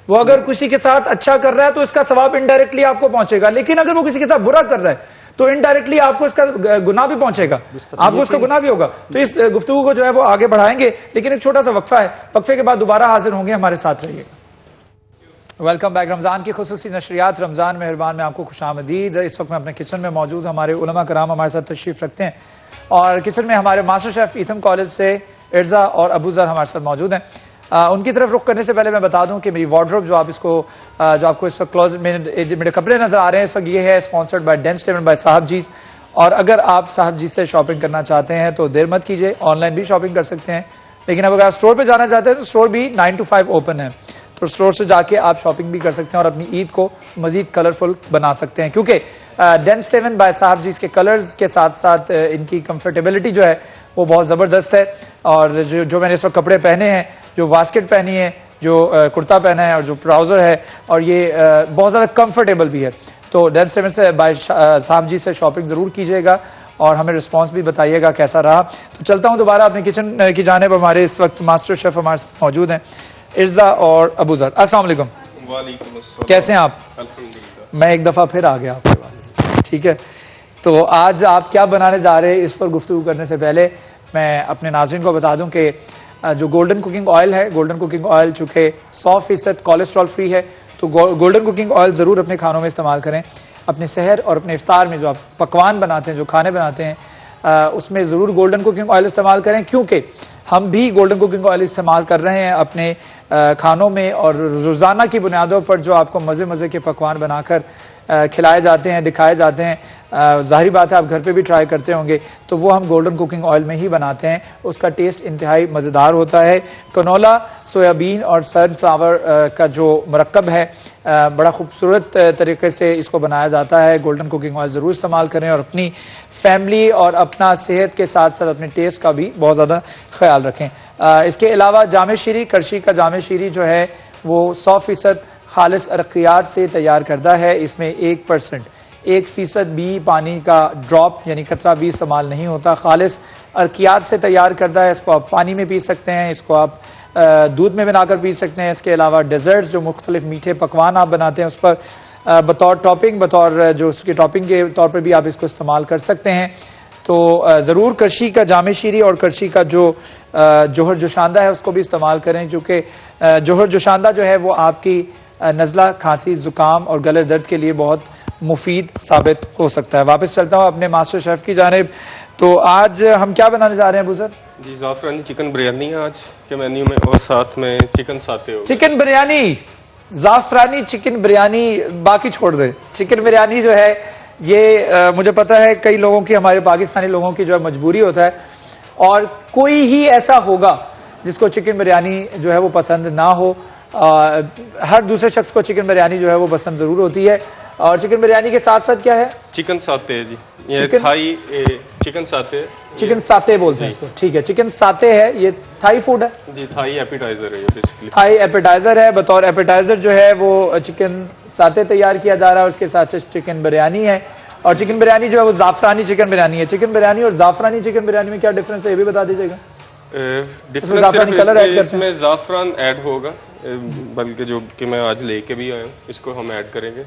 وہ اگر کسی کے ساتھ اچھا کر رہا ہے تو اس کا ثواب انڈائریکٹلی آپ کو پہنچے گا، لیکن اگر وہ کسی کے ساتھ برا کر رہا ہے تو انڈائریکٹلی آپ کو اس کا گناہ بھی پہنچے گا، آپ کو اس کا گناہ بھی ہوگا۔ تو اس گفتگو کو جو ہے وہ آگے بڑھائیں گے، لیکن ایک چھوٹا سا وقفہ ہے، وقفے کے بعد دوبارہ حاضر ہوں گے، ہمارے ساتھ رہیے گا۔ Welcome back. رمضان کی خصوصی نشریات رمضان مہربان میں آپ کو خوش آمدید۔ اس وقت میں اپنے کچن میں موجود، ہمارے علماء کرام ہمارے ساتھ تشریف رکھتے ہیں، اور کچن میں ہمارے ماسٹر شیف ایتھم کالج سے ارزا اور ابو ذر ہمارے ساتھ موجود ہیں۔ ان کی طرف رخ کرنے سے پہلے میں بتا دوں کہ میری وارڈروب جو آپ کو اس وقت کلوزٹ میں میرے کپڑے نظر آ رہے ہیں اس وقت، یہ ہے اسپانسرڈ بائی ڈین اسٹیون بائی صاحب جیز، اور اگر آپ صاحب جیز سے شاپنگ کرنا چاہتے ہیں تو دیر مت کیجیے، آن لائن بھی شاپنگ کر سکتے ہیں، لیکن اب اگر آپ اسٹور پہ جانا چاہتے ہیں تو اسٹور بھی 9 to 5 اوپن ہے، تو اسٹور سے جا کے آپ شاپنگ بھی کر سکتے ہیں اور اپنی عید کو مزید کلرفل بنا سکتے ہیں، کیونکہ ڈین اسٹیون بائی صاحب جیز کے کلرز کے ساتھ ساتھ ان کی کمفرٹیبلٹی جو ہے وہ بہت زبردست ہے، اور جو میں نے اس وقت کپڑے پہنے ہیں، جو واسکٹ پہنی ہے، جو کرتا پہنا ہے، اور جو ٹراؤزر ہے، اور یہ بہت زیادہ کمفرٹیبل بھی ہے، تو ڈین اسٹیون سے بائی صاحب جی سے شاپنگ ضرور کیجیے گا اور ہمیں رسپانس بھی بتائیے گا کیسا رہا۔ تو چلتا ہوں دوبارہ اپنے کچن کی جانب، ہمارے اس وقت ماسٹر شیف ہمارے ساتھ موجود ہیں، ارزا اور ابو ذر۔ السلام علیکم۔ وعلیکم السلام۔ کیسے ہیں آپ؟ الحمدللہ۔ میں ایک دفعہ پھر آ گیا آپ کے پاس، ٹھیک ہے؟ تو آج آپ کیا بنانے جا رہے ہیں اس پر گفتگو کرنے سے پہلے میں اپنے ناظرین کو بتا دوں کہ جو گولڈن کوکنگ آئل ہے، گولڈن کوکنگ آئل چونکہ 100% کولیسٹرول فری ہے، تو گولڈن کوکنگ آئل ضرور اپنے کھانوں میں استعمال کریں، اپنے سحر اور اپنے افطار میں جو آپ پکوان بناتے ہیں، جو کھانے بناتے ہیں، اس میں ضرور گولڈن کوکنگ آئل استعمال کریں، کیونکہ ہم بھی گولڈن کوکنگ آئل استعمال کر رہے ہیں اپنے کھانوں میں، اور روزانہ کی بنیادوں پر جو آپ کو مزے مزے کے پکوان بنا کر کھلائے جاتے ہیں، دکھائے جاتے ہیں، ظاہری بات ہے آپ گھر پہ بھی ٹرائی کرتے ہوں گے، تو وہ ہم گولڈن کوکنگ آئل میں ہی بناتے ہیں. اس کا ٹیسٹ انتہائی مزیدار ہوتا ہے. کنولا، سویابین اور سن فلاور کا جو مرکب ہے بڑا خوبصورت طریقے سے اس کو بنایا جاتا ہے. گولڈن کوکنگ آئل ضرور استعمال کریں اور اپنی فیملی اور اپنا صحت کے ساتھ ساتھ اپنے ٹیسٹ کا بھی بہت زیادہ خیال رکھیں. اس کے علاوہ جامع شیری، کرشی کا جامع شیری جو ہے وہ 100% خالص عرقیات سے تیار کردہ ہے. اس میں 1% بھی پانی کا ڈراپ یعنی قطرہ بھی استعمال نہیں ہوتا. خالص عرقیات سے تیار کردہ ہے. اس کو آپ پانی میں پی سکتے ہیں، اس کو آپ دودھ میں بنا کر پی سکتے ہیں. اس کے علاوہ ڈیزرٹس جو مختلف میٹھے پکوان آپ بناتے ہیں اس پر بطور ٹاپنگ، بطور جو اس کی ٹاپنگ کے طور پر بھی آپ اس کو استعمال کر سکتے ہیں. تو ضرور کرشی کا جامع شیری اور کرشی کا جو جوہر جوشاندہ ہے اس کو بھی استعمال کریں، کیونکہ جوہر جوشاندہ جو ہے وہ آپ کی نزلہ، کھانسی، زکام اور گلے درد کے لیے بہت مفید ثابت ہو سکتا ہے. واپس چلتا ہوں اپنے ماسٹر شیف کی جانب. تو آج ہم کیا بنانے جا رہے ہیں ابو ذر؟ جی زعفرانی چکن بریانی ہے آج کے مینیو میں، اور ساتھ میں چکن ساتے ہوگا. چکن بریانی، زعفرانی چکن بریانی، باقی چھوڑ دیں. چکن بریانی جو ہے یہ مجھے پتا ہے کئی لوگوں کی، ہمارے پاکستانی لوگوں کی جو ہے مجبوری ہوتا ہے، اور کوئی ہی ایسا ہوگا جس کو چکن بریانی جو ہے وہ پسند نہ ہو. ہر دوسرے شخص کو چکن بریانی جو ہے وہ پسند ضرور ہوتی ہے. اور چکن بریانی کے ساتھ ساتھ کیا ہے؟ چکن ساتے ہے جی، یہ تھائی چکن ساتے، چکن ساتے بولتے ہیں اس کو. ٹھیک ہے، چکن ساتے ہے، یہ تھائی فوڈ ہے جی، تھائی ایپیٹائزر ہے یہ بیسیکلی. تھائی ایپیٹائزر ہے. بطور ایپیٹائزر جو ہے وہ چکن ساتے تیار کیا جا رہا ہے، اس کے ساتھ چکن بریانی ہے. اور چکن بریانی جو ہے وہ زعفرانی چکن بریانی ہے. چکن بریانی اور زعفرانی چکن بریانی میں کیا ڈفرنس ہے یہ بھی بتا دیجیے گا. ڈفرنس اس میں زعفران ایڈ ہوگا، بلکہ جو کہ میں آج لے کے بھی آیا ہوں اس کو ہم ایڈ کریں گے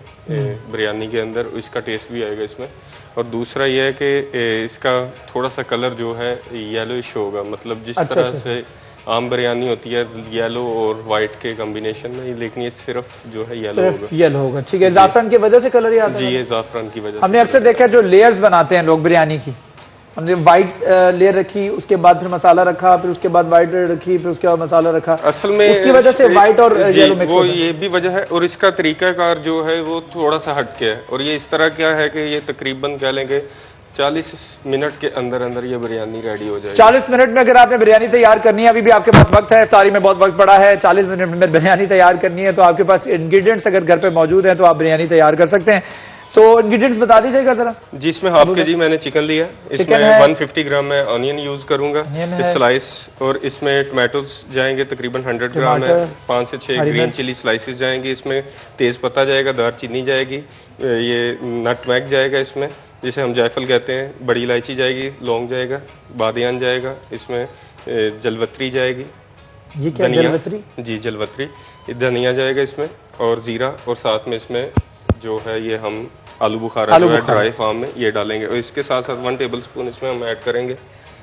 بریانی کے اندر، اس کا ٹیسٹ بھی آئے گا اس میں. اور دوسرا یہ ہے کہ اس کا تھوڑا سا کلر جو ہے یلوش ہوگا، مطلب جس طرح سے عام بریانی ہوتی ہے یلو اور وائٹ کے کمبینیشن میں، لیکن یہ صرف جو ہے یلو ہوگا. یلو ہوگا. ٹھیک ہے، زعفران کی وجہ سے کلر یہ آتا ہے جی، یہ زعفران کی وجہ سے. ہم نے اکثر دیکھا جو لیئرز بناتے ہیں لوگ بریانی کی، ہم نے وائٹ لیئر رکھی، اس کے بعد پھر مسالہ رکھا، پھر اس کے بعد وائٹ لیئر رکھی، پھر اس کے بعد مسالہ رکھا. اصل میں اس کی وجہ سے وائٹ اور یلو مکس وہ یہ بھی وجہ ہے، اور اس کا طریقہ کار جو ہے وہ تھوڑا سا ہٹ کے ہے. اور یہ اس طرح کیا ہے کہ یہ تقریباً کہہ لیں گے 40 منٹ کے اندر اندر یہ بریانی ریڈی ہو جائے گی. 40 منٹ میں اگر آپ نے بریانی تیار کرنی ہے، ابھی بھی آپ کے پاس وقت ہے، افطاری میں بہت وقت پڑا ہے، 40 منٹ میں بریانی تیار کرنی ہے تو آپ کے پاس انگریڈینٹس اگر گھر پہ موجود ہیں تو آپ بریانی تیار کر سکتے ہیں. تو انگریڈینٹس بتا دیجیے گا ذرا. جی، اس میں ½ kg میں نے چکن لیا، اس میں 150 گرام میں آنین یوز کروں گا سلائس، اور اس میں ٹمیٹوز جائیں گے تقریباً 100 گرام ہے، 5 سے 6 گرین چلی سلائسز جائیں گی، اس میں تیز پتہ جائے گا، دار چینی جائے گی، یہ نٹ میگ جائے گا اس میں جسے ہم جائفل کہتے ہیں، بڑی الائچی جائے گی، لونگ جائے گا، بادیان جائے گا، اس میں جلوتری جائے گی. یہ کیا جلوتری؟ جی جلوتری، دھنیا جائے گا اس میں، اور زیرہ، اور ساتھ میں اس میں جو ہے یہ ہم آلو بخارا جو ہے ڈرائی فارم میں یہ ڈالیں گے. اور اس کے ساتھ ساتھ 1 ٹیبل اسپون اس میں ہم ایڈ کریں گے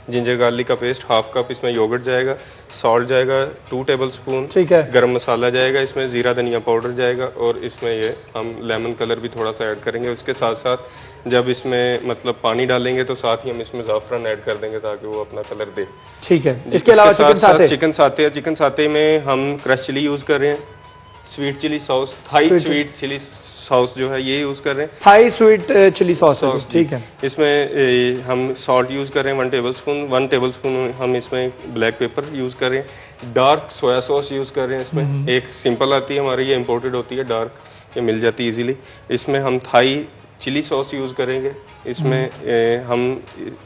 جنجر گارلک کا پیسٹ، ½ کپ اس میں یوگرٹ جائے گا، سالٹ جائے گا 2 ٹیبل اسپون، گرم مسالہ جائے گا اس میں، زیرہ دھنیا پاؤڈر جائے گا، اور اس میں یہ ہم لیمن کلر بھی تھوڑا سا ایڈ کریں گے. اس کے ساتھ ساتھ جب اس میں مطلب پانی ڈالیں گے تو ساتھ ہی ہم اس میں زعفران ایڈ کر دیں گے تاکہ وہ اپنا کلر دے. ٹھیک ہے. اس کے علاوہ چکن ساتے میں ہم کریش چلی یوز کر رہے ہیں، سویٹ چلی ساس، تھائی سویٹ چلی ساس جو ہے یہ یوز کر رہے ہیں، تھائی سویٹ چلی ساس. ٹھیک ہے. اس میں ہم سالٹ یوز کر رہے ہیں 1 ٹیبل اسپون ہم اس میں بلیک پیپر یوز کر رہے ہیں، ڈارک سویا سوس یوز کر رہے ہیں اس میں. ایک سمپل آتی ہے ہماری، یہ امپورٹڈ ہوتی ہے، ڈارک یہ مل جاتی ہے ایزیلی. اس میں ہم تھائی چلی ساس یوز کریں گے، اس میں ہم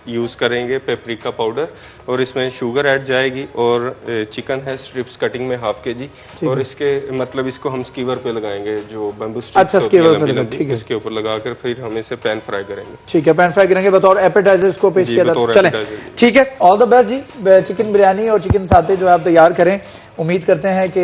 یوز کریں گے پیپریکا پاؤڈر، اور اس میں شوگر ایڈ جائے گی، اور چکن ہے اسٹرپس کٹنگ میں ½ kg، اور اس کے مطلب اس کو ہم سکیور پہ لگائیں گے، جو بیمبو اسٹکس ہوتی ہیں اس کے اوپر لگا کر پھر ہم اسے پین فرائی کریں گے. ٹھیک ہے، پین فرائی کریں گے بطور ایپیٹائزر اس کو پیش کیا جاتا ہے. چلیں ٹھیک ہے، آل دا بیسٹ جی. چکن بریانی اور چکن ساتے جو آپ تیار کریں، امید کرتے ہیں کہ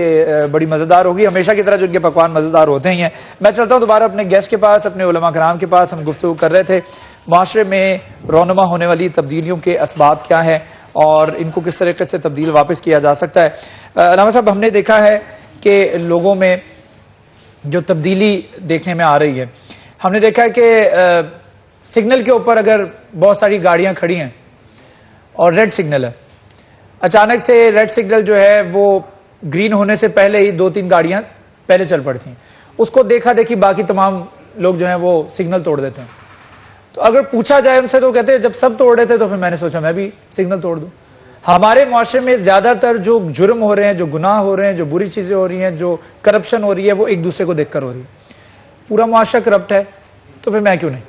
بڑی مزیدار ہوگی. ہمیشہ کی طرح جو ان کے پکوان مزیدار ہوتے ہی ہیں. میں چلتا ہوں دوبارہ اپنے گیسٹ کے پاس، اپنے علماء کرام کے پاس. ہم گفتگو کر رہے تھے معاشرے میں رونما ہونے والی تبدیلیوں کے اسباب کیا ہیں اور ان کو کس طریقے سے تبدیل واپس کیا جا سکتا ہے. علامہ صاحب، ہم نے دیکھا ہے کہ لوگوں میں جو تبدیلی دیکھنے میں آ رہی ہے، ہم نے دیکھا ہے کہ سگنل کے اوپر اگر بہت ساری گاڑیاں کھڑی ہیں اور ریڈ سگنل ہے، اچانک سے ریڈ سگنل جو ہے وہ گرین ہونے سے پہلے ہی 2-3 گاڑیاں پہلے چل پڑتی ہیں. اس کو دیکھا دیکھی باقی تمام لوگ جو ہیں وہ سگنل توڑ دیتے ہیں. تو اگر پوچھا جائے ان سے تو کہتے ہیں جب سب توڑ رہے تھے تو پھر میں نے سوچا میں بھی سگنل توڑ دوں. ہمارے معاشرے میں زیادہ تر جو جرم ہو رہے ہیں, جو گناہ ہو رہے ہیں, جو بری چیزیں ہو رہی ہیں, جو کرپشن ہو رہی ہے, وہ ایک دوسرے کو دیکھ کر ہو رہی ہے. پورا معاشرہ کرپٹ ہے تو پھر میں کیوں نہیں.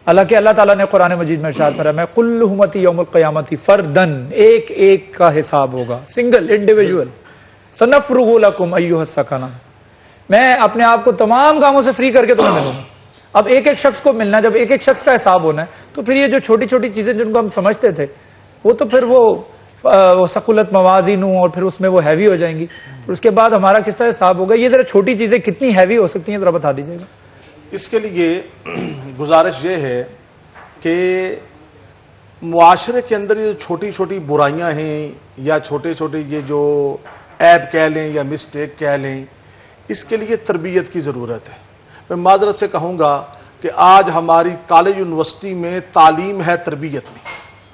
اللہ تعالیٰ نے قرآن مجید میں ارشاد فرمایا میں کل امتی یوم القیامت فردن, ایک ایک کا حساب ہوگا, سنگل انڈیویجول. سنفرغ لکم ایھا الثقلان, میں اپنے آپ کو تمام کاموں سے فری کر کے تمہیں ملوں گا. اب ایک ایک شخص کو ملنا, جب ایک ایک شخص کا حساب ہونا ہے تو پھر یہ جو چھوٹی چھوٹی چیزیں جن کو ہم سمجھتے تھے وہ تو پھر وہ ثقلت موازین ہوں اور پھر اس میں وہ ہیوی ہو جائیں گی. اس کے بعد ہمارا کس طرح حساب ہوگا. یہ ذرا چھوٹی چیزیں کتنی ہیوی ہو سکتی ہیں ذرا بتا دیجیے گا. اس کے لیے گزارش یہ ہے کہ معاشرے کے اندر یہ چھوٹی چھوٹی برائیاں ہیں یا چھوٹے چھوٹے یہ جو ایپ کہہ لیں یا مسٹیک کہہ لیں, اس کے لیے تربیت کی ضرورت ہے. میں معذرت سے کہوں گا کہ آج ہماری کالج یونیورسٹی میں تعلیم ہے, تربیت نہیں.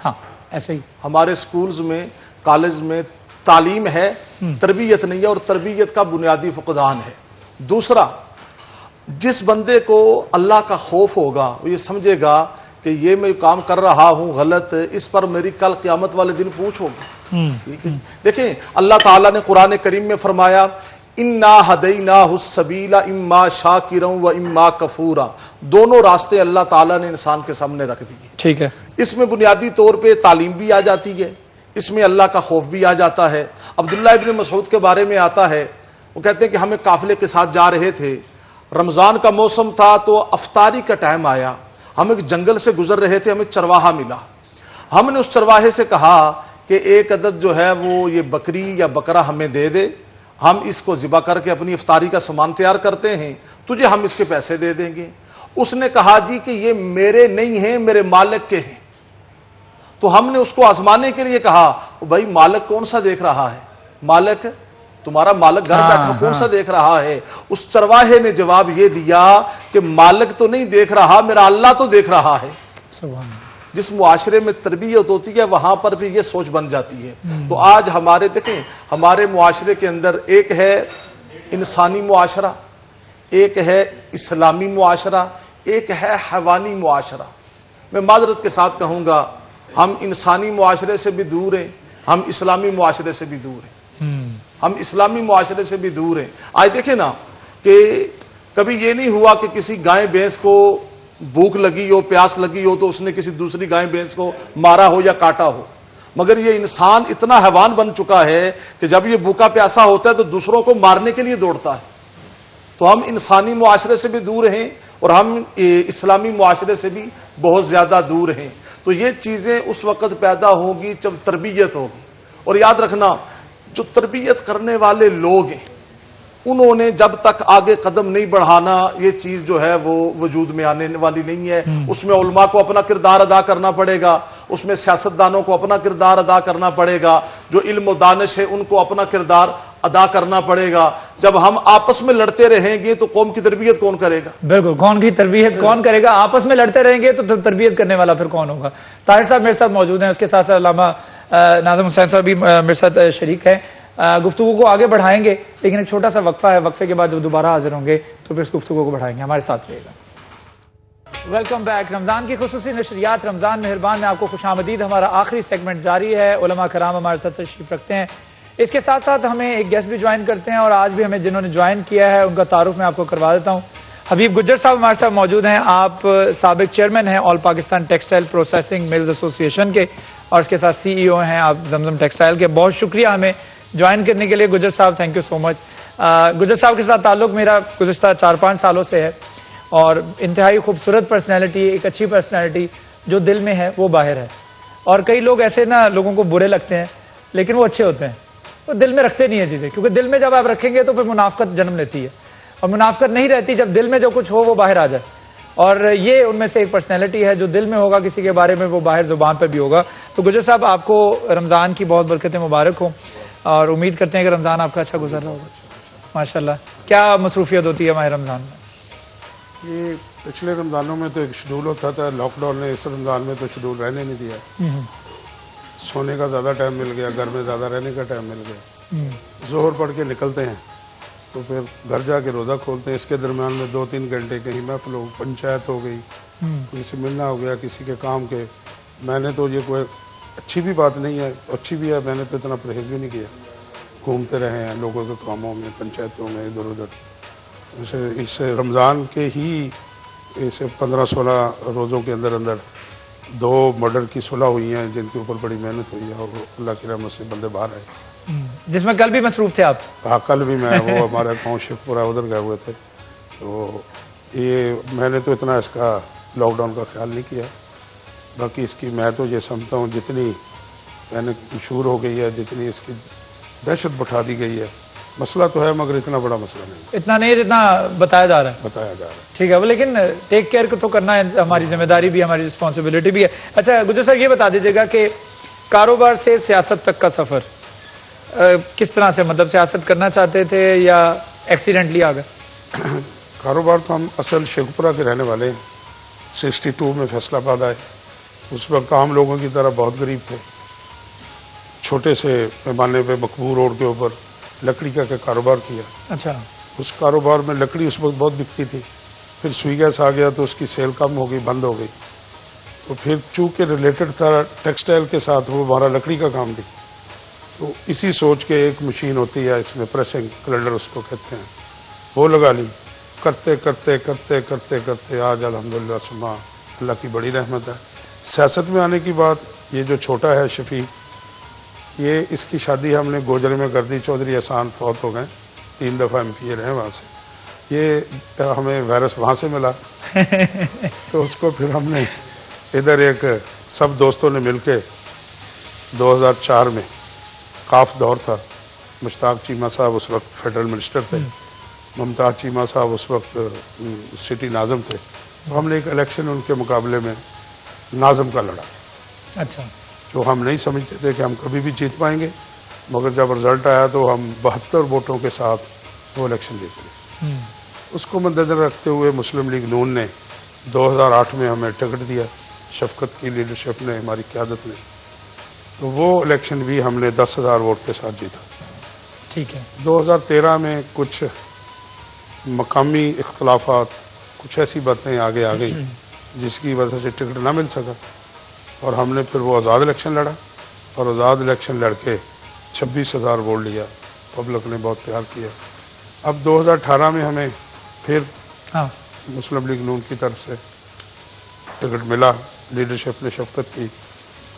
ہاں ایسے ہی ہمارے سکولز میں کالج میں تعلیم ہے, تربیت نہیں ہے, اور تربیت کا بنیادی فقدان ہے. دوسرا, جس بندے کو اللہ کا خوف ہوگا وہ یہ سمجھے گا کہ یہ میں کام کر رہا ہوں غلط, اس پر میری کل قیامت والے دن پوچھ ہوگی. دیکھیں اللہ تعالیٰ نے قرآن کریم میں فرمایا انا ہدیناہ السبیل اما شاکرا و اما کفورا. دونوں راستے اللہ تعالیٰ نے انسان کے سامنے رکھ دیے. ٹھیک ہے, اس میں بنیادی طور پہ تعلیم بھی آ جاتی ہے, اس میں اللہ کا خوف بھی آ جاتا ہے. عبداللہ ابن مسعود کے بارے میں آتا ہے, وہ کہتے ہیں کہ ہمیں قافلے کے ساتھ جا رہے تھے, رمضان کا موسم تھا تو افطاری کا ٹائم آیا, ہم ایک جنگل سے گزر رہے تھے, ہمیں چرواہا ملا. ہم نے اس چرواہے سے کہا کہ ایک عدد جو ہے وہ یہ بکری یا بکرا ہمیں دے دے, ہم اس کو ذبح کر کے اپنی افطاری کا سامان تیار کرتے ہیں, تجھے ہم اس کے پیسے دے دیں گے. اس نے کہا جی کہ یہ میرے نہیں ہیں, میرے مالک کے ہیں. تو ہم نے اس کو آزمانے کے لیے کہا بھائی مالک کون سا دیکھ رہا ہے, مالک تمہارا مالک گھر بیٹھا کون سا دیکھ رہا ہے. اس چرواہے نے جواب یہ دیا کہ مالک تو نہیں دیکھ رہا, میرا اللہ تو دیکھ رہا ہے. جس معاشرے میں تربیت ہوتی ہے وہاں پر بھی یہ سوچ بن جاتی ہے. تو آج ہمارے دیکھیں ہمارے معاشرے کے اندر ایک ہے انسانی معاشرہ, ایک ہے اسلامی معاشرہ, ایک ہے حیوانی معاشرہ. میں معذرت کے ساتھ کہوں گا ہم انسانی معاشرے سے بھی دور ہیں, ہم اسلامی معاشرے سے بھی دور ہیں. ہم اسلامی معاشرے سے بھی دور ہیں. آج دیکھیں نا کہ کبھی یہ نہیں ہوا کہ کسی گائے بھینس کو بھوک لگی ہو, پیاس لگی ہو تو اس نے کسی دوسری گائے بھینس کو مارا ہو یا کاٹا ہو. مگر یہ انسان اتنا حیوان بن چکا ہے کہ جب یہ بھوکا پیاسا ہوتا ہے تو دوسروں کو مارنے کے لیے دوڑتا ہے. تو ہم انسانی معاشرے سے بھی دور ہیں اور ہم اسلامی معاشرے سے بھی بہت زیادہ دور ہیں. تو یہ چیزیں اس وقت پیدا ہوں گی جب تربیت ہوگی. اور یاد رکھنا جو تربیت کرنے والے لوگ ہیں انہوں نے جب تک آگے قدم نہیں بڑھانا یہ چیز جو ہے وہ وجود میں آنے والی نہیں ہے. اس میں علماء کو اپنا کردار ادا کرنا پڑے گا, اس میں سیاستدانوں کو اپنا کردار ادا کرنا پڑے گا, جو علم و دانش ہے ان کو اپنا کردار ادا کرنا پڑے گا. جب ہم آپس میں لڑتے رہیں گے تو قوم کی تربیت کون کرے گا؟ بالکل, قوم کی تربیت کون کرے گا؟ آپس میں لڑتے رہیں گے تو تربیت کرنے والا پھر کون ہوگا؟ طاہر صاحب میرے ساتھ موجود ہیں, اس کے ساتھ ساتھ علامہ ناظم حسین صاحب بھی میرے ساتھ شریک ہیں. گفتگو کو آگے بڑھائیں گے لیکن ایک چھوٹا سا وقفہ ہے, وقفے کے بعد جب دوبارہ حاضر ہوں گے تو پھر اس گفتگو کو بڑھائیں گے. ہمارے ساتھ رہے گا. Welcome back. رمضان کی خصوصی نشریات رمضان مہربان میں آپ کو خوش آمدید. ہمارا آخری سیگمنٹ جاری ہے, علماء کرام ہمارے ساتھ تشریف رکھتے ہیں. اس کے ساتھ ساتھ ہمیں ایک گیسٹ بھی جوائن کرتے ہیں اور آج بھی ہمیں جنہوں نے جوائن کیا ہے ان کا تعارف میں آپ کو کروا دیتا ہوں. حبیب گجر صاحب ہمارے ساتھ موجود ہیں. آپ سابق چیئرمین ہیں آل پاکستان ٹیکسٹائل پروسیسنگ ملز ایسوسی ایشن کے اور اس کے ساتھ CEO ہیں آپ زمزم ٹیکسٹائل کے. بہت شکریہ ہمیں جوائن کرنے کے لیے گجر صاحب, تھینک یو سو مچ. گجر صاحب کے ساتھ تعلق میرا گزشتہ 4-5 سالوں سے ہے اور انتہائی خوبصورت پرسنالٹی, ایک اچھی پرسنالٹی, جو دل میں ہے وہ باہر ہے. اور کئی لوگ ایسے نا لوگوں کو برے لگتے ہیں لیکن وہ اچھے ہوتے ہیں, وہ دل میں رکھتے نہیں ہیں چیزیں, کیونکہ دل میں جب آپ رکھیں گے تو پھر منافقت جنم لیتی ہے اور منافقت نہیں رہتی جب دل میں جو کچھ ہو وہ باہر آ جائے. اور یہ ان میں سے ایک پرسنالٹی ہے جو دل میں ہوگا کسی کے بارے میں وہ باہر زبان پہ بھی ہوگا. تو گجر صاحب آپ کو رمضان کی بہت برکتیں مبارک ہوں اور امید کرتے ہیں کہ رمضان آپ کا اچھا گزر رہا ہوگا. ماشاءاللہ. کیا مصروفیت ہوتی ہے ماہ رمضان میں؟ یہ پچھلے رمضانوں میں تو ایک شیڈول ہوتا تھا, لاک ڈاؤن نے اس رمضان میں تو شیڈول رہنے نہیں دیا. سونے کا زیادہ ٹائم مل گیا, گھر میں زیادہ رہنے کا ٹائم مل گیا. ظہر پڑھ کے نکلتے ہیں تو پھر گھر جا کے روزہ کھولتے ہیں. اس کے درمیان میں 2-3 گھنٹے کہیں محفل ہو، پنچایت ہو گئی، کسی سے ملنا ہو گیا، کسی کے کام کے. میں نے تو یہ کوئی اچھی بھی بات نہیں ہے، اچھی بھی ہے، میں نے تو اتنا پرہیز بھی نہیں کیا. گھومتے رہے ہیں لوگوں کے کاموں میں، پنچایتوں میں، ادھر ادھر. اس رمضان کے ہی اسے 15-16 روزوں کے اندر 2 مرڈر کی صلح ہوئی ہیں، جن کے اوپر بڑی محنت ہوئی ہے، اور اللہ کی رحمت سے بندے باہر آئے. جس میں کل بھی مصروف تھے آپ؟ ہاں، کل بھی میں وہ ہمارے گاؤں شیخ پورہ ادھر گئے ہوئے تھے. تو یہ میں نے تو اتنا اس کا لاک ڈاؤن کا خیال نہیں کیا. باقی اس کی میں تو یہ سمجھتا ہوں جتنی میں نے مشہور ہو گئی ہے، جتنی اس کی دہشت بٹھا دی گئی ہے، مسئلہ تو ہے مگر اتنا بڑا مسئلہ نہیں. اتنا نہیں جتنا بتایا جا رہا ہے. بتایا جا رہا ہے. ٹھیک ہے، لیکن ٹیک کیئر کو تو کرنا ہے، ہماری ذمہ داری بھی ہے، ہماری رسپانسبلٹی بھی ہے. اچھا گجر صاحب، یہ بتا دیجیے گا کہ کاروبار سے سیاست تک کا سفر کس طرح سے، مطلب سیاست کرنا چاہتے تھے یا ایکسیڈنٹلی آ گئے؟ کاروبار تو ہم اصل شیخپورہ کے رہنے والے ہیں. 62 میں فیصل آباد آئے. اس وقت عام لوگوں کی طرح بہت غریب تھے. چھوٹے سے پیمانے پہ مقبور روڈ کے اوپر لکڑی کا کاروبار کیا. اچھا. اس کاروبار میں لکڑی اس وقت بہت بکتی تھی. پھر سوئی گیس آ گیا تو اس کی سیل کم ہو گئی، بند ہو گئی. تو پھر چونکہ ریلیٹڈ تھا ٹیکسٹائل کے ساتھ، وہ ہمارا لکڑی کا کام بھی. تو اسی سوچ کے ایک مشین ہوتی ہے اس میں، پریسنگ کلنڈر اس کو کہتے ہیں، وہ لگا لی. کرتے کرتے کرتے کرتے کرتے آج الحمدللہ سما اللہ کی بڑی رحمت ہے. سیاست میں آنے کی بات، یہ جو چھوٹا ہے شفیق، یہ اس کی شادی ہم نے گوجر میں کر دی. چودھری احسان فوت ہو گئے، 3 دفعہ MP رہے وہاں سے. یہ ہمیں وائرس وہاں سے ملا تو اس کو پھر ہم نے ادھر ایک سب دوستوں نے مل کے 2004 میں قاف دور تھا. مشتاق چیمہ صاحب اس وقت فیڈرل منسٹر تھے، ممتاز چیمہ صاحب اس وقت سٹی ناظم تھے. تو ہم نے ایک الیکشن ان کے مقابلے میں ناظم کا لڑا. اچھا. جو ہم نہیں سمجھتے تھے کہ ہم کبھی بھی جیت پائیں گے، مگر جب رزلٹ آیا تو ہم 72 ووٹوں کے ساتھ وہ الیکشن جیت گئے. اس کو مد نظر رکھتے ہوئے مسلم لیگ نون نے 2008 میں ہمیں ٹکٹ دیا. شفقت کی لیڈرشپ نے، ہماری قیادت نے. تو وہ الیکشن بھی ہم نے 10,000 ووٹ کے ساتھ جیتا. ٹھیک ہے. 2013 میں کچھ مقامی اختلافات، کچھ ایسی باتیں آگے آ گئی جس کی وجہ سے ٹکٹ نہ مل سکا، اور ہم نے پھر وہ آزاد الیکشن لڑا، اور آزاد الیکشن لڑ کے 26,000 ووٹ لیا. پبلک نے بہت پیار کیا. اب 2018 میں ہمیں پھر مسلم لیگ نون کی طرف سے ٹکٹ ملا، لیڈرشپ نے شفقت کی.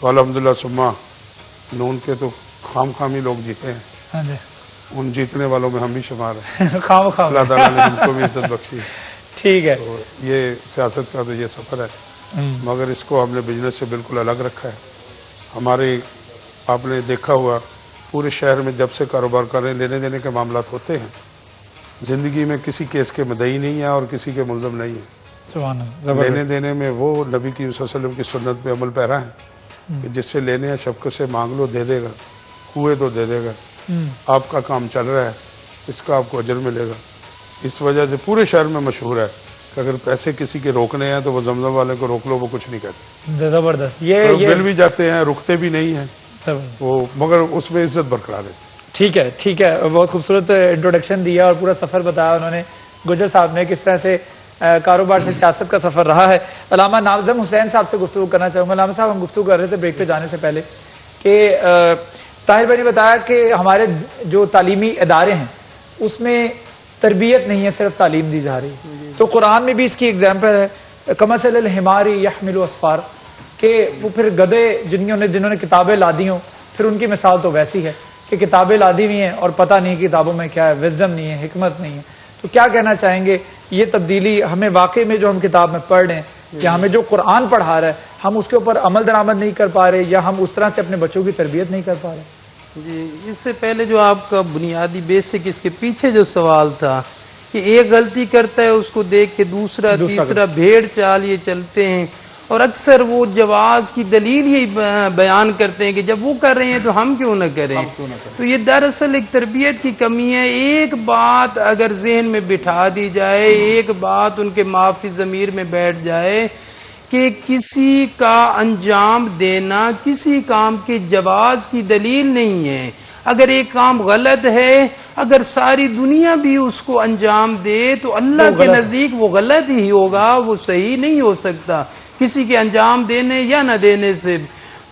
تو الحمدللہ سما نون کے تو خامی لوگ جیتے ہیں. ان جیتنے والوں میں ہم بھی شمار ہیں. اللہ تعالیٰ نے ہم کو بھی عزت بخشی. ٹھیک ہے. تو یہ سیاست کا تو یہ سفر ہے، مگر اس کو ہم نے بزنس سے بالکل الگ رکھا ہے. ہمارے آپ نے دیکھا ہوا پورے شہر میں جب سے کاروبار کر رہے ہیں، لینے دینے کے معاملات ہوتے ہیں. زندگی میں کسی کیس کے مدعی نہیں ہے اور کسی کے ملزم نہیں ہے. لینے دینے میں وہ نبی کی صلی اللہ علیہ وسلم کی سنت پہ عمل پیرا ہے کہ جس سے لینے ہیں شفقت سے مانگ لو، دے دے گا. ہوئے تو دے دے گا. آپ کا کام چل رہا ہے، اس کا آپ کو اجر ملے گا. اس وجہ سے پورے شہر میں مشہور ہے کہ اگر پیسے کسی کے روکنے ہیں تو وہ زمزم والے کو روک لو، وہ کچھ نہیں کہتے. زبردست. مل بھی جاتے ہیں، رکتے بھی نہیں ہیں وہ، مگر اس میں عزت برقرار رہتی. ٹھیک ہے. ٹھیک ہے. بہت خوبصورت انٹروڈکشن دیا اور پورا سفر بتایا انہوں نے گجر صاحب نے، کس طرح سے کاروبار سے سیاست کا سفر رہا ہے. علامہ ناظم حسین صاحب سے گفتگو کرنا چاہوں گا. علامہ صاحب، ہم گفتگو کر رہے تھے بریک پہ جانے سے پہلے کہ طاہر بھائی نے بتایا کہ ہمارے جو تعلیمی ادارے ہیں اس میں تربیت نہیں ہے، صرف تعلیم دی جا رہی ہے. تو قرآن میں بھی اس کی ایگزامپل ہے، کمثل الحمار یحمل اسفار، کہ وہ پھر گدھے جنہوں نے کتابیں لا دی ہوں، پھر ان کی مثال تو ویسی ہے کہ کتابیں لا دی ہوئی ہیں اور پتہ نہیں کتابوں میں کیا ہے، وزڈم نہیں ہے، حکمت نہیں ہے. تو کیا کہنا چاہیں گے یہ تبدیلی ہمیں واقعی میں جو ہم کتاب میں پڑھ رہے ہیں کہ ہمیں جو قرآن پڑھا رہا ہے ہم اس کے اوپر عمل درآمد نہیں کر پا رہے، یا ہم اس طرح سے اپنے بچوں کی تربیت نہیں کر پا رہے؟ جی، اس سے پہلے جو آپ کا بنیادی بیسک اس کے پیچھے جو سوال تھا کہ ایک غلطی کرتا ہے اس کو دیکھ کے دوسرا تیسرا بھیڑ چال یہ چلتے ہیں، اور اکثر وہ جواز کی دلیل ہی بیان کرتے ہیں کہ جب وہ کر رہے ہیں تو ہم کیوں نہ کریں. تو یہ دراصل ایک تربیت کی کمی ہے. ایک بات اگر ذہن میں بٹھا دی جائے، ایک بات ان کے معافی ضمیر میں بیٹھ جائے کہ کسی کا انجام دینا کسی کام کے جواز کی دلیل نہیں ہے. اگر ایک کام غلط ہے، اگر ساری دنیا بھی اس کو انجام دے تو اللہ کے نزدیک وہ غلط ہی ہوگا، وہ صحیح نہیں ہو سکتا کسی کے انجام دینے یا نہ دینے سے۔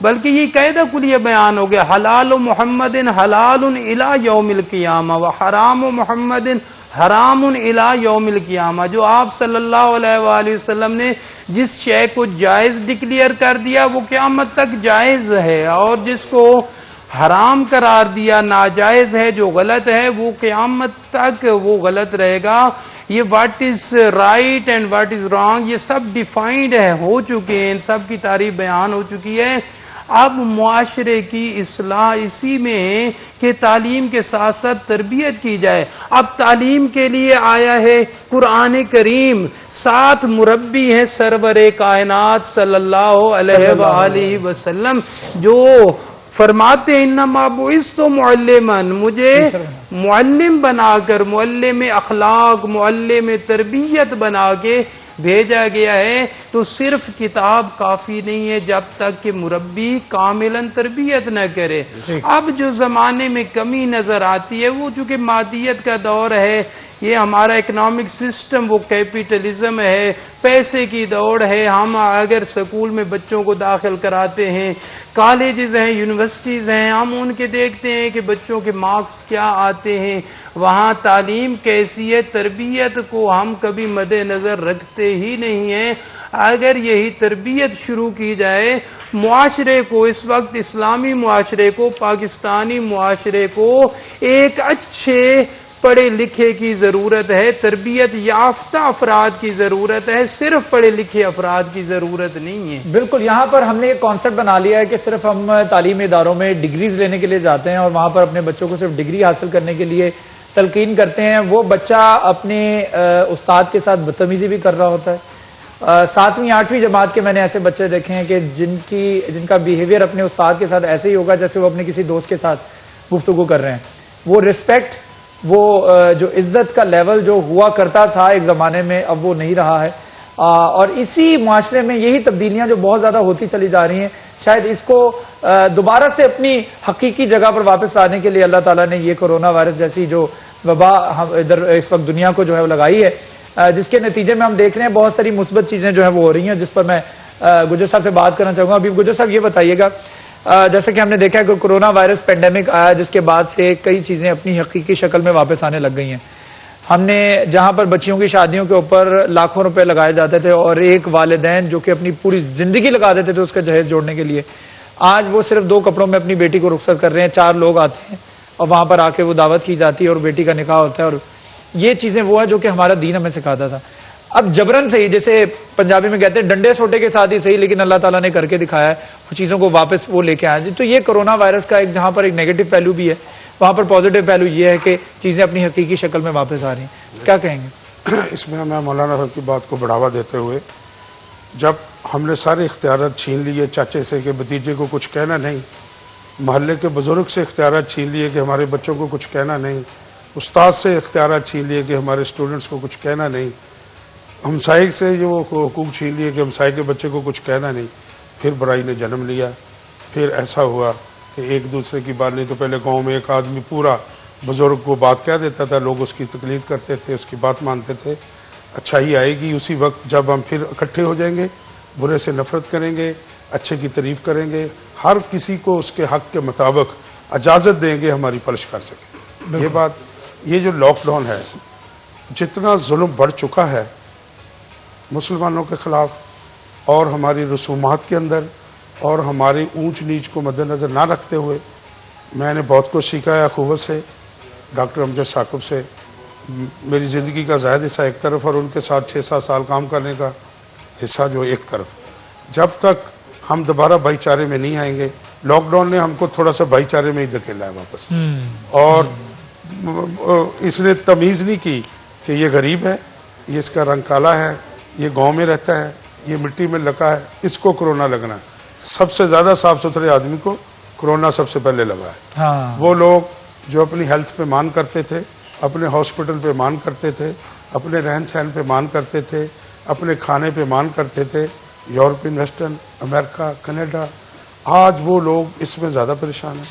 بلکہ یہ قاعدہ کلیہ بیان ہو گیا، حلال محمد حلال الی یوم القیامہ و حرام محمد حرام الی یوم القیامہ۔ جو آپ صلی اللہ علیہ وآلہ وسلم نے جس شے کو جائز ڈکلیئر کر دیا وہ قیامت تک جائز ہے، اور جس کو حرام قرار دیا ناجائز ہے، جو غلط ہے، وہ قیامت تک وہ غلط رہے گا۔ یہ what is right and what is wrong یہ سب ڈیفائنڈ ہے، ہو چکے ہیں، ان سب کی تعریف بیان ہو چکی ہے۔ اب معاشرے کی اصلاح اسی میں ہے کہ تعلیم کے ساتھ ساتھ تربیت کی جائے۔ اب تعلیم کے لیے آیا ہے قرآن کریم، 7 مربی ہیں سرور کائنات صلی اللہ علیہ وآلہ وسلم، جو فرماتے ہیں انما بعثت معلما، مجھے معلم بنا کر، معلم اخلاق، معلم تربیت بنا کے بھیجا گیا ہے۔ تو صرف کتاب کافی نہیں ہے جب تک کہ مربی کاملاً تربیت نہ کرے۔ اب جو زمانے میں کمی نظر آتی ہے وہ چونکہ مادیت کا دور ہے، یہ ہمارا اکنامک سسٹم وہ کیپیٹلزم ہے، پیسے کی دوڑ ہے۔ ہم اگر سکول میں بچوں کو داخل کراتے ہیں، کالجز ہیں، یونیورسٹیز ہیں، ہم ان کے دیکھتے ہیں کہ بچوں کے مارکس کیا آتے ہیں، وہاں تعلیم کیسی ہے، تربیت کو ہم کبھی مد نظر رکھتے ہی نہیں ہیں۔ اگر یہی تربیت شروع کی جائے معاشرے کو، اس وقت اسلامی معاشرے کو، پاکستانی معاشرے کو ایک اچھے پڑھے لکھے کی ضرورت ہے، تربیت یافتہ افراد کی ضرورت ہے، صرف پڑھے لکھے افراد کی ضرورت نہیں ہے۔ بالکل، یہاں پر ہم نے ایک کانسیپٹ بنا لیا ہے کہ صرف ہم تعلیمی اداروں میں ڈگریز لینے کے لیے جاتے ہیں اور وہاں پر اپنے بچوں کو صرف ڈگری حاصل کرنے کے لیے تلقین کرتے ہیں۔ وہ بچہ اپنے استاد کے ساتھ بدتمیزی بھی کر رہا ہوتا ہے۔ 7ویں 8ویں جماعت کے میں نے ایسے بچے دیکھے ہیں کہ جن کا بیہیویئر اپنے استاد کے ساتھ ایسے ہی ہوگا جیسے وہ اپنے کسی دوست کے ساتھ گفتگو کر رہے ہیں۔ وہ رسپیکٹ، وہ جو عزت کا لیول جو ہوا کرتا تھا ایک زمانے میں، اب وہ نہیں رہا ہے۔ اور اسی معاشرے میں یہی تبدیلیاں جو بہت زیادہ ہوتی چلی جا رہی ہیں، شاید اس کو دوبارہ سے اپنی حقیقی جگہ پر واپس لانے کے لیے اللہ تعالیٰ نے یہ کورونا وائرس جیسی جو وبا ادھر اس وقت دنیا کو جو ہے وہ لگائی ہے، جس کے نتیجے میں ہم دیکھ رہے ہیں بہت ساری مثبت چیزیں جو ہیں وہ ہو رہی ہیں، جس پر میں گجر صاحب سے بات کرنا چاہوں گا۔ ابھی گجر صاحب یہ بتائیے گا، جیسے کہ ہم نے دیکھا ہے کہ کورونا وائرس پینڈیمک آیا جس کے بعد سے کئی چیزیں اپنی حقیقی شکل میں واپس آنے لگ گئی ہیں۔ ہم نے جہاں پر بچیوں کی شادیوں کے اوپر لاکھوں روپے لگائے جاتے تھے اور ایک والدین جو کہ اپنی پوری زندگی لگا دیتے تھے اس کا جہیز جوڑنے کے لیے، آج وہ صرف 2 کپڑوں میں اپنی بیٹی کو رخصت کر رہے ہیں۔ 4 لوگ آتے ہیں اور وہاں پر آ کے وہ دعوت کی جاتی ہے اور بیٹی کا نکاح ہوتا ہے، اور یہ چیزیں وہ ہیں جو کہ ہمارا دین ہمیں سکھاتا تھا۔ اب جبرن سے ہی، جیسے پنجابی میں کہتے ہیں ڈنڈے سوٹے کے ساتھ ہی صحیح، لیکن اللہ تعالیٰ نے کر کے دکھایا ہے، وہ چیزوں کو واپس وہ لے کے آیا۔ تو یہ کورونا وائرس کا ایک جہاں پر ایک نیگیٹو پہلو بھی ہے، وہاں پر پازیٹو پہلو یہ ہے کہ چیزیں اپنی حقیقی شکل میں واپس آ رہی ہیں۔ کیا کہیں گے اس میں؟ میں مولانا صاحب کی بات کو بڑھاوا دیتے ہوئے، جب ہم نے سارے اختیارات چھین لیے چاچے سے کہ بھتیجے کو کچھ کہنا نہیں، محلے کے بزرگ سے اختیارات چھین لیے کہ ہمارے بچوں کو کچھ کہنا نہیں، استاد سے اختیارات چھین لیے کہ ہمارے اسٹوڈنٹس کو کچھ کہنا نہیں، ہمسائے سے جو حقوق چھین لیے کہ ہمسائے کے بچے کو کچھ کہنا نہیں، پھر برائی نے جنم لیا۔ پھر ایسا ہوا کہ ایک دوسرے کی بات نہیں تو پہلے گاؤں میں ایک آدمی پورا بزرگ کو بات کہہ دیتا تھا، لوگ اس کی تقلید کرتے تھے، اس کی بات مانتے تھے۔ اچھائی آئے گی اسی وقت جب ہم پھر اکٹھے ہو جائیں گے، برے سے نفرت کریں گے، اچھے کی تعریف کریں گے، ہر کسی کو اس کے حق کے مطابق اجازت دیں گے ہماری پلش کر سکیں۔ یہ بات، یہ جو لاک ڈاؤن ہے، جتنا ظلم بڑھ چکا ہے مسلمانوں کے خلاف اور ہماری رسومات کے اندر اور ہماری اونچ نیچ کو مد نظر نہ رکھتے ہوئے، میں نے بہت کچھ سیکھا ہے اخوت سے، ڈاکٹر امجد ثاقب سے۔ میری زندگی کا زائد حصہ ایک طرف اور ان کے ساتھ 6-7 سال کام کرنے کا حصہ جو ایک طرف۔ جب تک ہم دوبارہ بھائی چارے میں نہیں آئیں گے، لاک ڈاؤن نے ہم کو تھوڑا سا بھائی چارے میں ہی دھکیلا ہے واپس، اور اس نے تمیز نہیں کی کہ یہ غریب ہے، یہ اس کا رنگ کالا ہے، یہ گاؤں میں رہتا ہے، یہ مٹی میں لگا ہے، اس کو کرونا لگنا ہے۔ سب سے زیادہ صاف ستھرے آدمی کو کرونا سب سے پہلے لگا ہے۔ وہ لوگ جو اپنی ہیلتھ پہ مان کرتے تھے، اپنے ہاسپٹل پہ مان کرتے تھے، اپنے رہن سہن پہ مان کرتے تھے، اپنے کھانے پہ مان کرتے تھے، یورپین، ویسٹرن، امریکہ، کینیڈا، آج وہ لوگ اس میں زیادہ پریشان ہیں۔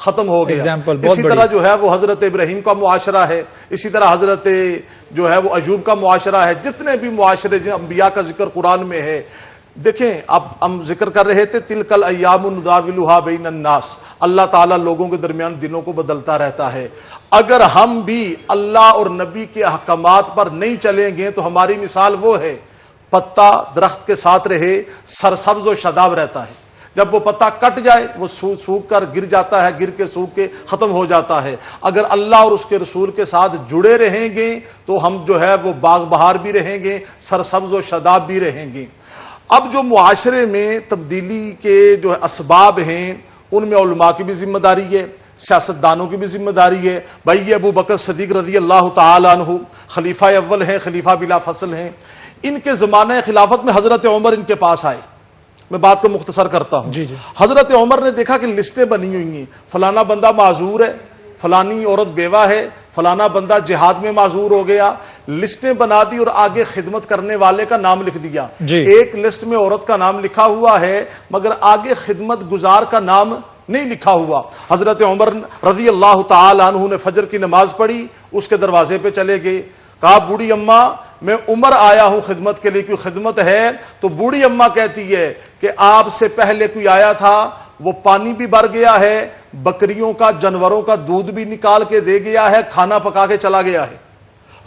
ختم ہو گیا. Example, اسی طرح جو ہے وہ حضرت ابراہیم کا معاشرہ ہے, اسی طرح حضرت جو ہے وہ ایوب کا معاشرہ ہے. جتنے بھی معاشرے جن انبیاء کا ذکر قرآن میں ہے, دیکھیں اب ہم ذکر کر رہے تھے تلک الایام نداولھا بین الناس, اللہ تعالیٰ لوگوں کے درمیان دنوں کو بدلتا رہتا ہے. اگر ہم بھی اللہ اور نبی کے احکامات پر نہیں چلیں گے تو ہماری مثال وہ ہے, پتا درخت کے ساتھ رہے سرسبز و شاداب رہتا ہے, جب وہ پتا کٹ جائے وہ سوکھ کر گر جاتا ہے, گر کے سوکھ کے ختم ہو جاتا ہے. اگر اللہ اور اس کے رسول کے ساتھ جڑے رہیں گے تو ہم جو ہے وہ باغ بہار بھی رہیں گے, سرسبز و شاداب بھی رہیں گے. اب جو معاشرے میں تبدیلی کے جو اسباب ہیں ان میں علماء کی بھی ذمہ داری ہے, سیاستدانوں کی بھی ذمہ داری ہے. بھائی یہ ابو بکر صدیق رضی اللہ تعالی عنہ خلیفہ اول ہیں, خلیفہ بلا فصل ہیں. ان کے زمانہ خلافت میں حضرت عمر ان کے پاس آئے. میں بات کو مختصر کرتا ہوں. حضرت عمر نے دیکھا کہ لسٹیں بنی ہوئی ہیں, فلانا بندہ معذور ہے, فلانی عورت بیوہ ہے, فلانا بندہ جہاد میں معذور ہو گیا. لسٹیں بنا دی اور آگے خدمت کرنے والے کا نام لکھ دیا. ایک لسٹ میں عورت کا نام لکھا ہوا ہے مگر آگے خدمت گزار کا نام نہیں لکھا ہوا. حضرت عمر رضی اللہ تعالی عنہ نے فجر کی نماز پڑھی, اس کے دروازے پہ چلے گئے. کہا بوڑھی اماں میں عمر آیا ہوں خدمت کے لیے, کوئی خدمت ہے؟ تو بوڑھی اماں کہتی ہے کہ آپ سے پہلے کوئی آیا تھا, وہ پانی بھی بھر گیا ہے, بکریوں کا جانوروں کا دودھ بھی نکال کے دے گیا ہے, کھانا پکا کے چلا گیا ہے.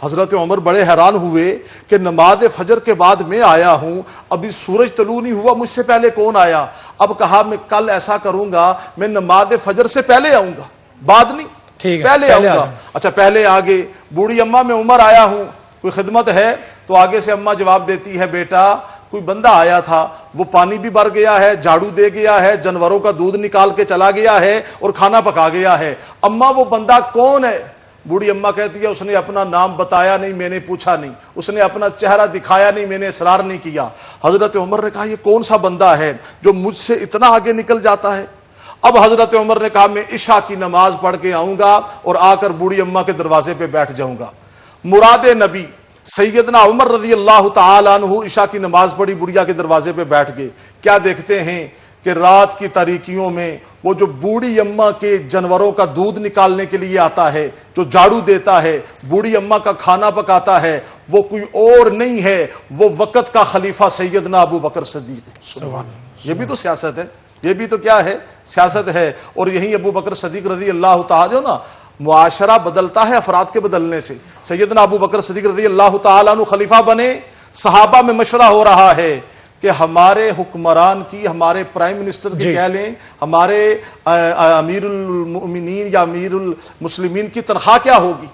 حضرت عمر بڑے حیران ہوئے کہ نماز فجر کے بعد میں آیا ہوں, ابھی سورج طلوع نہیں ہوا, مجھ سے پہلے کون آیا؟ اب کہا میں کل ایسا کروں گا, میں نماز فجر سے پہلے آؤں گا, بعد نہیں, پہلے آؤں گا. اچھا پہلے آگے بوڑھی اماں میں عمر آیا ہوں, کوئی خدمت ہے؟ تو آگے سے اماں جواب دیتی ہے بیٹا کوئی بندہ آیا تھا, وہ پانی بھی بھر گیا ہے, جھاڑو دے گیا ہے, جانوروں کا دودھ نکال کے چلا گیا ہے اور کھانا پکا گیا ہے. اماں وہ بندہ کون ہے؟ بوڑھی اماں کہتی ہے اس نے اپنا نام بتایا نہیں, میں نے پوچھا نہیں, اس نے اپنا چہرہ دکھایا نہیں, میں نے اصرار نہیں کیا. حضرت عمر نے کہا یہ کون سا بندہ ہے جو مجھ سے اتنا آگے نکل جاتا ہے؟ اب حضرت عمر نے کہا میں عشاء کی نماز پڑھ کے آؤں گا اور آ کر بوڑھی اماں کے دروازے پہ بیٹھ جاؤں گا. مراد نبی سیدنا عمر رضی اللہ تعالی عنہ عشاء کی نماز پڑھی, بڑھیا کے دروازے پہ بیٹھ گئے. کیا دیکھتے ہیں کہ رات کی تاریکیوں میں وہ جو بوڑھی اماں کے جانوروں کا دودھ نکالنے کے لیے آتا ہے, جو جھاڑو دیتا ہے, بوڑھی اماں کا کھانا پکاتا ہے, وہ کوئی اور نہیں ہے, وہ وقت کا خلیفہ سیدنا ابو بکر صدیق. سبحان اللہ, یہ بھی تو سیاست ہے, یہ بھی تو کیا ہے, سیاست ہے. اور یہی ابو بکر صدیق رضی اللہ تعالی جو نا معاشرہ بدلتا ہے افراد کے بدلنے سے. سیدنا ابو بکر صدیق رضی اللہ تعالیٰ عنہ خلیفہ بنے, صحابہ میں مشورہ ہو رہا ہے کہ ہمارے حکمران کی, ہمارے پرائم منسٹر کی کہہ لیں, ہمارے امیر المؤمنین یا امیر المسلمین کی تنخواہ کیا ہوگی,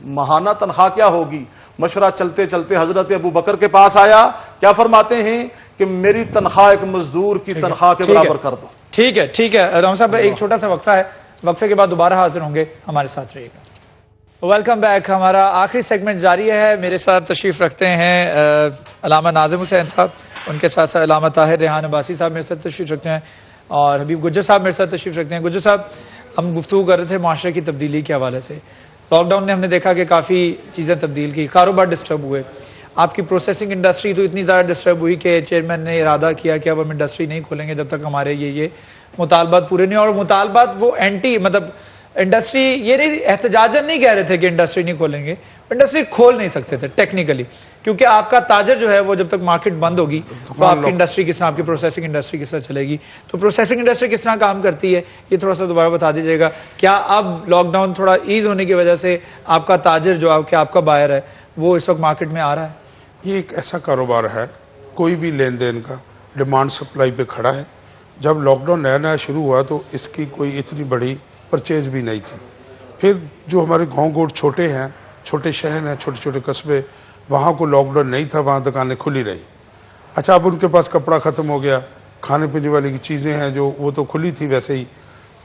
ماہانہ تنخواہ کیا ہوگی. مشورہ چلتے چلتے حضرت ابو بکر کے پاس آیا, کیا فرماتے ہیں کہ میری تنخواہ ایک مزدور کی تنخواہ کے برابر کر دو. ٹھیک ہے, ٹھیک ہے رحمان صاحب, ایک چھوٹا سا وقفہ ہے, وقفے کے بعد دوبارہ حاضر ہوں گے, ہمارے ساتھ رہیے گا. Welcome back. ہمارا آخری سیگمنٹ جاری ہے. میرے ساتھ تشریف رکھتے ہیں علامہ ناظم حسین صاحب, ان کے ساتھ ساتھ علامہ طاہر ریحان عباسی صاحب میرے ساتھ تشریف رکھتے ہیں, اور حبیب گجر صاحب میرے ساتھ تشریف رکھتے ہیں. گجر صاحب, ہم گفتگو کر رہے تھے معاشرے کی تبدیلی کے حوالے سے. لاک ڈاؤن نے ہم نے دیکھا کہ کافی چیزیں تبدیل کی, کاروبار ڈسٹرب ہوئے. آپ کی پروسیسنگ انڈسٹری تو اتنی زیادہ ڈسٹرب ہوئی کہ چیئرمین نے ارادہ کیا کہ اب ہم انڈسٹری نہیں کھولیں گے جب تک ہمارے یہ مطالبات پورے نہیں. اور مطالبات وہ اینٹی, مطلب انڈسٹری یہ نہیں, احتجاجاً نہیں کہہ رہے تھے کہ انڈسٹری نہیں کھولیں گے, انڈسٹری کھول نہیں سکتے تھے ٹیکنیکلی, کیونکہ آپ کا تاجر جو ہے وہ جب تک مارکیٹ بند ہوگی تو آپ کی انڈسٹری کس طرح, آپ کی پروسیسنگ انڈسٹری کس طرح چلے گی. تو پروسیسنگ انڈسٹری کس طرح کام کرتی ہے یہ تھوڑا سا دوبارہ بتا دیجیے گا. کیا اب لاک ڈاؤن تھوڑا ایز ہونے کی وجہ سے آپ کا تاجر جو آپ کا بائر ہے وہ اس وقت مارکیٹ میں آ رہا ہے؟ یہ ایک ایسا کاروبار ہے, کوئی بھی لین دین کا ڈیمانڈ سپلائی پہ کھڑا ہے. جب لاک ڈاؤن نیا شروع ہوا تو اس کی کوئی اتنی بڑی پرچیز بھی نہیں تھی. پھر جو ہمارے گاؤں گوڑ چھوٹے ہیں, چھوٹے شہر ہیں, چھوٹے چھوٹے قصبے, وہاں کو لاک ڈاؤن نہیں تھا, وہاں دکانیں کھلی رہی. اچھا اب ان کے پاس کپڑا ختم ہو گیا, کھانے پینے والی کی چیزیں ہیں جو وہ تو کھلی تھی ویسے ہی,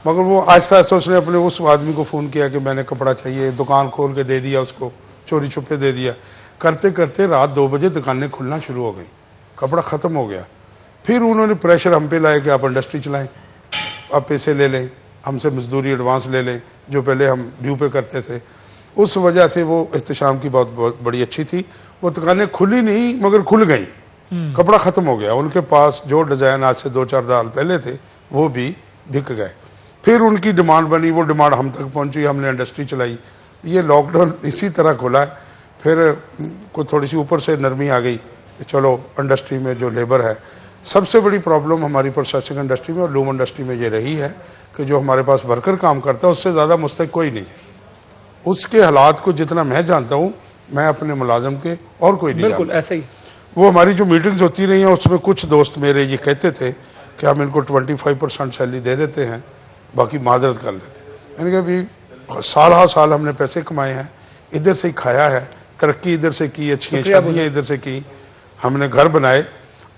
مگر وہ آہستہ آہستہ اس نے اپنے اس آدمی کو فون کیا کہ میں نے کپڑا چاہیے, دکان کھول کے دے دیا, اس کو چوری چھپے دے دیا. کرتے کرتے رات 2 بجے دکانیں کھلنا شروع ہو گئی, کپڑا ختم ہو گیا. پھر انہوں نے پریشر ہم پہ لائے کہ آپ انڈسٹری چلائیں, آپ پیسے لے لیں, ہم سے مزدوری ایڈوانس لے لیں جو پہلے ہم ڈیو پہ کرتے تھے. اس وجہ سے وہ احتشام کی بہت بڑی اچھی تھی. وہ دکانیں کھلی نہیں مگر کھل گئیں, کپڑا ختم ہو گیا. ان کے پاس جو ڈیزائن آج سے 2-4 سال پہلے تھے وہ بھی بک گئے. پھر ان کی ڈیمانڈ بنی, وہ ڈیمانڈ ہم تک پہنچی, ہم نے انڈسٹری چلائی. یہ لاک ڈاؤن اسی طرح کھولا ہے. پھر کوئی تھوڑی سی اوپر سے نرمی آ گئی کہ چلو انڈسٹری میں جو لیبر ہے, سب سے بڑی پرابلم ہماری پروسیسنگ انڈسٹری میں اور لوم انڈسٹری میں یہ رہی ہے کہ جو ہمارے پاس ورکر کام کرتا ہے اس سے زیادہ مستحق کوئی نہیں ہے. اس کے حالات کو جتنا میں جانتا ہوں, میں اپنے ملازم کے اور کوئی نہیں بالکل ایسے ہی. وہ ہماری جو میٹنگز ہوتی رہی ہیں اس میں کچھ دوست میرے یہ کہتے تھے کہ ہم ان کو 25% سیلری دے دیتے ہیں, باقی معذرت کر لیتے ہیں. میں نے کہا بھی سال ہا سال ہم نے پیسے کمائے ہیں, ادھر سے ہی کھایا ہے, ترقی ادھر سے کی, اچھی شادیاں ادھر سے کی, ہم نے گھر بنائے.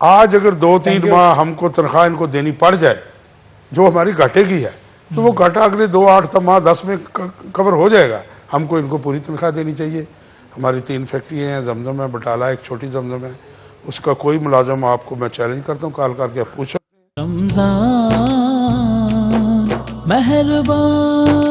آج اگر 2-3 ماہ ہم کو تنخواہ ان کو دینی پڑ جائے جو ہماری گھاٹے کی ہے, تو وہ گھاٹا اگلے 2-8 ماہ 10 میں کور ہو جائے گا. ہم کو ان کو پوری تنخواہ دینی چاہیے. ہماری 3 فیکٹریاں ہیں, زمزم ہے, بٹالہ, ایک چھوٹی زمزم ہے. اس کا کوئی ملازم آپ کو میں چیلنج کرتا ہوں, کال کر کے پوچھو. رمضان مہربان